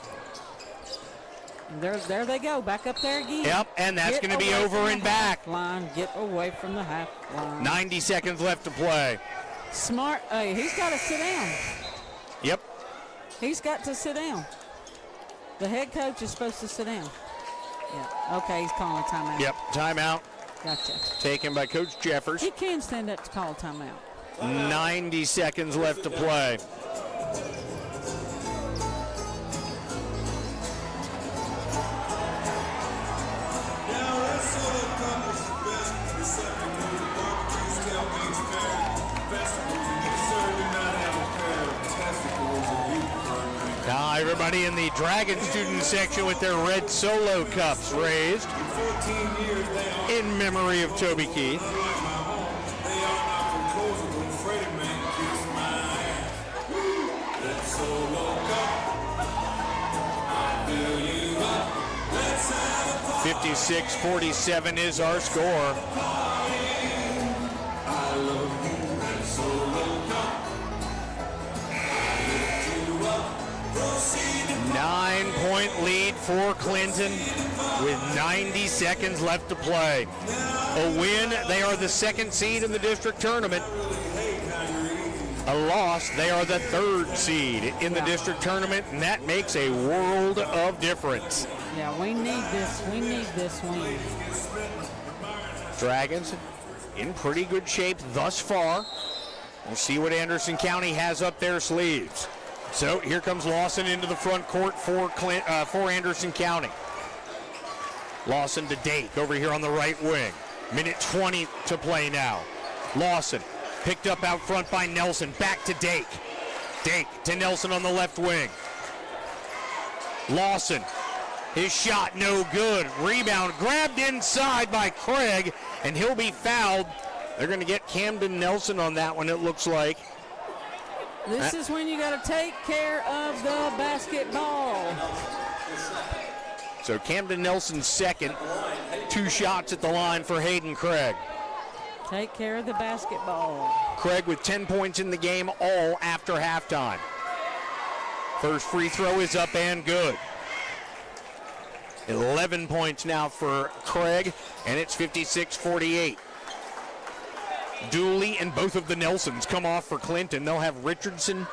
There they go. Back up there again. Yep, and that's going to be over and back. Line. Get away from the half line. 90 seconds left to play. Smart. Hey, he's got to sit down. Yep. He's got to sit down. The head coach is supposed to sit down. Yeah. Okay, he's calling a timeout. Yep, timeout Gotcha. taken by Coach Jeffers. He can stand up to call a timeout. 90 seconds left to play. Now everybody in the Dragon student section with their red solo cups raised in memory of Toby Keith. .56-47 is our score. 9-point lead for Clinton with 90 seconds left to play. A win, they are the second seed in the district tournament. A loss, they are the third seed in the district tournament, and that makes a world of difference. Yeah, we need this. We need this win. Dragons in pretty good shape thus far. We'll see what Anderson County has up their sleeves. So here comes Lawson into the front court for Anderson County. Lawson to Dake over here on the right wing. Minute 20 to play now. Lawson picked up out front by Nelson. Back to Dake. Dake to Nelson on the left wing. Lawson, his shot no good. Rebound grabbed inside by Craig, and he'll be fouled. They're going to get Camden Nelson on that one, it looks like. This is when you got to take care of the basketball. So Camden Nelson's second. 2 shots at the line for Hayden Craig. Take care of the basketball. Craig with 10 points in the game, all after halftime. First free throw is up and good. 11 points now for Craig, and it's 56-48. Dooley and both of the Nelsons come off for Clinton. They'll have Richardson,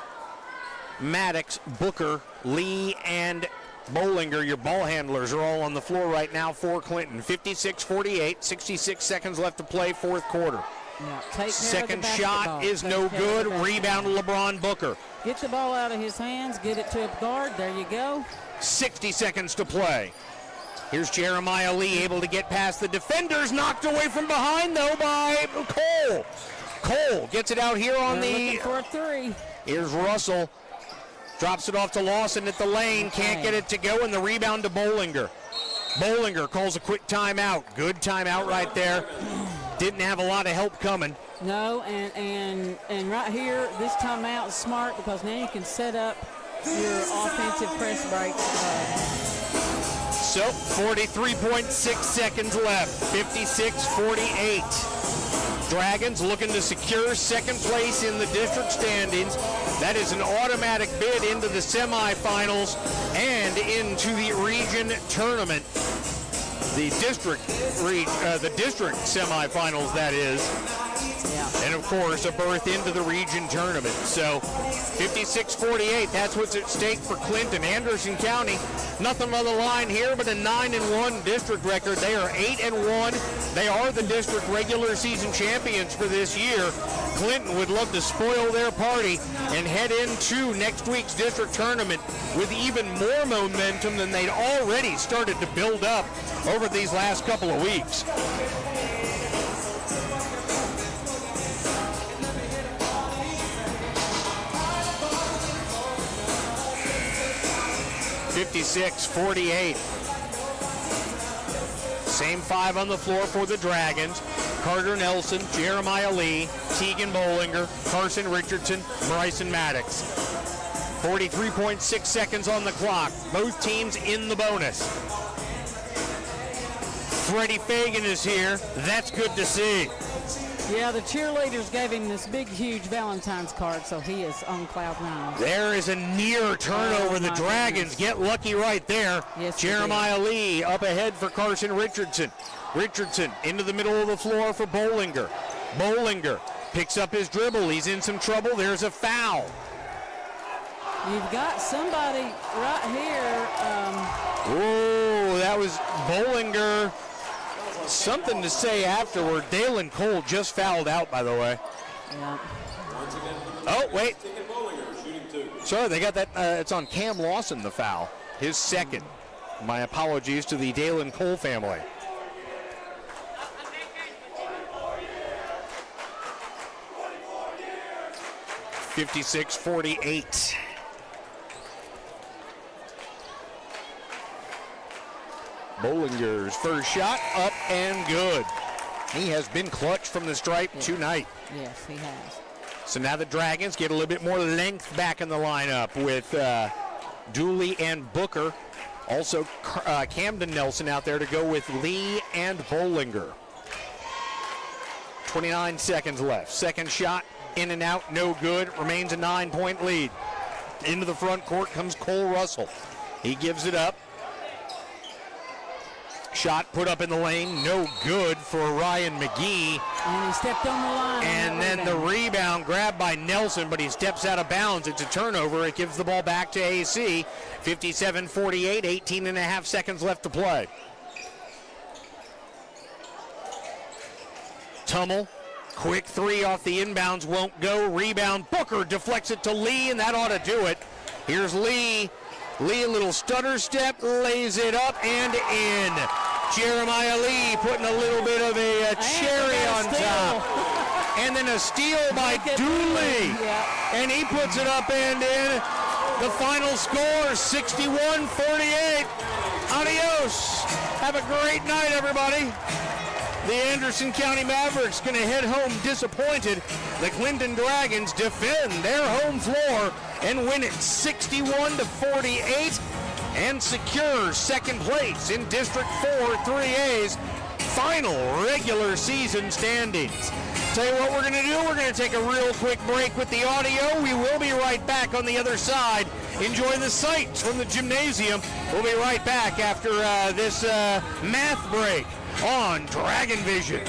Maddox, Booker, Lee, and Bollinger. Your ball handlers are all on the floor right now for Clinton. 56-48, 66 seconds left to play, fourth quarter. Yeah, take care Second of the shot basketball. is no good. Rebound LeBron Booker. Get the ball out of his hands, get it to a guard. There you go. 60 seconds to play. Here's Jeremiah Lee able to get past the defenders. Knocked away from behind, though, by Cole. Cole gets it out here on Looking for a three. Here's Russell. Drops it off to Lawson at the lane. Can't get it to go, and the rebound to Bollinger. Bollinger calls a quick timeout. Good timeout right there. Didn't have a lot of help coming. No, and right here, this timeout is smart because now you can set up your offensive press breaks. So 43.6 seconds left. 56-48. Dragons looking to secure second place in the district standings. That is an automatic bid into the semifinals and into the region tournament. The district semifinals, that is. Yeah. And of course, a berth into the region tournament. So 56-48, that's what's at stake for Clinton. Anderson County, nothing on the line here but a 9-1 district record. They are 8-1. They are the district regular season champions for this year. Clinton would love to spoil their party and head into next week's district tournament with even more momentum than they'd already started to build up over these last couple of weeks. (56-48). Same 5 on the floor for the Dragons. Carter Nelson, Jeremiah Lee, Tegan Bollinger, Carson Richardson, Bryson Maddox. 43.6 seconds on the clock. Both teams in the bonus. Freddie Fagan is here. That's good to see. Yeah, the cheerleaders gave him this big, huge Valentine's card, so he is on cloud 9. There is a near turnover. The Dragons get lucky right there. Yes, Jeremiah Lee up ahead for Carson Richardson. Richardson into the middle of the floor for Bollinger. Bollinger picks up his dribble. He's in some trouble. There's a foul. You've got somebody right here. Oh, that was Bollinger. Something to say afterward. Dalen Cole just fouled out, by the way. Yeah. Oh, wait. Sorry, they got that. It's on Cam Lawson, the foul. His second. My apologies to the Dalen Cole family. (56-48). Bollinger's first shot up and good. He has been clutch from the stripe tonight. Yes, he has. So now the Dragons get a little bit more length back in the lineup with Dooley and Booker. Also Camden Nelson out there to go with Lee and Bollinger. 29 seconds left. Second shot, in and out, no good. Remains a 9-point lead. Into the front court comes Cole Russell. He gives it up. Shot put up in the lane, no good for Ryan McGee. And he stepped on the line. And then the rebound grabbed by Nelson, but he steps out of bounds. It's a turnover. It gives the ball back to AC. 57-48, 18 and a half seconds left to play. Tummel, quick three off the inbounds, won't go. Rebound, Booker deflects it to Lee, and that ought to do it. Here's Lee. Lee, a little stutter step, lays it up and in. Jeremiah Lee putting a little bit of a cherry on top. And then a steal by Dooley. Yeah. And he puts it up and in. The final score, 61-48. Adios. Have a great night, everybody. The Anderson County Mavericks going to head home disappointed. The Clinton Dragons defend their home floor and win it 61-48 and secure second place in District 4 3A's final regular season standings. Tell you what we're going to do. We're going to take a real quick break with the audio. We will be right back on the other side. Enjoy the sights from the gymnasium. We'll be right back after this math break on Dragon Vision.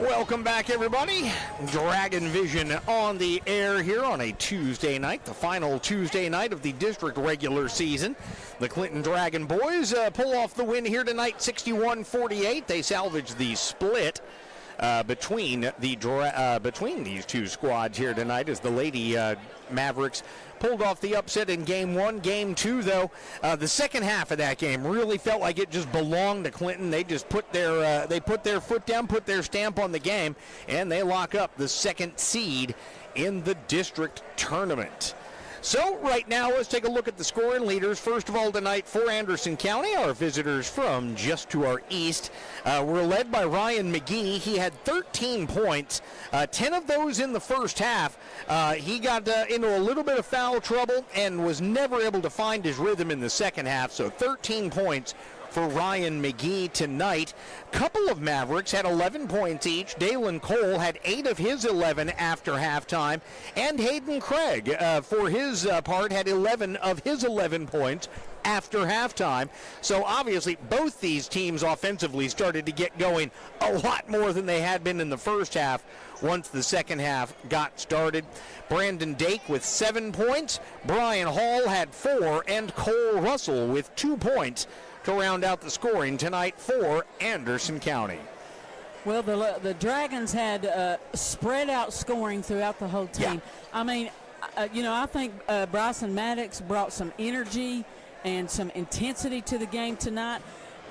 Welcome back, everybody. Dragon Vision on the air here on a Tuesday night, the final Tuesday night of the district regular season. The Clinton Dragon boys pull off the win here tonight, 61-48. They salvage the split between these two squads here tonight as the Lady Mavericks pulled off the upset in game one. Game two, though, the second half of that game really felt like it just belonged to Clinton. They just put their foot down, put their stamp on the game, and they lock up the second seed in the district tournament. So right now, let's take a look at the scoring leaders. First of all, tonight for Anderson County, our visitors from just to our east were led by Ryan McGee. He had 13 points, 10 of those in the first half. He got into a little bit of foul trouble and was never able to find his rhythm in the second half. So 13 points for Ryan McGee tonight. Couple of Mavericks had 11 points each. Dalen Cole had 8 of his 11 after halftime, and Hayden Craig, for his part, had 11 of his 11 points after halftime. So obviously both these teams offensively started to get going a lot more than they had been in the first half once the second half got started. Brandon Dake with 7 points, Brian Hall had 4, and Cole Russell with 2 points to round out the scoring tonight for Anderson County. Well, the Dragons had spread out scoring throughout the whole team. Yeah. I mean, I think Bryson Maddox brought some energy and some intensity to the game tonight.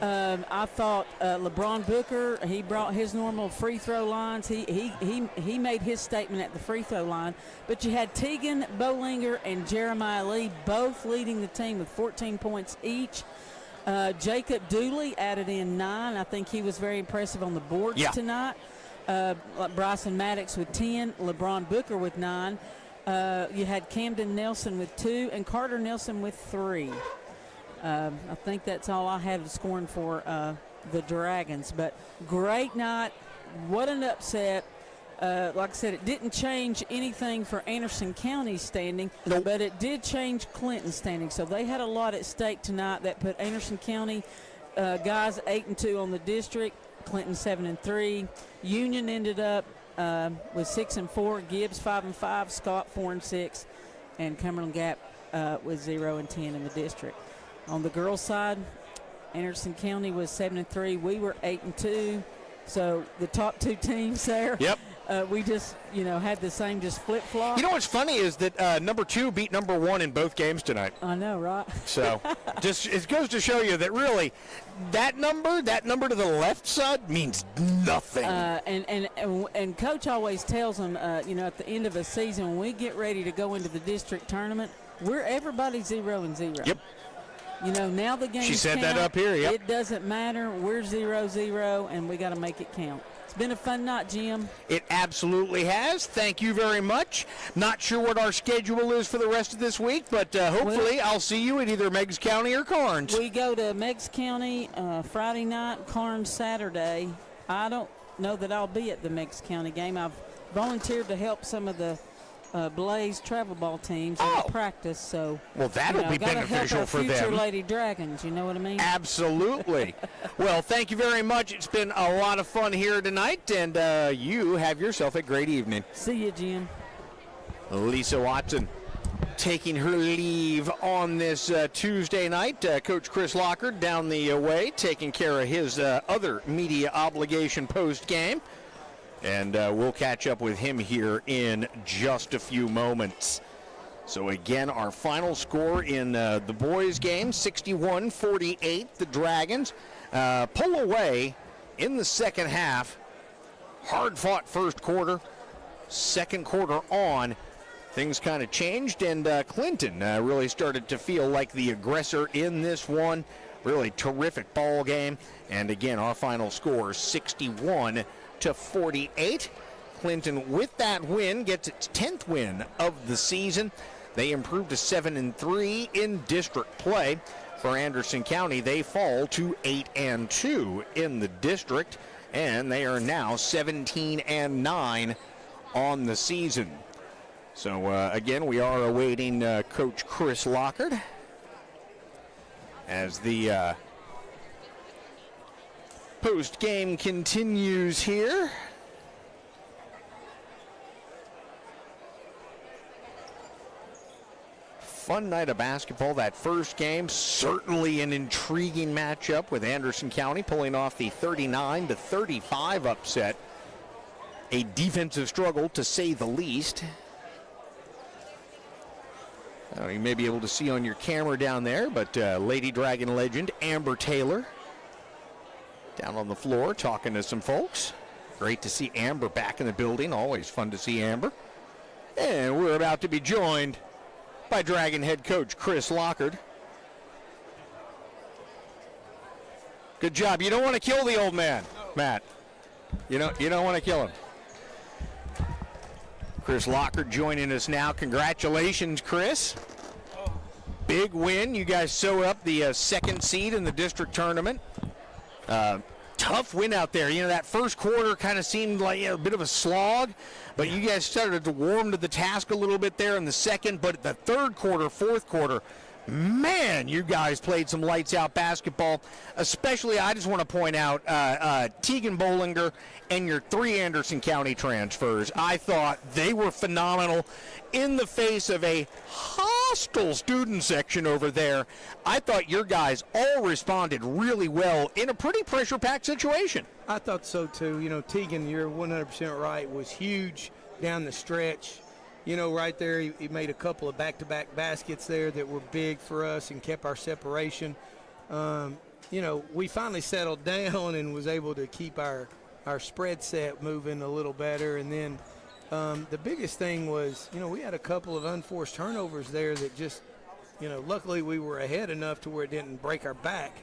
I thought LeBron Booker, he brought his normal free throw lines. He made his statement at the free throw line. But you had Tegan Bolinger and Jeremiah Lee both leading the team with 14 points each. Jacob Dooley added in 9. I think he was very impressive on the boards tonight. Bryson Maddox with 10, LeBron Booker with 9. You had Camden Nelson with 2 and Carter Nelson with 3. I think that's all I had scoring for the Dragons. But great night. What an upset. Like I said, it didn't change anything for Anderson County's standing, but it did change Clinton's standing. So they had a lot at stake tonight that put Anderson County guys 8-2 on the district, Clinton 7-3. Union ended up with 6-4, Gibbs 5-5, Scott 4-6, and Cumberland Gap with 0-10 in the district. On the girls' side, Anderson County was 7-3. We were 8-2. So the top two teams there. Yep. We just, had the same just flip-flop. You know what's funny is that number 2 beat number 1 in both games tonight. I know, right? So just it goes to show you that really that number to the left side means nothing. And Coach always tells them, at the end of a season, when we get ready to go into the district tournament, everybody's 0-0. Yep. Now the game. She said that up here. Yep. It doesn't matter. We're 0-0, and we got to make it count. It's been a fun night, Jim. It absolutely has. Thank you very much. Not sure what our schedule is for the rest of this week, but hopefully I'll see you at either Meigs County or Carnes. We go to Meigs County Friday night, Carnes Saturday. I don't know that I'll be at the Meigs County game. I've volunteered to help some of the Blaze travel ball teams in practice, so that'll be beneficial for them. Future Lady Dragons, you know what I mean? Absolutely. Well, thank you very much. It's been a lot of fun here tonight, and you have yourself a great evening. See you, Jim. Lisa Watson taking her leave on this Tuesday night. Coach Chris Lockard down the way, taking care of his other media obligation post-game. And we'll catch up with him here in just a few moments. So again, our final score in the boys' game, 61-48. The Dragons pull away in the second half. Hard-fought first quarter. Second quarter on, things kind of changed, and Clinton really started to feel like the aggressor in this one. Really terrific ball game. And again, our final score, 61-48. Clinton, with that win, gets its 10th win of the season. They improve to 7-3 in district play. For Anderson County, they fall to 8-2 in the district, and they are now 17-9 on the season. So again, we are awaiting Coach Chris Lockard as the post game continues here. fun night of basketball. That first game, certainly an intriguing matchup with Anderson County pulling off the 39-35 upset. A defensive struggle, to say the least. You may be able to see on your camera down there, but Lady Dragon legend Amber Taylor down on the floor talking to some folks. Great to see Amber back in the building. Always fun to see Amber. And we're about to be joined by Dragon head coach Chris Lockard. Good job. You don't want to kill the old man, Matt. You don't want to kill him. Chris Lockard joining us now. Congratulations, Chris. Big win. You guys sew up the second seed in the district tournament. Tough win out there. That first quarter kind of seemed like a bit of a slog, but you guys started to warm to the task a little bit there in the second. But the third quarter, fourth quarter, man, you guys played some lights out basketball. Especially, I just want to point out Tegan Bollinger and your 3 Anderson County transfers. I thought they were phenomenal in the face of a hostile student section over there. I thought your guys all responded really well in a pretty pressure-packed situation. I thought so too. Tegan, you're 100% right, was huge down the stretch. Right there, he made a couple of back-to-back baskets there that were big for us and kept our separation. We finally settled down and was able to keep our spread set moving a little better. And then the biggest thing was, we had a couple of unforced turnovers there that just, luckily we were ahead enough to where it didn't break our back.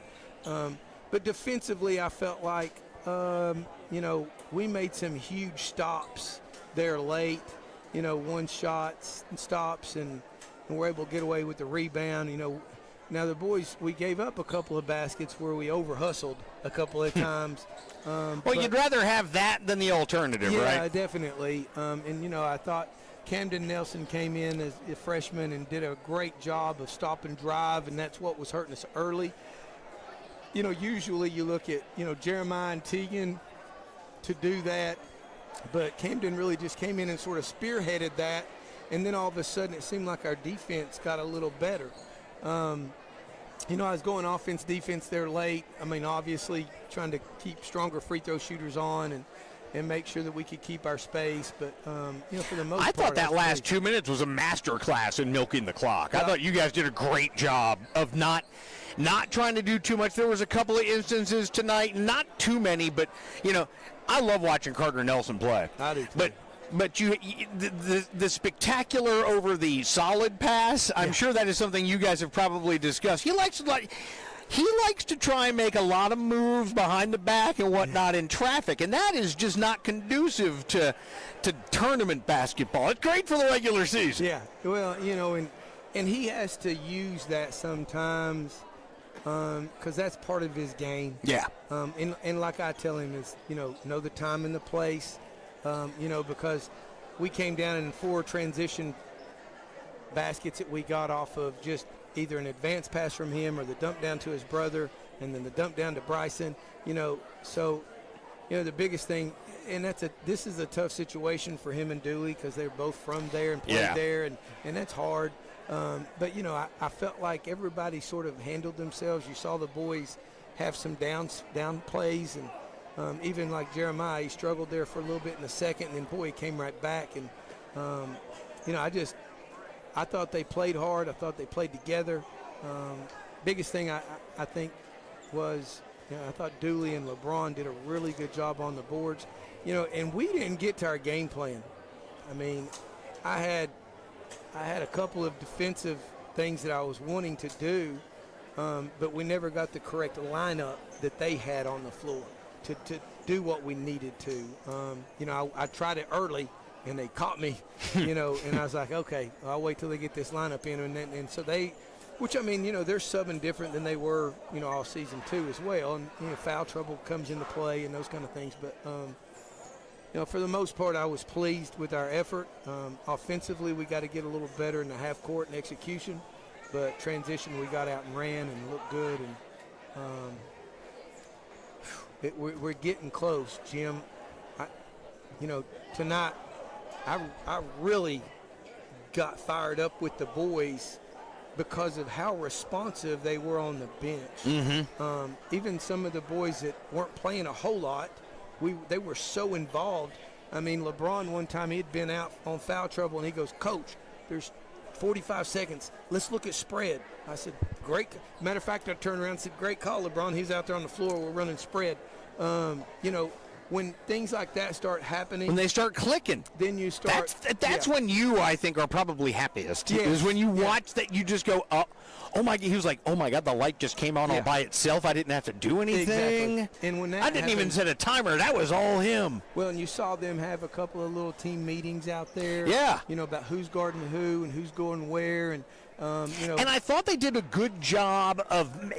But defensively, I felt like, we made some huge stops there late. One shots and stops, and we're able to get away with the rebound. Now the boys, we gave up a couple of baskets where we over-hustled a couple of times. Well, you'd rather have that than the alternative, right? Yeah, definitely. I thought Camden Nelson came in as a freshman and did a great job of stop and drive, and that's what was hurting us early. Usually you look at, Jeremiah and Tegan to do that. But Camden really just came in and sort of spearheaded that, and then all of a sudden it seemed like our defense got a little better. I was going offense, defense there late. Obviously trying to keep stronger free throw shooters on and make sure that we could keep our space. But, for the most part. I thought that last 2 minutes was a master class in milking the clock. I thought you guys did a great job of not trying to do too much. There was a couple of instances tonight, not too many, but, I love watching Carter Nelson play. I do too. But the spectacular over the solid pass, I'm sure that is something you guys have probably discussed. He likes to try and make a lot of moves behind the back and whatnot in traffic, and that is just not conducive to tournament basketball. It's great for the regular season. Yeah, well, and he has to use that sometimes. Because that's part of his game. Yeah. And like I tell him is, know the time and the place, because we came down in 4 transition baskets that we got off of just either an advance pass from him or the dump down to his brother and then the dump down to Bryson, So, the biggest thing, and this is a tough situation for him and Dooley because they're both from there and played there, and that's hard. But, I felt like everybody sort of handled themselves. You saw the boys have some down plays, and even like Jeremiah, he struggled there for a little bit in the second, and then, boy, he came right back. And, I thought they played hard. I thought they played together. Biggest thing I think was, I thought Dooley and LeBron did a really good job on the boards. And we didn't get to our game plan. I had a couple of defensive things that I was wanting to do, but we never got the correct lineup that they had on the floor to do what we needed to. I tried it early, and they caught me, and I was like, okay, I'll wait till they get this lineup in. And so they, which, they're subbing different than they were, all season too as well. And, foul trouble comes into play and those kind of things. But, for the most part, I was pleased with our effort. Offensively, we got to get a little better in the half court and execution. But transition, we got out and ran and looked good. And we're getting close, Jim. Tonight, I really got fired up with the boys because of how responsive they were on the bench. Even some of the boys that weren't playing a whole lot, they were so involved. I mean, LeBron one time, he'd been out on foul trouble, and he goes, "Coach, there's 45 seconds. Let's look at spread." I said, "Great." Matter of fact, I turned around and said, "Great call, LeBron. He's out there on the floor. We're running spread." You know, when things like that start happening, When they start clicking, then you start. that's when you, I think, are probably happiest. Yes. Is when you watch that, you just go, oh my! He was like, "Oh my God, the light just came on all by itself. I didn't have to do anything." Exactly. And when that I didn't even happens- set a timer. That was all him. Well, and you saw them have a couple of little team meetings out there. Yeah. You know, about who's guarding who and who's going where, and you know. And I thought they did a good job of,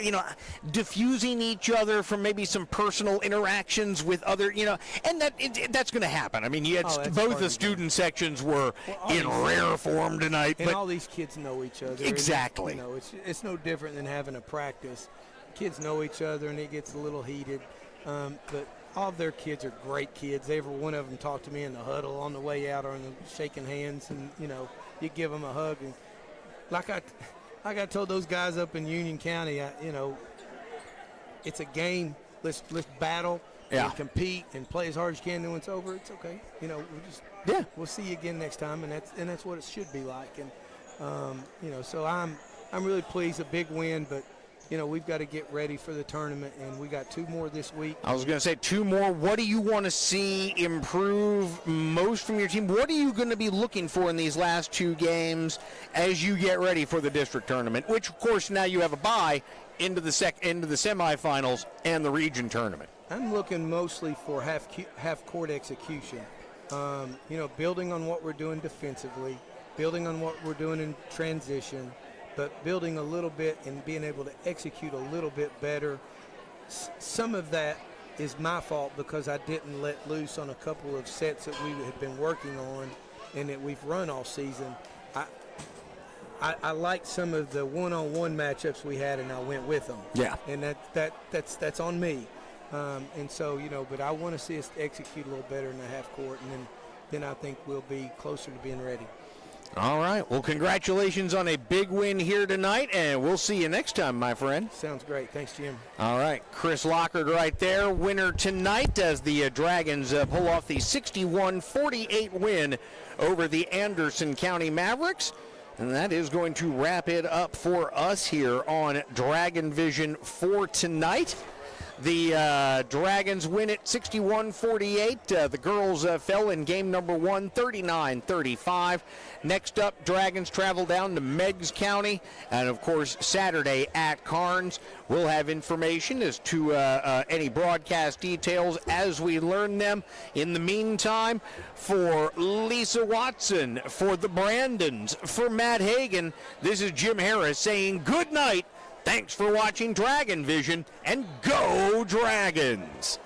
diffusing each other from maybe some personal interactions with other, and that's going to happen. I mean, you had that's both part the of the student sections were all in these- rare form tonight. And But all these kids know each other. and, Exactly. It's no different than having a practice. Kids know each other, and it gets a little heated. But all of their kids are great kids. Every one of them talked to me in the huddle on the way out, or shaking hands, and you give them a hug. And like I told those guys up in Union County, it's a game. Let's battle. Yeah. And compete and play as hard as you can. Then when it's over, it's okay. We'll see you again next time, and that's what it should be like. And so I'm really pleased. A big win, but we've got to get ready for the tournament, and we got 2 more this week. I was going to say 2 more. What do you want to see improve most from your team? What are you going to be looking for in these last 2 games as you get ready for the district tournament, which, of course, now you have a bye into the semifinals and the region tournament? I'm looking mostly for half-court execution. Building on what we're doing defensively, building on what we're doing in transition, but building a little bit and being able to execute a little bit better. Some of that is my fault because I didn't let loose on a couple of sets that we had been working on and that we've run all season. I liked some of the one-on-one matchups we had, and I went with them. Yeah. And that's on me. And so, but I want to see us execute a little better in the half court, and then I think we'll be closer to being ready. All right. Well, congratulations on a big win here tonight, and we'll see you next time, my friend. Sounds great. Thanks, Jim. All right. Chris Lockard right there, winner tonight as the Dragons pull off the 61-48 win over the Anderson County Mavericks. And that is going to wrap it up for us here on Dragon Vision for tonight. The Dragons win it 61-48. The girls fell in game number 1, 39-35. Next up, Dragons travel down to Meigs County. And, of course, Saturday at Carnes. We'll have information as to any broadcast details as we learn them. In the meantime, for Lisa Watson, for the Brandons, for Matt Hagan, this is Jim Harris saying good night. Thanks for watching Dragon Vision, and go Dragons!